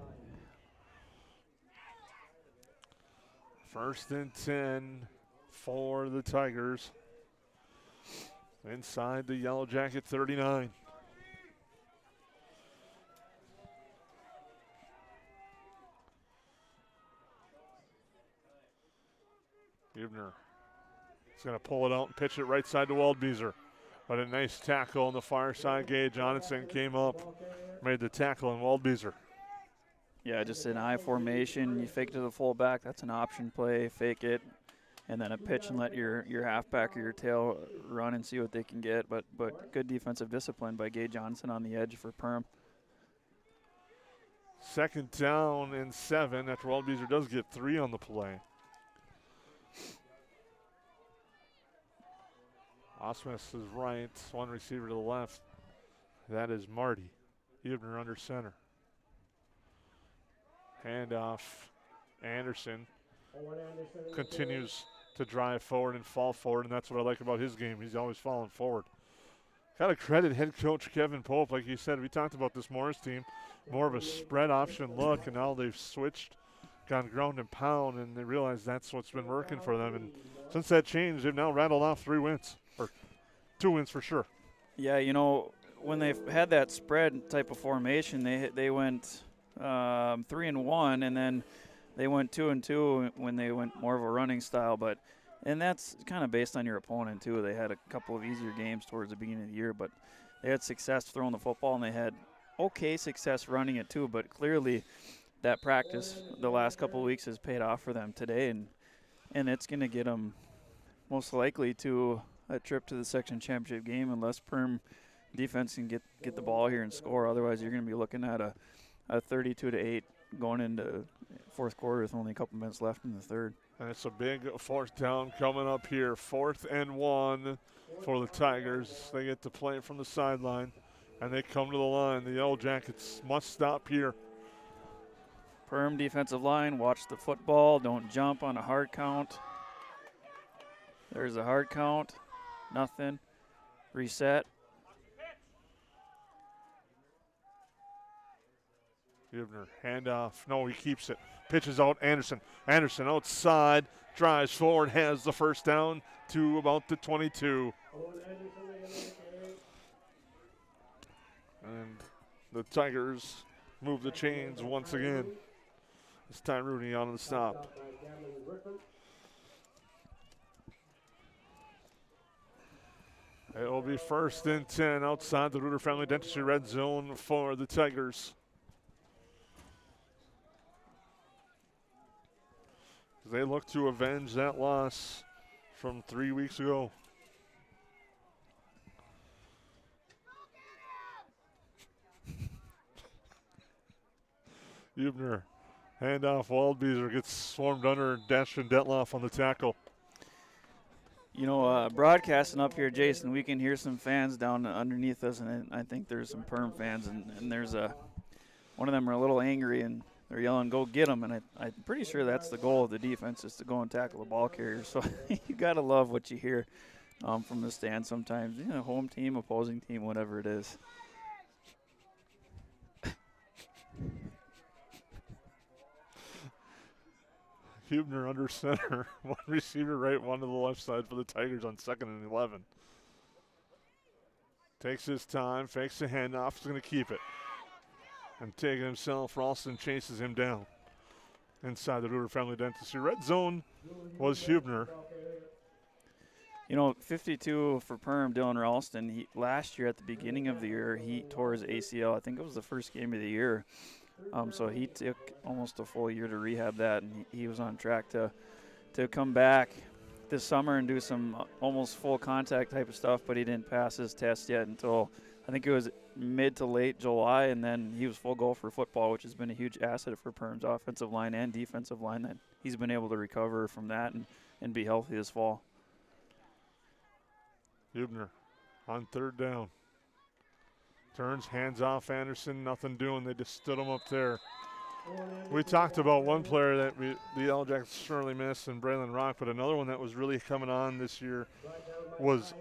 line. 1st and 10 for the Tigers. Inside the Yellowjacket 39. Hubner is going to pull it out and pitch it right side to Waldbeezer. But a nice tackle on the far side. Gage Johnson came up, made the tackle on Waldbeezer. Yeah, just an I formation. You fake it to the fullback. That's an option play. Fake it, and then a pitch and let your halfback or your tail run and see what they can get. But good defensive discipline by Gage Johnson on the edge for Perham. 2nd down and 7 after Waldbeezer does get 3 on the play. Osmus is right, one receiver to the left. That is Marty. Hubner under center. Handoff. Anderson continues to drive forward and fall forward, and that's what I like about his game. He's always falling forward. Got to credit head coach Kevin Pope. Like you said, we talked about this Morris team, more of a spread option look, and now they've switched, gone ground and pound, and they realize that's what's been working for them. And since that change, they've now rattled off 3 wins. Or 2 wins for sure. Yeah, when they've had that spread type of formation, they went 3-1, and then they went 2-2 when they went more of a running style. And that's kind of based on your opponent too. They had a couple of easier games towards the beginning of the year, but they had success throwing the football, and they had okay success running it too. But clearly, that practice the last couple of weeks has paid off for them today, and it's going to get them most likely to a trip to the section championship game unless Perham defense can get the ball here and score. Otherwise, you're going to be looking at a 32-8 going into 4th quarter with only a couple minutes left in the 3rd. And it's a big 4th down coming up here. 4th and 1 for the Tigers. They get to play from the sideline, and they come to the line. The Yellowjackets must stop here. Perham defensive line, watch the football. Don't jump on a hard count. There's a hard count. Nothing. Reset. Hubner, handoff. No, he keeps it. Pitches out Anderson. Anderson outside. drives forward, has the first down to about the 22. And the Tigers move the chains once again. This time Rooney on the stop. It will be 1st and 10 outside the Reuter Family Dentistry red zone for the Tigers. They look to avenge that loss from 3 weeks ago. Hubner, handoff, Waldbeezer gets swarmed under, Dashton Detloff on the tackle. You know, broadcasting up here, Jason, we can hear some fans down underneath us, and I think there's some Perm fans, and there's one of them are a little angry, and they're yelling, "Go get them!" And I'm pretty sure that's the goal of the defense, is to go and tackle the ball carrier. So you got to love what you hear from the stand sometimes. You know, home team, opposing team, whatever it is. Hubner under center, one receiver right, one to the left side for the Tigers on 2nd and 11. Takes his time, fakes the handoff, is going to keep it. And taking himself, Ralston chases him down. Inside the Reuter Family Dentistry red zone was Hubner. You know, 52 for Perham, Dylan Ralston. Last year at the beginning of the year, he tore his ACL. I think it was the first game of the year. So he took almost a full year to rehab that, and he was on track to come back this summer and do some almost full contact type of stuff, but he didn't pass his test yet until I think it was mid to late July, and then he was full go for football, which has been a huge asset for Perham's offensive line and defensive line, that he's been able to recover from that and be healthy this fall. Hubner on 3rd down. Turns, hands off Anderson, nothing doing. They just stood him up there. We talked about one player that the Yellowjackets surely missed, and Braylon Rock, but another one that was really coming on this year was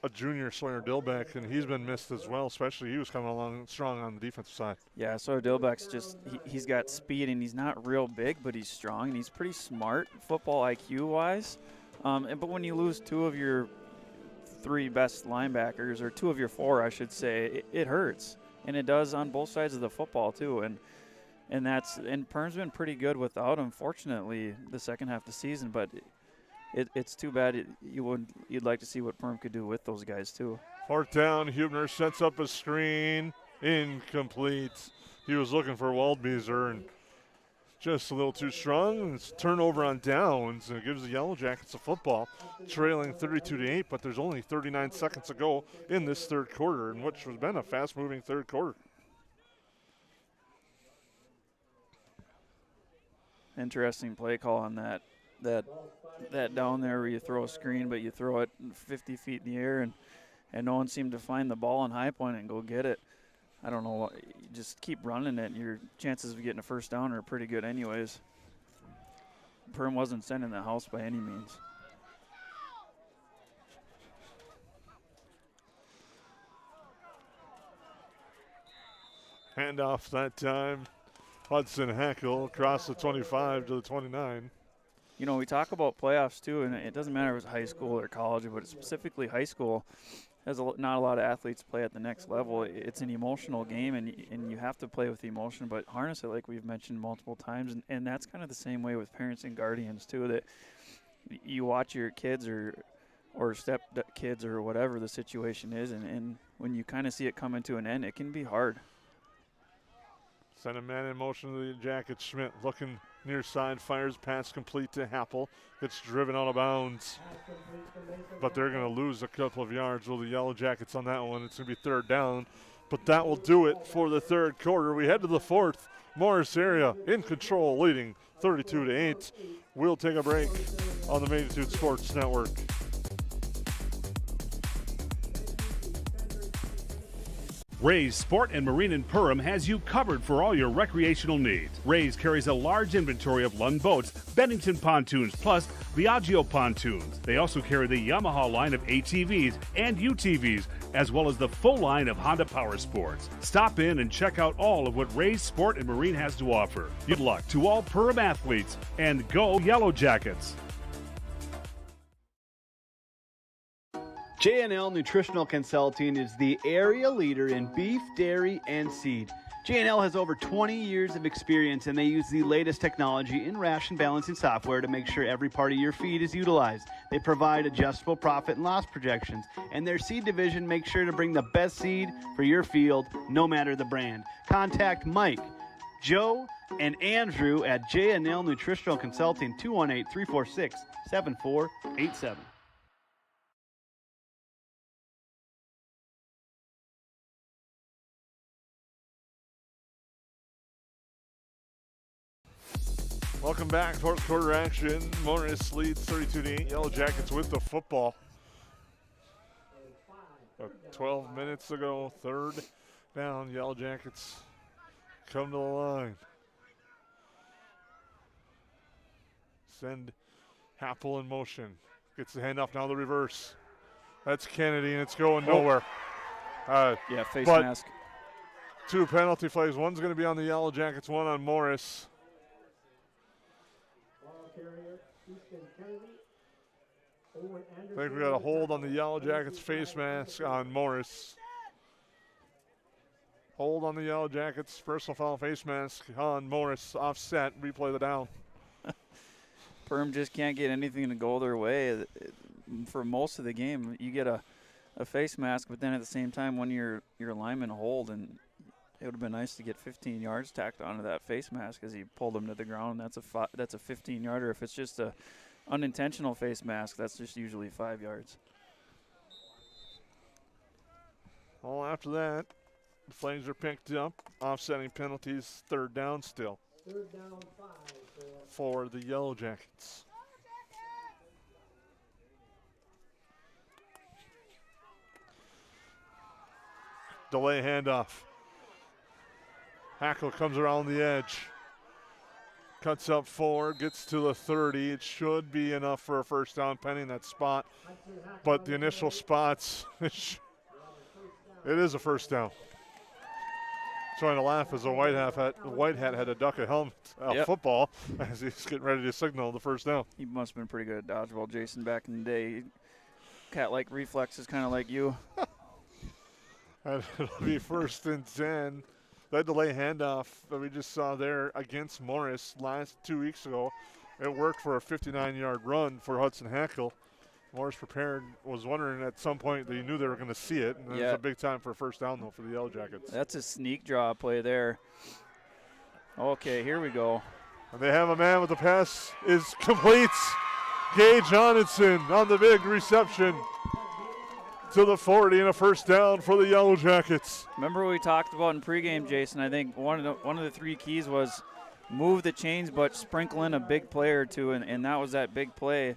a junior, Sawyer Dillbeck, and he's been missed as well, especially he was coming along strong on the defensive side. Yeah, Sawyer Dillbeck's just, he's got speed, and he's not real big, but he's strong, and he's pretty smart football IQ-wise. But when you lose 2 of your 3 best linebackers, or 2 of your 4, I should say, it hurts, and it does on both sides of the football too. And Perm's been pretty good without him, fortunately, the second half of the season. But it's too bad. You'd like to see what Perm could do with those guys too. 4th down, Hubner sets up a screen, incomplete. He was looking for Waldbeezer and just a little too strong. It's turnover on downs, and it gives the Yellowjackets a football, trailing 32-8, but there's only 39 seconds to go in this 3rd quarter, in which has been a fast-moving 3rd quarter. Interesting play call on that down there where you throw a screen, but you throw it 50 feet in the air, and no one seemed to find the ball on high point and go get it. I don't know, you just keep running it, your chances of getting a first down are pretty good anyways. Perm wasn't sent in the house by any means. Handoff that time. Hudson Hackle across the 25 to the 29. You know, we talk about playoffs too, and it doesn't matter if it's high school or college, but specifically high school. Not a lot of athletes play at the next level. It's an emotional game, and you have to play with emotion, but harness it like we've mentioned multiple times. And that's kind of the same way with parents and guardians too, that you watch your kids or step kids or whatever the situation is, and when you kind of see it coming to an end, it can be hard. Send a man in motion to the Jackets. Schmidt looking near side, fires pass complete to Happel. Gets driven out of bounds. But they're going to lose a couple of yards. Will the Yellowjackets on that one? It's going to be 3rd down. But that will do it for the 3rd quarter. We head to the 4th. Morris Area in control, leading 32-8. We'll take a break on the Magnitude Sports Network. Ray's Sport and Marine in Perham has you covered for all your recreational needs. Ray's carries a large inventory of Lund boats, Bennington pontoons, plus Viaggio pontoons. They also carry the Yamaha line of ATVs and UTVs, as well as the full line of Honda Power Sports. Stop in and check out all of what Ray's Sport and Marine has to offer. Good luck to all Perham athletes, and go Yellowjackets! J&L Nutritional Consulting is the area leader in beef, dairy, and seed. J&L has over 20 years of experience, and they use the latest technology in ration balancing software to make sure every part of your feed is utilized. They provide adjustable profit and loss projections, and their seed division makes sure to bring the best seed for your field, no matter the brand. Contact Mike, Joe, and Andrew at J&L Nutritional Consulting, 218-346-7487. Welcome back. Fourth quarter action. Morris leads 32-8. Yellowjackets with the football. 12 minutes ago, third down. Yellowjackets come to the line. Send Happel in motion. Gets the handoff, now the reverse. That's Kennedy, and it's going nowhere. Face mask. 2 penalty flags. One's going to be on the Yellowjackets, one on Morris. I think we got a hold on the Yellowjackets face mask on Morris. Hold on the Yellowjackets, personal foul face mask on Morris. Offset, replay the down. Perham just can't get anything to go their way. For most of the game, you get a face mask, but then at the same time, when your lineman hold, and it would have been nice to get 15 yards tacked onto that face mask as he pulled him to the ground. That's a 15-yarder. If it's just a unintentional face mask, that's just usually 5 yards. Well, after that, the Flames are picked up. Offsetting penalties, third down still. Third down 5 for the Yellowjackets. Delay handoff. Hackle comes around the edge. Cuts up 4, gets to the 30. It should be enough for a first down pending that spot. But the initial spots, it is a first down. Trying to laugh as the white hat had to duck a helmet, football, as he's getting ready to signal the first down. He must have been pretty good at dodgeball, Jason, back in the day. Cat-like reflexes, kind of like you. And it'll be 1st and 10. That delay handoff that we just saw there against Morris last 2 weeks ago, it worked for a 59-yard run for Hudson Hackle. Morris prepared, was wondering at some point that he knew they were going to see it, and it was a big time for a first down, though, for the Yellowjackets. That's a sneak draw play there. Okay, here we go. And they have a man with the pass is complete. Gage Johnson on the big reception to the 40 and a first down for the Yellowjackets. Remember what we talked about in pregame, Jason? I think one of the 3 keys was move the chains but sprinkle in a big play or two, and that was that big play.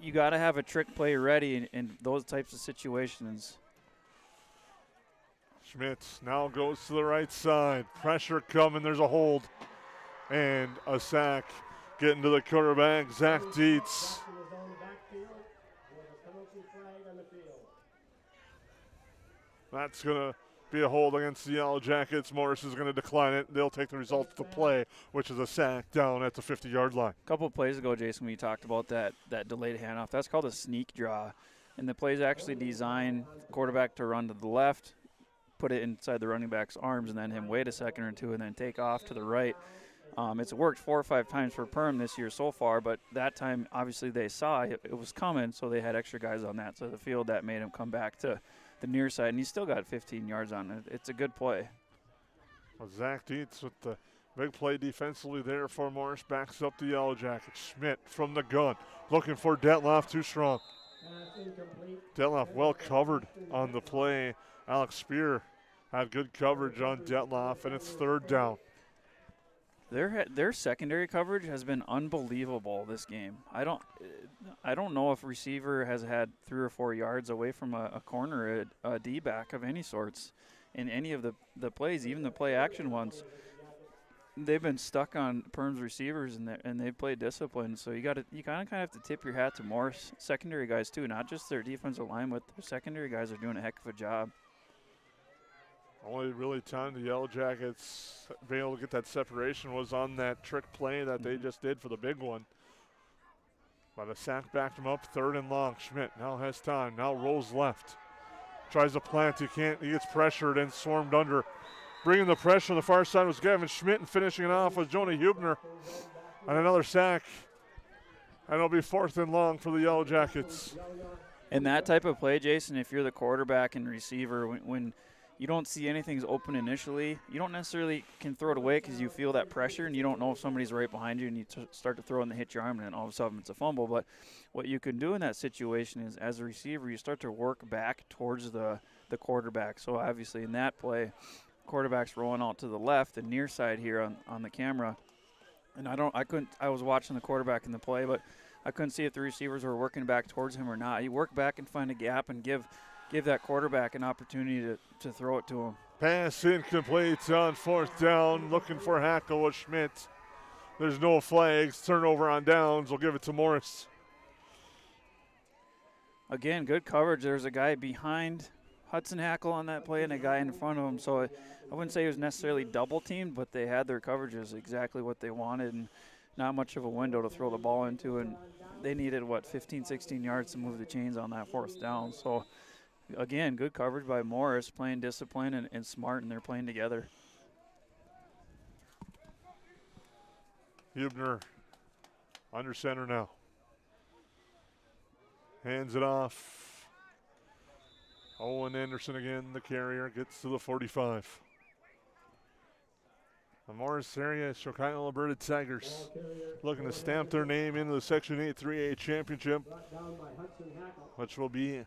You got to have a trick play ready in those types of situations. Schmidt now goes to the right side. Pressure coming. There's a hold and a sack. Getting to the quarterback, Zach Dietz. That's going to be a hold against the Yellowjackets. Morris is going to decline it. They'll take the result of the play, which is a sack down at the 50-yard line. A couple of plays ago, Jason, we talked about that delayed handoff. That's called a sneak draw. And the play's actually designed the quarterback to run to the left, put it inside the running back's arms, and then him wait a second or two and then take off to the right. It's worked 4 or 5 times for Perham this year so far, but that time, obviously, they saw it was coming, so they had extra guys on that side of the field. That made him come back to the near side, and he still got 15 yards on it. It's a good play. Well, Zach Dietz with the big play defensively there for Morris, backs up the Yellowjackets. Schmidt from the gun, looking for Detloff, too strong. Detloff well covered on the play. Alex Spear had good coverage on Detloff, and it's third down. Their secondary coverage has been unbelievable this game. I don't know if receiver has had 3 or 4 yards away from a corner, a D-back of any sorts in any of the plays, even the play action ones. They've been stuck on Perham's receivers, and they've played discipline. So you kind of have to tip your hat to Morris secondary guys too, not just their defensive line, but their secondary guys are doing a heck of a job. Only really time the Yellowjackets being able to get that separation was on that trick play that they just did for the big one. But a sack backed him up, 3rd and long. Schmidt now has time, now rolls left. Tries to plant, he can't, he gets pressured and swarmed under. Bringing the pressure on the far side was Gavin Schmidt, and finishing it off was Jonah Hubner. And another sack. And it'll be 4th and long for the Yellowjackets. And that type of play, Jason, if you're the quarterback and receiver, when you don't see anything's open initially, you don't necessarily can throw it away because you feel that pressure and you don't know if somebody's right behind you, and you start to throw and they hit your arm, and then all of a sudden it's a fumble. But what you can do in that situation is, as a receiver, you start to work back towards the quarterback. So obviously in that play, quarterback's rolling out to the left, the near side here on the camera. And I was watching the quarterback in the play, but I couldn't see if the receivers were working back towards him or not. You work back and find a gap and give that quarterback an opportunity to throw it to him. Pass incomplete on 4th down. Looking for Hackle with Schmidt. There's no flags. Turnover on downs. We'll give it to Morris. Again, good coverage. There's a guy behind Hudson Hackle on that play and a guy in front of him. So I wouldn't say it was necessarily double teamed, but they had their coverages exactly what they wanted, and not much of a window to throw the ball into. And they needed, 15, 16 yards to move the chains on that 4th down. So again, good coverage by Morris, playing discipline and smart, and they're playing together. Hubner under center now. Hands it off. Owen Anderson again, the carrier, gets to the 45. The Morris Area Chokio Alberta Tigers looking to stamp their name into the Section 8 3A Championship, which will be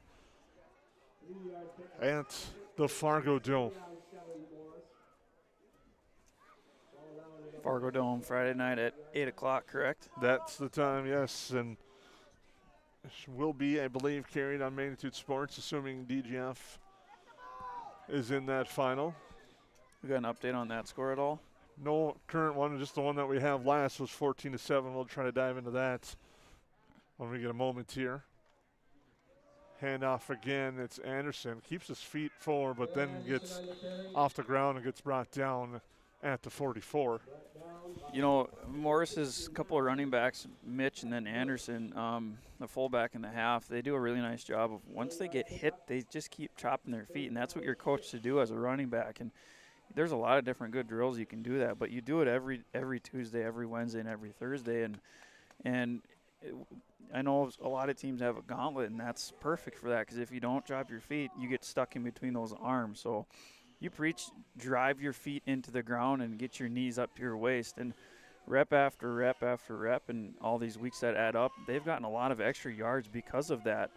at the Fargo Dome. Fargo Dome, Friday night at 8 o'clock, correct? That's the time, yes, and will be, I believe, carried on Magnitude Sports, assuming DGF is in that final. We got an update on that score at all? No current one, just the one that we have last was 14-7. We'll try to dive into that when we get a moment here. Handoff again, it's Anderson. Keeps his feet forward, but then gets off the ground and gets brought down at the 44. You know, Morris's couple of running backs, Mitch and then Anderson, the fullback and the half, they do a really nice job of, once they get hit, they just keep chopping their feet, and that's what you're coached to do as a running back. And there's a lot of different good drills you can do that, but you do it every Tuesday, every Wednesday, and every Thursday. And I know a lot of teams have a gauntlet, and that's perfect for that, because if you don't drop your feet, you get stuck in between those arms. So you preach, drive your feet into the ground and get your knees up to your waist. And rep after rep after rep, and all these weeks that add up, they've gotten a lot of extra yards because of that.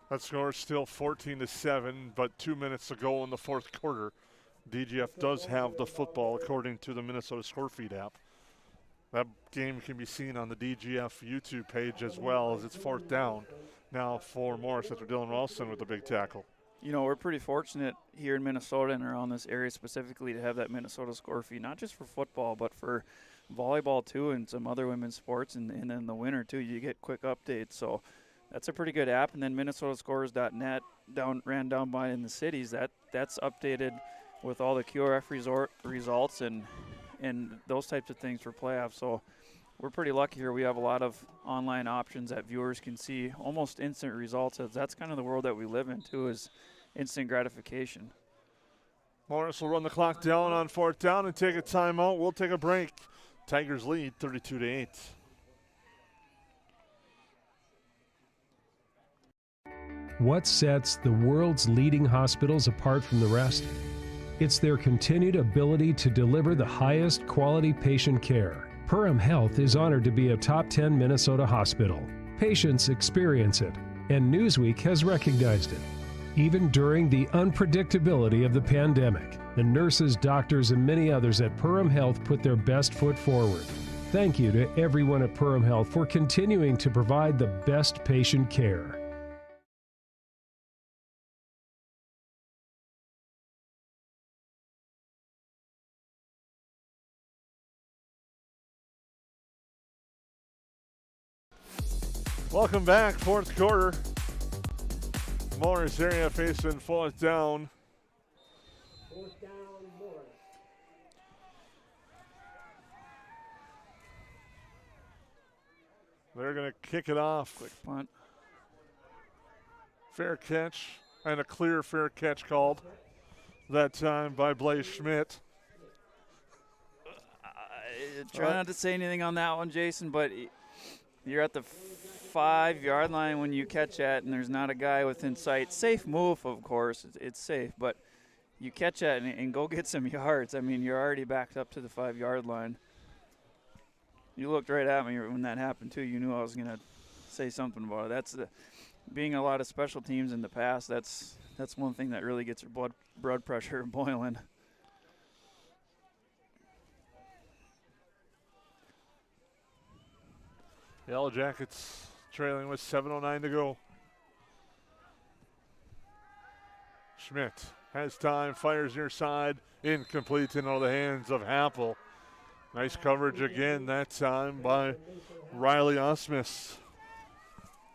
That score is still 14-7, but 2 minutes to go in the 4th quarter. DGF does have the football, according to the Minnesota Scorefeed app. That game can be seen on the DGF YouTube page as well, as it's 4th down now for Morris after Dylan Ralston with a big tackle. You know, we're pretty fortunate here in Minnesota and around this area specifically to have that Minnesota Scorefeed, not just for football, but for volleyball too, and some other women's sports, and in the winter too. You get quick updates, so that's a pretty good app. And then MinnesotaScores.net ran down by in the cities. That's updated with all the QRF results and those types of things for playoffs. So we're pretty lucky here. We have a lot of online options that viewers can see almost instant results, as that's kind of the world that we live in too, is instant gratification. Morris will run the clock down on 4th down and take a timeout. We'll take a break. Tigers lead 32-8. What sets the world's leading hospitals apart from the rest? It's their continued ability to deliver the highest quality patient care. Perham Health is honored to be a top 10 Minnesota hospital. Patients experience it, and Newsweek has recognized it. Even during the unpredictability of the pandemic, the nurses, doctors, and many others at Perham Health put their best foot forward. Thank you to everyone at Perham Health for continuing to provide the best patient care. Welcome back, 4th quarter. Morris Area facing 4th down. 4th down, Morris. They're going to kick it off. Quick punt. Fair catch, and a clear fair catch called that time by Blaze Schmidt. Try not to say anything on that one, Jason, but you're at the 5-yard line when you catch that, and there's not a guy within sight. Safe move, of course. It's safe, but you catch that and go get some yards. I mean, you're already backed up to the 5-yard line. You looked right at me when that happened, too. You knew I was going to say something about it. That's being a lot of special teams in the past, that's one thing that really gets your blood pressure boiling. Yellowjackets trailing with 7:09 to go. Schmidt has time, fires near side, incomplete into the hands of Happel. Nice coverage again that time by Riley Osmus.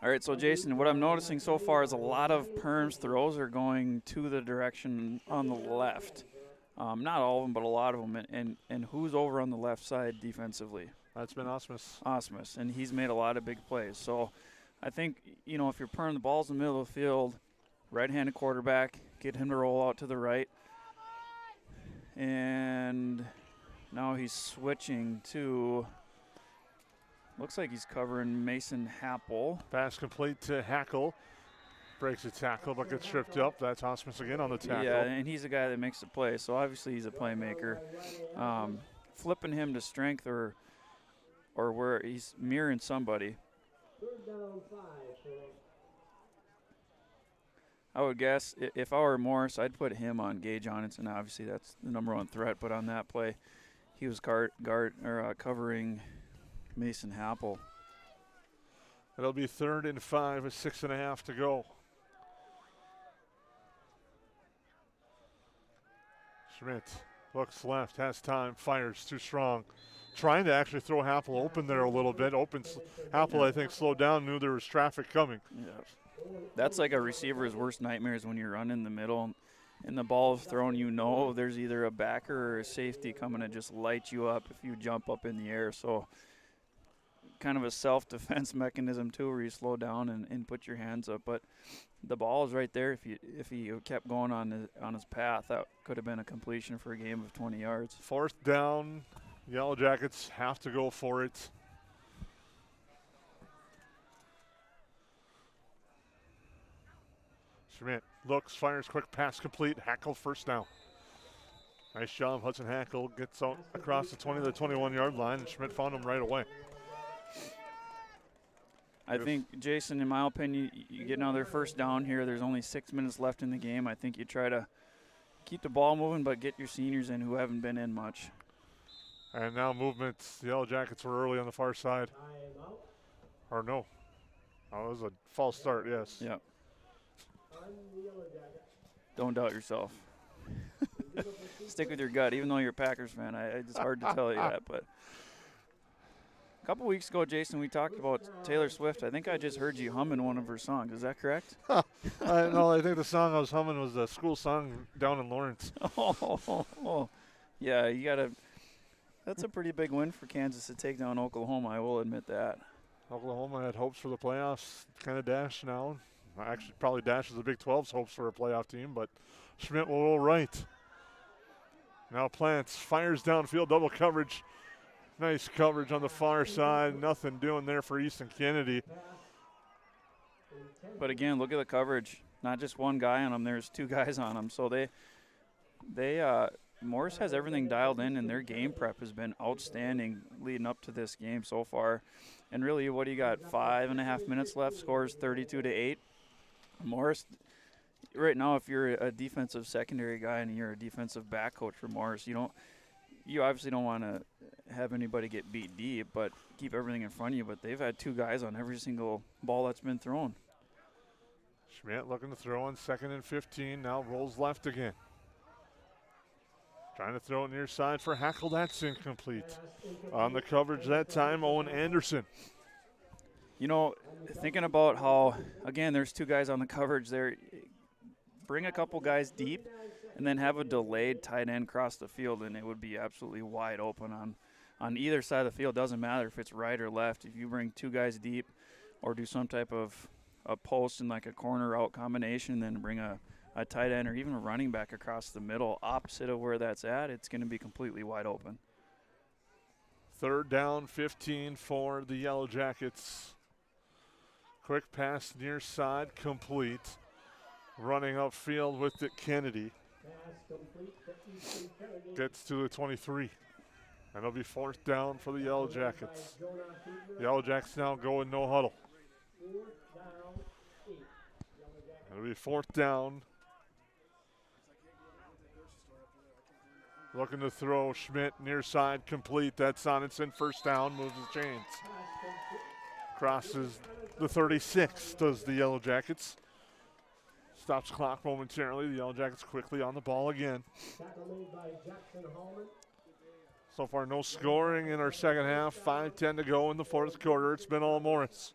All right, so Jason, what I'm noticing so far is a lot of Perham's throws are going to the direction on the left. Not all of them, but a lot of them. And who's over on the left side defensively? That's been Osmus. Osmus, and he's made a lot of big plays. So I think, if you're Perham, the ball's in the middle of the field, right-handed quarterback, get him to roll out to the right. And now he's switching to, looks like he's covering Mason Happel. Pass complete to Hackle. Breaks a tackle, but gets tripped up. That's Osmus again on the tackle. Yeah, and he's a guy that makes the play, so obviously he's a playmaker. Flipping him to strength or where he's mirroring somebody. I would guess if I were Morris, I'd put him on Gage Onitson. Obviously, that's the number one threat. But on that play, he was covering Mason Happel. It'll be 3rd and 5 with 6.5 to go. Schmidt looks left, has time, fires too strong. Trying to actually throw Happel open there a little bit. Happel, I think, slowed down, knew there was traffic coming. Yeah. That's like a receiver's worst nightmares when you run in the middle and the ball is thrown. There's either a backer or a safety coming to just light you up if you jump up in the air. So kind of a self-defense mechanism, too, where you slow down and put your hands up. But the ball is right there. If he kept going on his path, that could have been a completion for a game of 20 yards. 4th down. Yellowjackets have to go for it. Schmidt looks, fires, quick pass complete. Hackle first down. Nice job. Hudson Hackle gets out across the 20 to the 21-yard line, and Schmidt found him right away. I think, Jason, in my opinion, you get another first down here. There's only 6 minutes left in the game. I think you try to keep the ball moving, but get your seniors in who haven't been in much. And now movements. The Yellowjackets were early on the far side. Or no. Oh, it was a false start, yes. Yep. Don't doubt yourself. Stick with your gut, even though you're a Packers fan. It's hard to tell you that. But a couple weeks ago, Jason, we talked about Taylor Swift. I think I just heard you humming one of her songs. Is that correct? No, I think the song I was humming was the school song down in Lawrence. Yeah, you got to – that's a pretty big win for Kansas to take down Oklahoma, I will admit that. Oklahoma had hopes for the playoffs, kind of dashed now. Actually, probably dashes the Big 12's hopes for a playoff team, but Schmidt will roll right. Now Plants fires downfield, double coverage. Nice coverage on the far side. Nothing doing there for Easton Kennedy. But again, look at the coverage. Not just one guy on them. There's 2 guys on them. So Morris has everything dialed in, and their game prep has been outstanding leading up to this game so far. And really, what do you got? 5.5 minutes left. Scores 32-8. Morris, right now, if you're a defensive secondary guy and you're a defensive back coach for Morris, you obviously don't want to have anybody get beat deep, but keep everything in front of you. But they've had 2 guys on every single ball that's been thrown. Schmidt looking to throw on 2nd and 15. Now rolls left again. Trying to throw it near side for Hackle. That's incomplete. On the coverage that time, Owen Anderson. Thinking about how, again, there's 2 guys on the coverage there. Bring a couple guys deep and then have a delayed tight end cross the field, and it would be absolutely wide open on either side of the field, doesn't matter if it's right or left. If you bring two guys deep or do some type of a post in like a corner out combination, then bring a tight end or even a running back across the middle opposite of where that's at, it's going to be completely wide open. 3rd down, 15 for the Yellow Jackets. Quick pass near side, complete. Running upfield with it, Kennedy. Gets to the 23. And it'll be 4th down for the Yellow Jackets. Yellow Jackets now going no huddle. It'll be 4th down. Looking to throw, Schmidt near side, complete. That's Sorensen, 1st down, moves the chains. Crosses the 36, does the Yellow Jackets. Stops clock momentarily. The Yellow Jackets quickly on the ball again. So far, no scoring in our second half. 5:10 to go in the 4th quarter. It's been all Morris.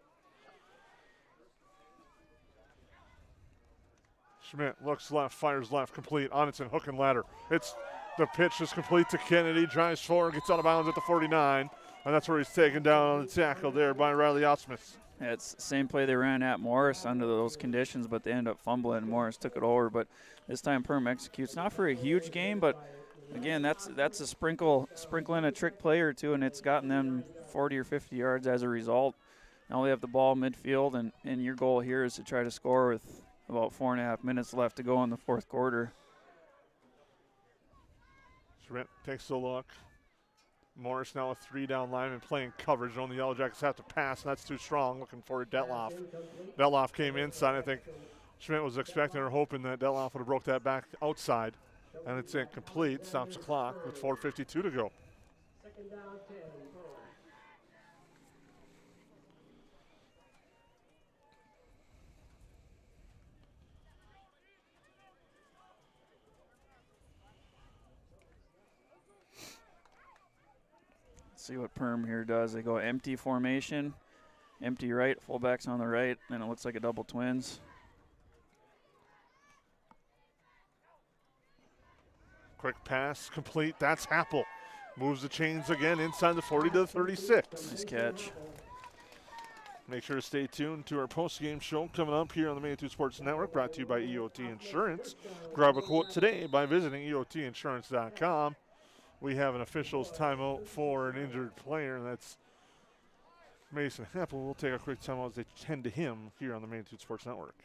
Schmidt looks left, fires left, complete. Onitson, hook and ladder. The pitch is complete to Kennedy. Drives forward, gets out of bounds at the 49. And that's where he's taken down on the tackle there by Riley Osmus. Yeah, it's the same play they ran at Morris under those conditions, but they ended up fumbling. Morris took it over, but this time Perham executes. Not for a huge game, but again, that's a sprinkle in a trick play or two, and it's gotten them 40 or 50 yards as a result. Now they have the ball midfield, and your goal here is to try to score with about 4.5 minutes left to go in the 4th quarter. Schmidt takes a look. Morris now a 3-down lineman playing coverage. Only Yellow Jackets have to pass, and that's too strong. Looking for Detloff. Detloff came inside. I think Schmidt was expecting or hoping that Detloff would have broke that back outside. And it's incomplete. Stops the clock with 4:52 to go. 2nd down, 10. See what Perham here does. They go empty formation, empty right, fullbacks on the right, and it looks like a double twins. Quick pass, complete. That's Happel. Moves the chains again inside the 40 to the 36. Nice catch. Make sure to stay tuned to our post-game show coming up here on the Manitou Sports Network, brought to you by EOT Insurance. Grab a quote today by visiting EOTinsurance.com. We have an official's timeout for an injured player, and that's Mason Happel. We'll take a quick timeout as they tend to him here on the Manitou Sports Network.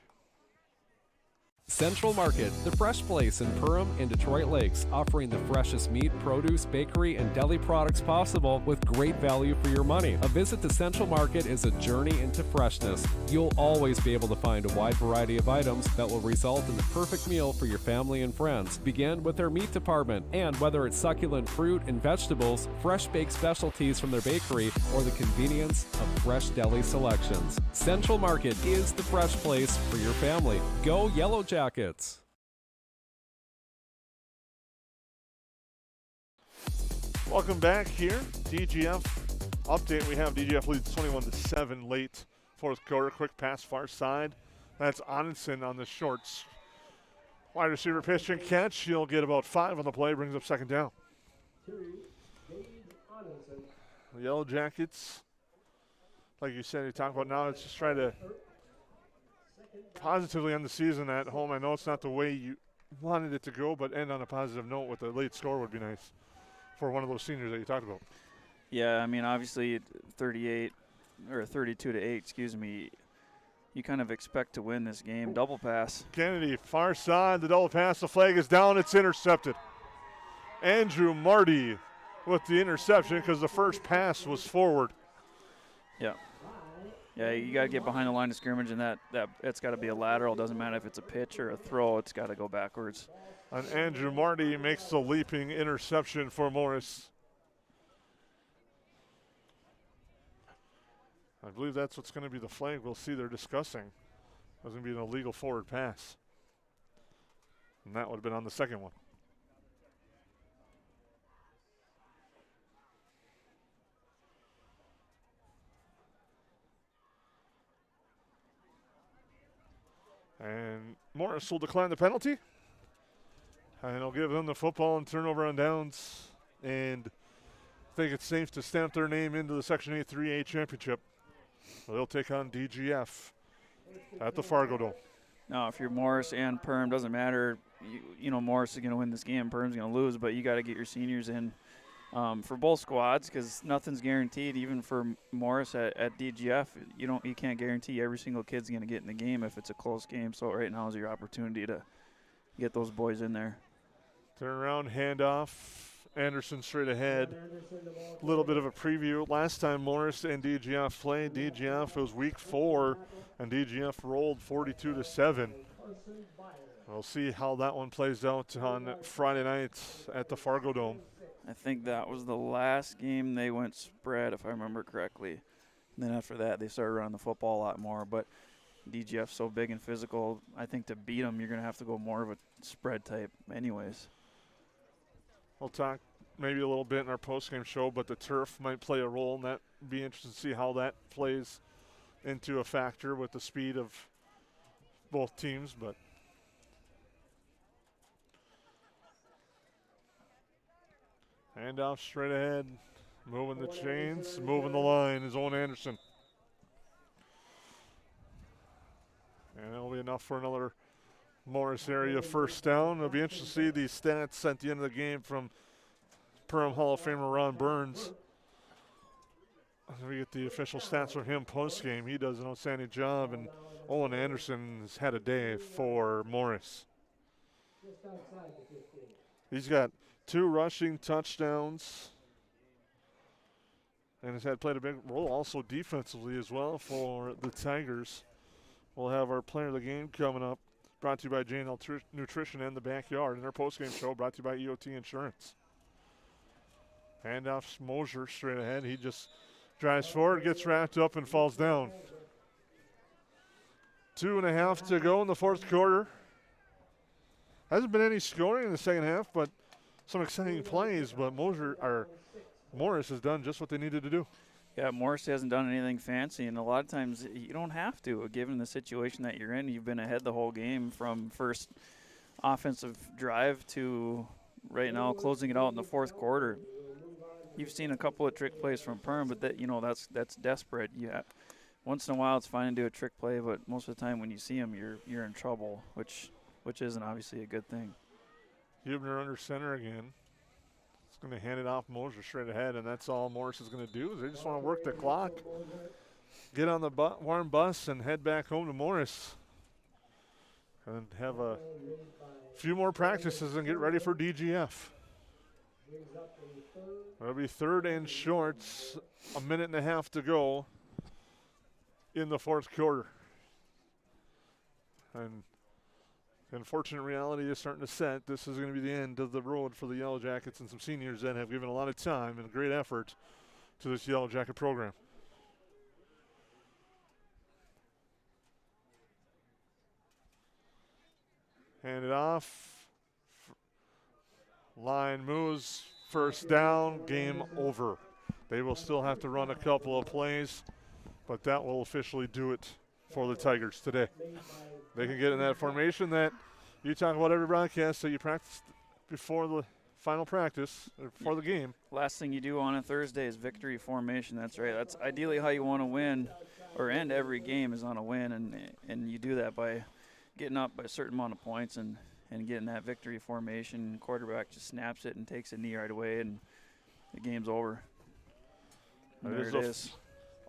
Central Market, the fresh place in Perham and Detroit Lakes, offering the freshest meat, produce, bakery, and deli products possible with great value for your money. A visit to Central Market is a journey into freshness. You'll always be able to find a wide variety of items that will result in the perfect meal for your family and friends. Begin with their meat department, and whether it's succulent fruit and vegetables, fresh baked specialties from their bakery, or the convenience of fresh deli selections, Central Market is the fresh place for your family. Go Yellowjackets! Welcome back here. DGF update. We have DGF leads 21-7 late 4th quarter. Quick pass far side. That's Onenson on the shorts. Wide receiver pitch and catch. He'll get about 5 on the play. Brings up 2nd down. The Yellow Jackets, like you said, you talk about now, it's just try to positively end the season at home. I know it's not the way you wanted it to go, but end on a positive note with a late score would be nice for one of those seniors that you talked about. Yeah, I mean, obviously 38 or 32 to 8, excuse me. You kind of expect to win this game. Double pass. Kennedy, far side, the double pass. The flag is down. It's intercepted. Andrew Marty with the interception because the first pass was forward. Yeah. Yeah, you got to get behind the line of scrimmage, and it's got to be a lateral. Doesn't matter if it's a pitch or a throw. It's got to go backwards. And Andrew Marty makes the leaping interception for Morris. I believe that's what's going to be the flag we'll see they're discussing. It's going to be an illegal forward pass. And that would have been on the second one. And Morris will decline the penalty. And he'll give them the football and turnover on downs. And think it's safe to stamp their name into the Section 8 3A championship. They'll take on DGF at the Fargo Dome. Now, if you're Morris and Perham, doesn't matter. You know Morris is going to win this game, Perham's going to lose, but you got to get your seniors in for both squads because nothing's guaranteed. Even for Morris at DGF, you can't guarantee every single kid's going to get in the game if it's a close game. So right now is your opportunity to get those boys in there. Turn around, handoff. Anderson straight ahead. A little bit of a preview. Last time Morris and DGF played, DGF was week 4, and DGF rolled 42-7. We'll see how that one plays out on Friday night at the Fargo Dome. I think that was the last game they went spread, if I remember correctly. And then after that, they started running the football a lot more. But DGF's so big and physical, I think to beat them, you're going to have to go more of a spread type anyways. We'll talk maybe a little bit in our postgame show, but the turf might play a role, and that be interesting to see how that plays into a factor with the speed of both teams. But handoff straight ahead, moving the chains, moving the line is Owen Anderson. And that'll be enough for another Morris area first down. It'll be interesting to see these stats at the end of the game from Perham Hall of Famer Ron Burns. We get the official stats from him post-game. He does an outstanding job, and Owen Anderson has had a day for Morris. He's got 2 rushing touchdowns and has played a big role also defensively as well for the Tigers. We'll have our player of the game coming up, brought to you by J&L Nutrition and the Backyard, and our postgame show brought to you by EOT Insurance. Handoff Mosier straight ahead. He just drives forward, gets wrapped up, and falls down. 2.5 to go in the fourth quarter. Hasn't been any scoring in the second half, but some exciting plays. But Morris has done just what they needed to do. Yeah, Morris hasn't done anything fancy, and a lot of times you don't have to, given the situation that you're in. You've been ahead the whole game from first offensive drive to right now closing it out in the fourth quarter. You've seen a couple of trick plays from Perham, but that's desperate. Yeah, once in a while it's fine to do a trick play, but most of the time when you see them, you're in trouble, which isn't obviously a good thing. Hubner under center again. He's going to hand it off Mosier straight ahead, and that's all Morris is going to do. They just want to work the clock, get on the warm bus, and head back home to Morris, and have a few more practices and get ready for DGF. It'll be 3rd and short, 1.5 minutes to go in the fourth quarter. And the unfortunate reality is starting to set. This is going to be the end of the road for the Yellowjackets and some seniors that have given a lot of time and great effort to this Yellowjacket program. Hand it off. Line moves. First down. Game over. They will still have to run a couple of plays, but that will officially do it for the Tigers today. They can get in that formation that you talk about every broadcast that you practiced before the final practice, or before the game. Last thing you do on a Thursday is victory formation. That's right. That's ideally how you want to win or end every game is on a win, and you do that by getting up by a certain amount of points and getting that victory formation. Quarterback just snaps it and takes a knee right away, and the game's over. There it is.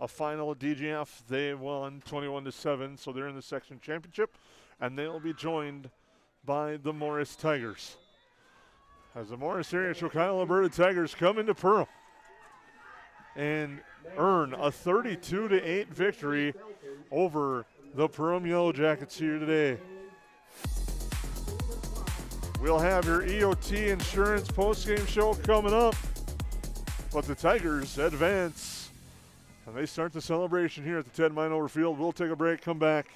A final at DGF. They won 21-7, so they're in the section championship, and they'll be joined by the Morris Tigers. As the Morris Area Chokio Alberta Tigers come into Perham and earn a 32-8 victory over the Perham Yellowjackets here today. We'll have your EOT Insurance postgame show coming up, but the Tigers advance, and they start the celebration here at the Ted Minover Field. We'll take a break, come back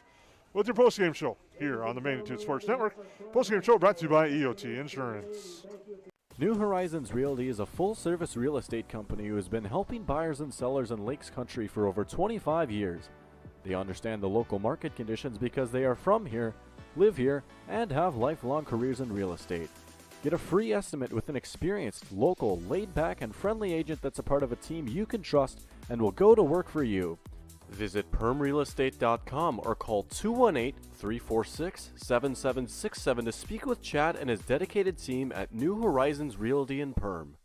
with your postgame show here on the Magnitude Sports Network. Postgame show brought to you by EOT Insurance. New Horizons Realty is a full-service real estate company who has been helping buyers and sellers in Lakes Country for over 25 years. They understand the local market conditions because they are from here, live here, and have lifelong careers in real estate. Get a free estimate with an experienced, local, laid-back, and friendly agent that's a part of a team you can trust and will go to work for you. Visit permrealestate.com or call 218-346-7767 to speak with Chad and his dedicated team at New Horizons Realty in Perm.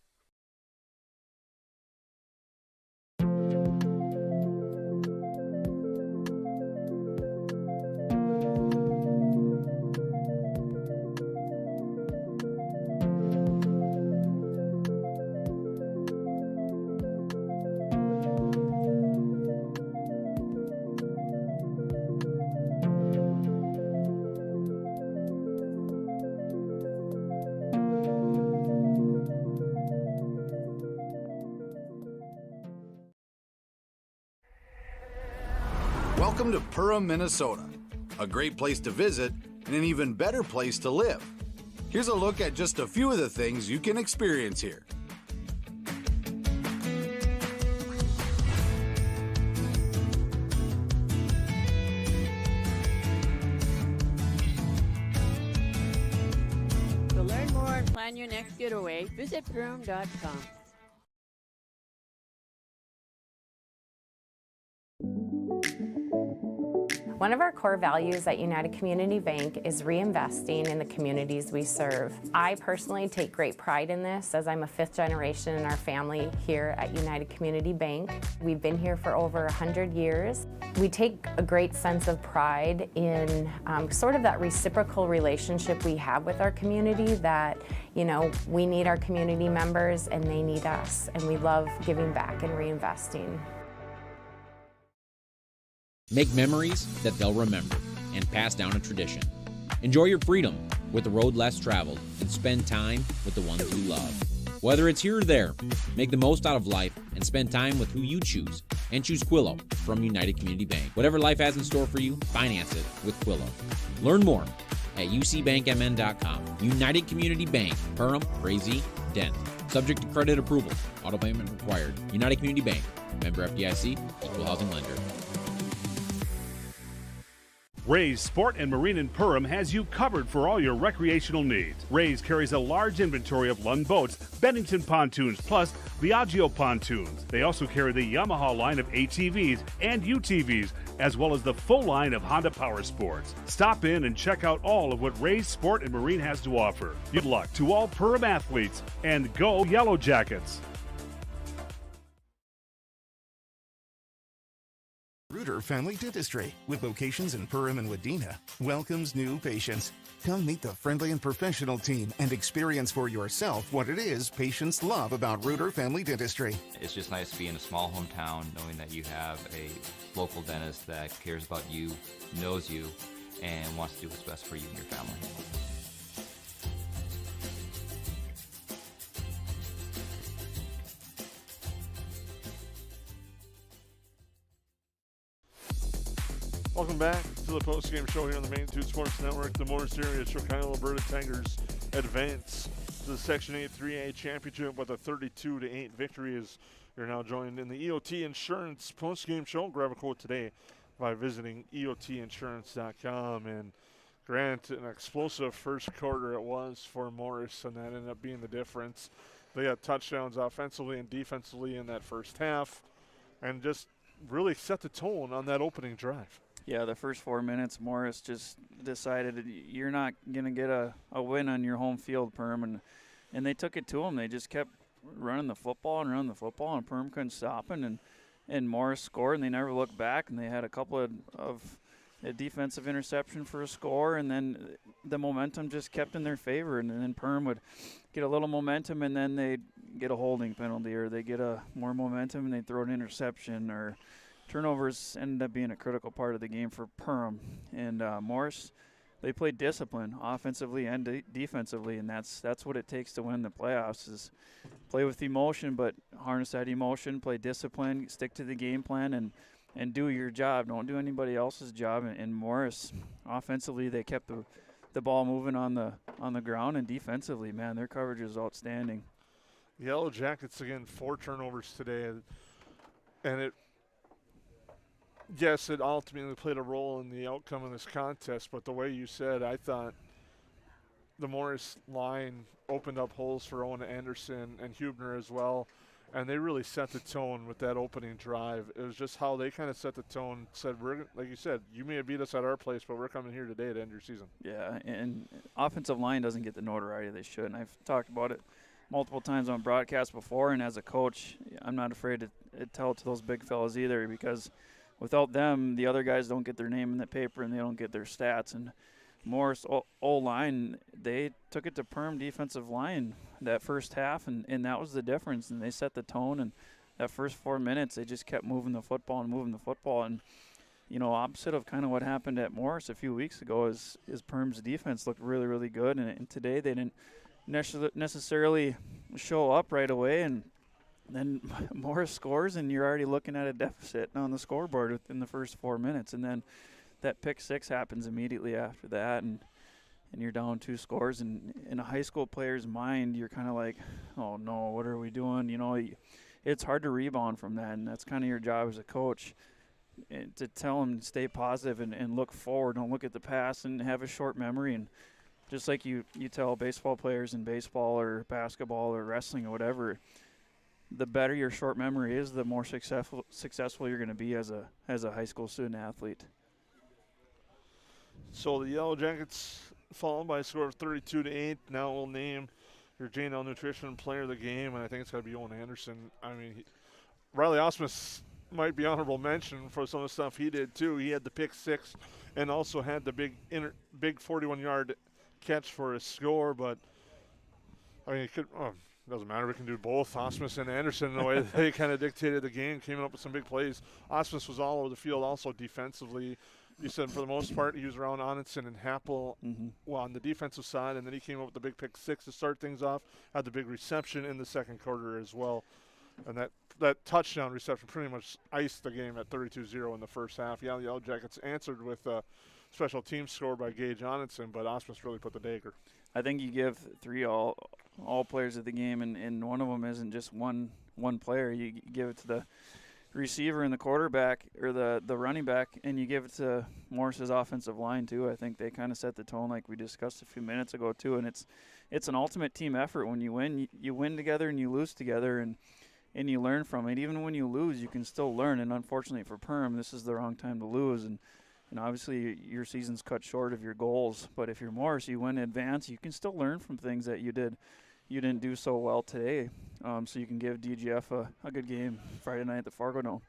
Welcome to Perham, Minnesota, a great place to visit and an even better place to live. Here's a look at just a few of the things you can experience here. To learn more and plan your next getaway, visit Perham.com. One of our core values at United Community Bank is reinvesting in the communities we serve. I personally take great pride in this as I'm a fifth generation in our family here at United Community Bank. We've been here for over 100 years. We take a great sense of pride in sort of that reciprocal relationship we have with our community that, you know, we need our community members and they need us, and we love giving back and reinvesting. Make memories that they'll remember and pass down a tradition. Enjoy your freedom with a road less traveled and spend time with the ones you love. Whether it's here or there, make the most out of life and spend time with who you choose. And choose Quillo from United Community Bank. Whatever life has in store for you, finance it with Quillo. Learn more at ucbankmn.com. United Community Bank, Perham, Crazy, Dent. Subject to credit approval. Auto payment required. United Community Bank. Member FDIC. Equal housing lender. Ray's Sport and Marine in Perham has you covered for all your recreational needs. Ray's carries a large inventory of Lund boats, Bennington pontoons, plus Viaggio pontoons. They also carry the Yamaha line of ATVs and UTVs, as well as the full line of Honda Power Sports. Stop in and check out all of what Ray's Sport and Marine has to offer. Good luck to all Perham athletes, and go Yellowjackets! Reuter Family Dentistry, with locations in Perham and Wadena, welcomes new patients. Come meet the friendly and professional team and experience for yourself what it is patients love about Reuter Family Dentistry. It's just nice to be in a small hometown knowing that you have a local dentist that cares about you, knows you, and wants to do what's best for you and your family. Welcome back to the Postgame show here on the Magnitude Sports Network. The Morris Area Chokio Alberta Tigers advance to the Section 8 3A Championship with a 32-8 victory as you're now joined in the EOT Insurance Postgame show. Grab a quote today by visiting EOTinsurance.com. And Grant, an explosive first quarter it was for Morris, and that ended up being the difference. They had touchdowns offensively and defensively in that first half and just really set the tone on that opening drive. Yeah, the first 4 minutes, Morris just decided you're not going to get a win on your home field, Perm, and they took it to them. They just kept running the football, and Perm couldn't stop it, and Morris scored, and they never looked back, and they had a couple of a defensive interception for a score, and then the momentum just kept in their favor, and then Perm would get a little momentum, and then they'd get a holding penalty, or they get a more momentum, and they'd throw an interception, or turnovers ended up being a critical part of the game for Perham. And Morris, they played discipline offensively and defensively, and that's what it takes to win the playoffs is play with emotion, but harness that emotion, play discipline, stick to the game plan, and do your job. Don't do anybody else's job. And Morris, offensively, they kept the ball moving on the ground, and defensively, man, their coverage is outstanding. Yellowjackets, again, 4 turnovers today, and yes, it ultimately played a role in the outcome of this contest, but the way you said, I thought the Morris line opened up holes for Owen Anderson and Hubner as well, and they really set the tone with that opening drive. It was just how they kind of set the tone, said, "We're, like you said, you may have beat us at our place, but we're coming here today to end your season." Yeah, and offensive line doesn't get the notoriety they should, and I've talked about it multiple times on broadcast before, and as a coach, I'm not afraid to tell it to those big fellas either, because without them, the other guys don't get their name in the paper and they don't get their stats. And Morris O-line, they took it to Perham defensive line that first half, and that was the difference. And they set the tone, and that first 4 minutes, they just kept moving the football. And, you know, opposite of kind of what happened at Morris a few weeks ago is Perham's defense looked really, really good. And today they didn't necessarily show up right away, and then Morris scores, and you're already looking at a deficit on the scoreboard within the first 4 minutes. And then that pick six happens immediately after that, and you're down 2 scores. And in a high school player's mind, you're kind of like, oh, no, what are we doing? You know, it's hard to rebound from that, and that's kind of your job as a coach, to tell them to stay positive and look forward. Don't look at the past and have a short memory. And just like you tell baseball players in baseball or basketball or wrestling or whatever, the better your short memory is, the more successful you're going to be as a high school student athlete. So the Yellowjackets fallen by a score of 32-8. Now we'll name your J&L Nutrition Player of the Game, and I think it's got to be Owen Anderson. I mean, Riley Osmus might be honorable mention for some of the stuff he did too. He had the pick six and also had the big 41-yard catch for a score, but I mean, it doesn't matter. We can do both. Osmus and Anderson, in the way they kind of dictated the game, came up with some big plays. Osmus was all over the field also defensively. You said for the most part he was around Onitson and Happel on the defensive side, and then he came up with the big pick six to start things off, had the big reception in the second quarter as well. And that touchdown reception pretty much iced the game at 32-0 in the first half. Yeah, the Yellowjackets answered with a special team score by Gage Onitson, but Osmus really put the dagger. I think you give 3 all players of the game, and one of them isn't just one player. You give it to the receiver and the quarterback, or the running back, and you give it to Morris's offensive line too. I think they kind of set the tone like we discussed a few minutes ago too, and it's an ultimate team effort. When you win, you win together and you lose together, and you learn from it. Even when you lose, you can still learn, and unfortunately for Perham, this is the wrong time to lose, and obviously your season's cut short of your goals. But if you're Morris, you win in advance, you can still learn from things that you didn't do so well today, so you can give DGF a good game Friday night at the Fargo Dome.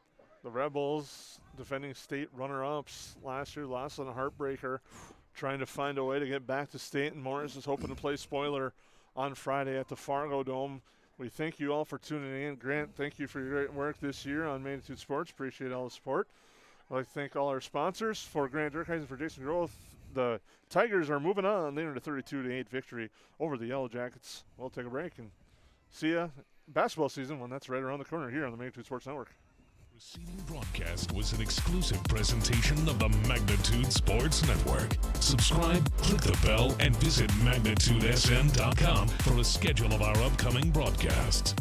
The Rebels, defending state runner-ups last year, lost on a heartbreaker, trying to find a way to get back to state, and Morris is hoping to play spoiler on Friday at the Fargo Dome. We thank you all for tuning in. Grant, thank you for your great work this year on Magnitude Sports. Appreciate all the support. I'd like to thank all our sponsors. For Grant Durkheisen, for Jason Groth, the Tigers are moving on. They're in a 32-8 victory over the Yellowjackets. We'll take a break and see ya basketball season when that's right around the corner here on the Magnitude Sports Network. The preceding broadcast was an exclusive presentation of the Magnitude Sports Network. Subscribe, click the bell, and visit magnitudesn.com for a schedule of our upcoming broadcasts.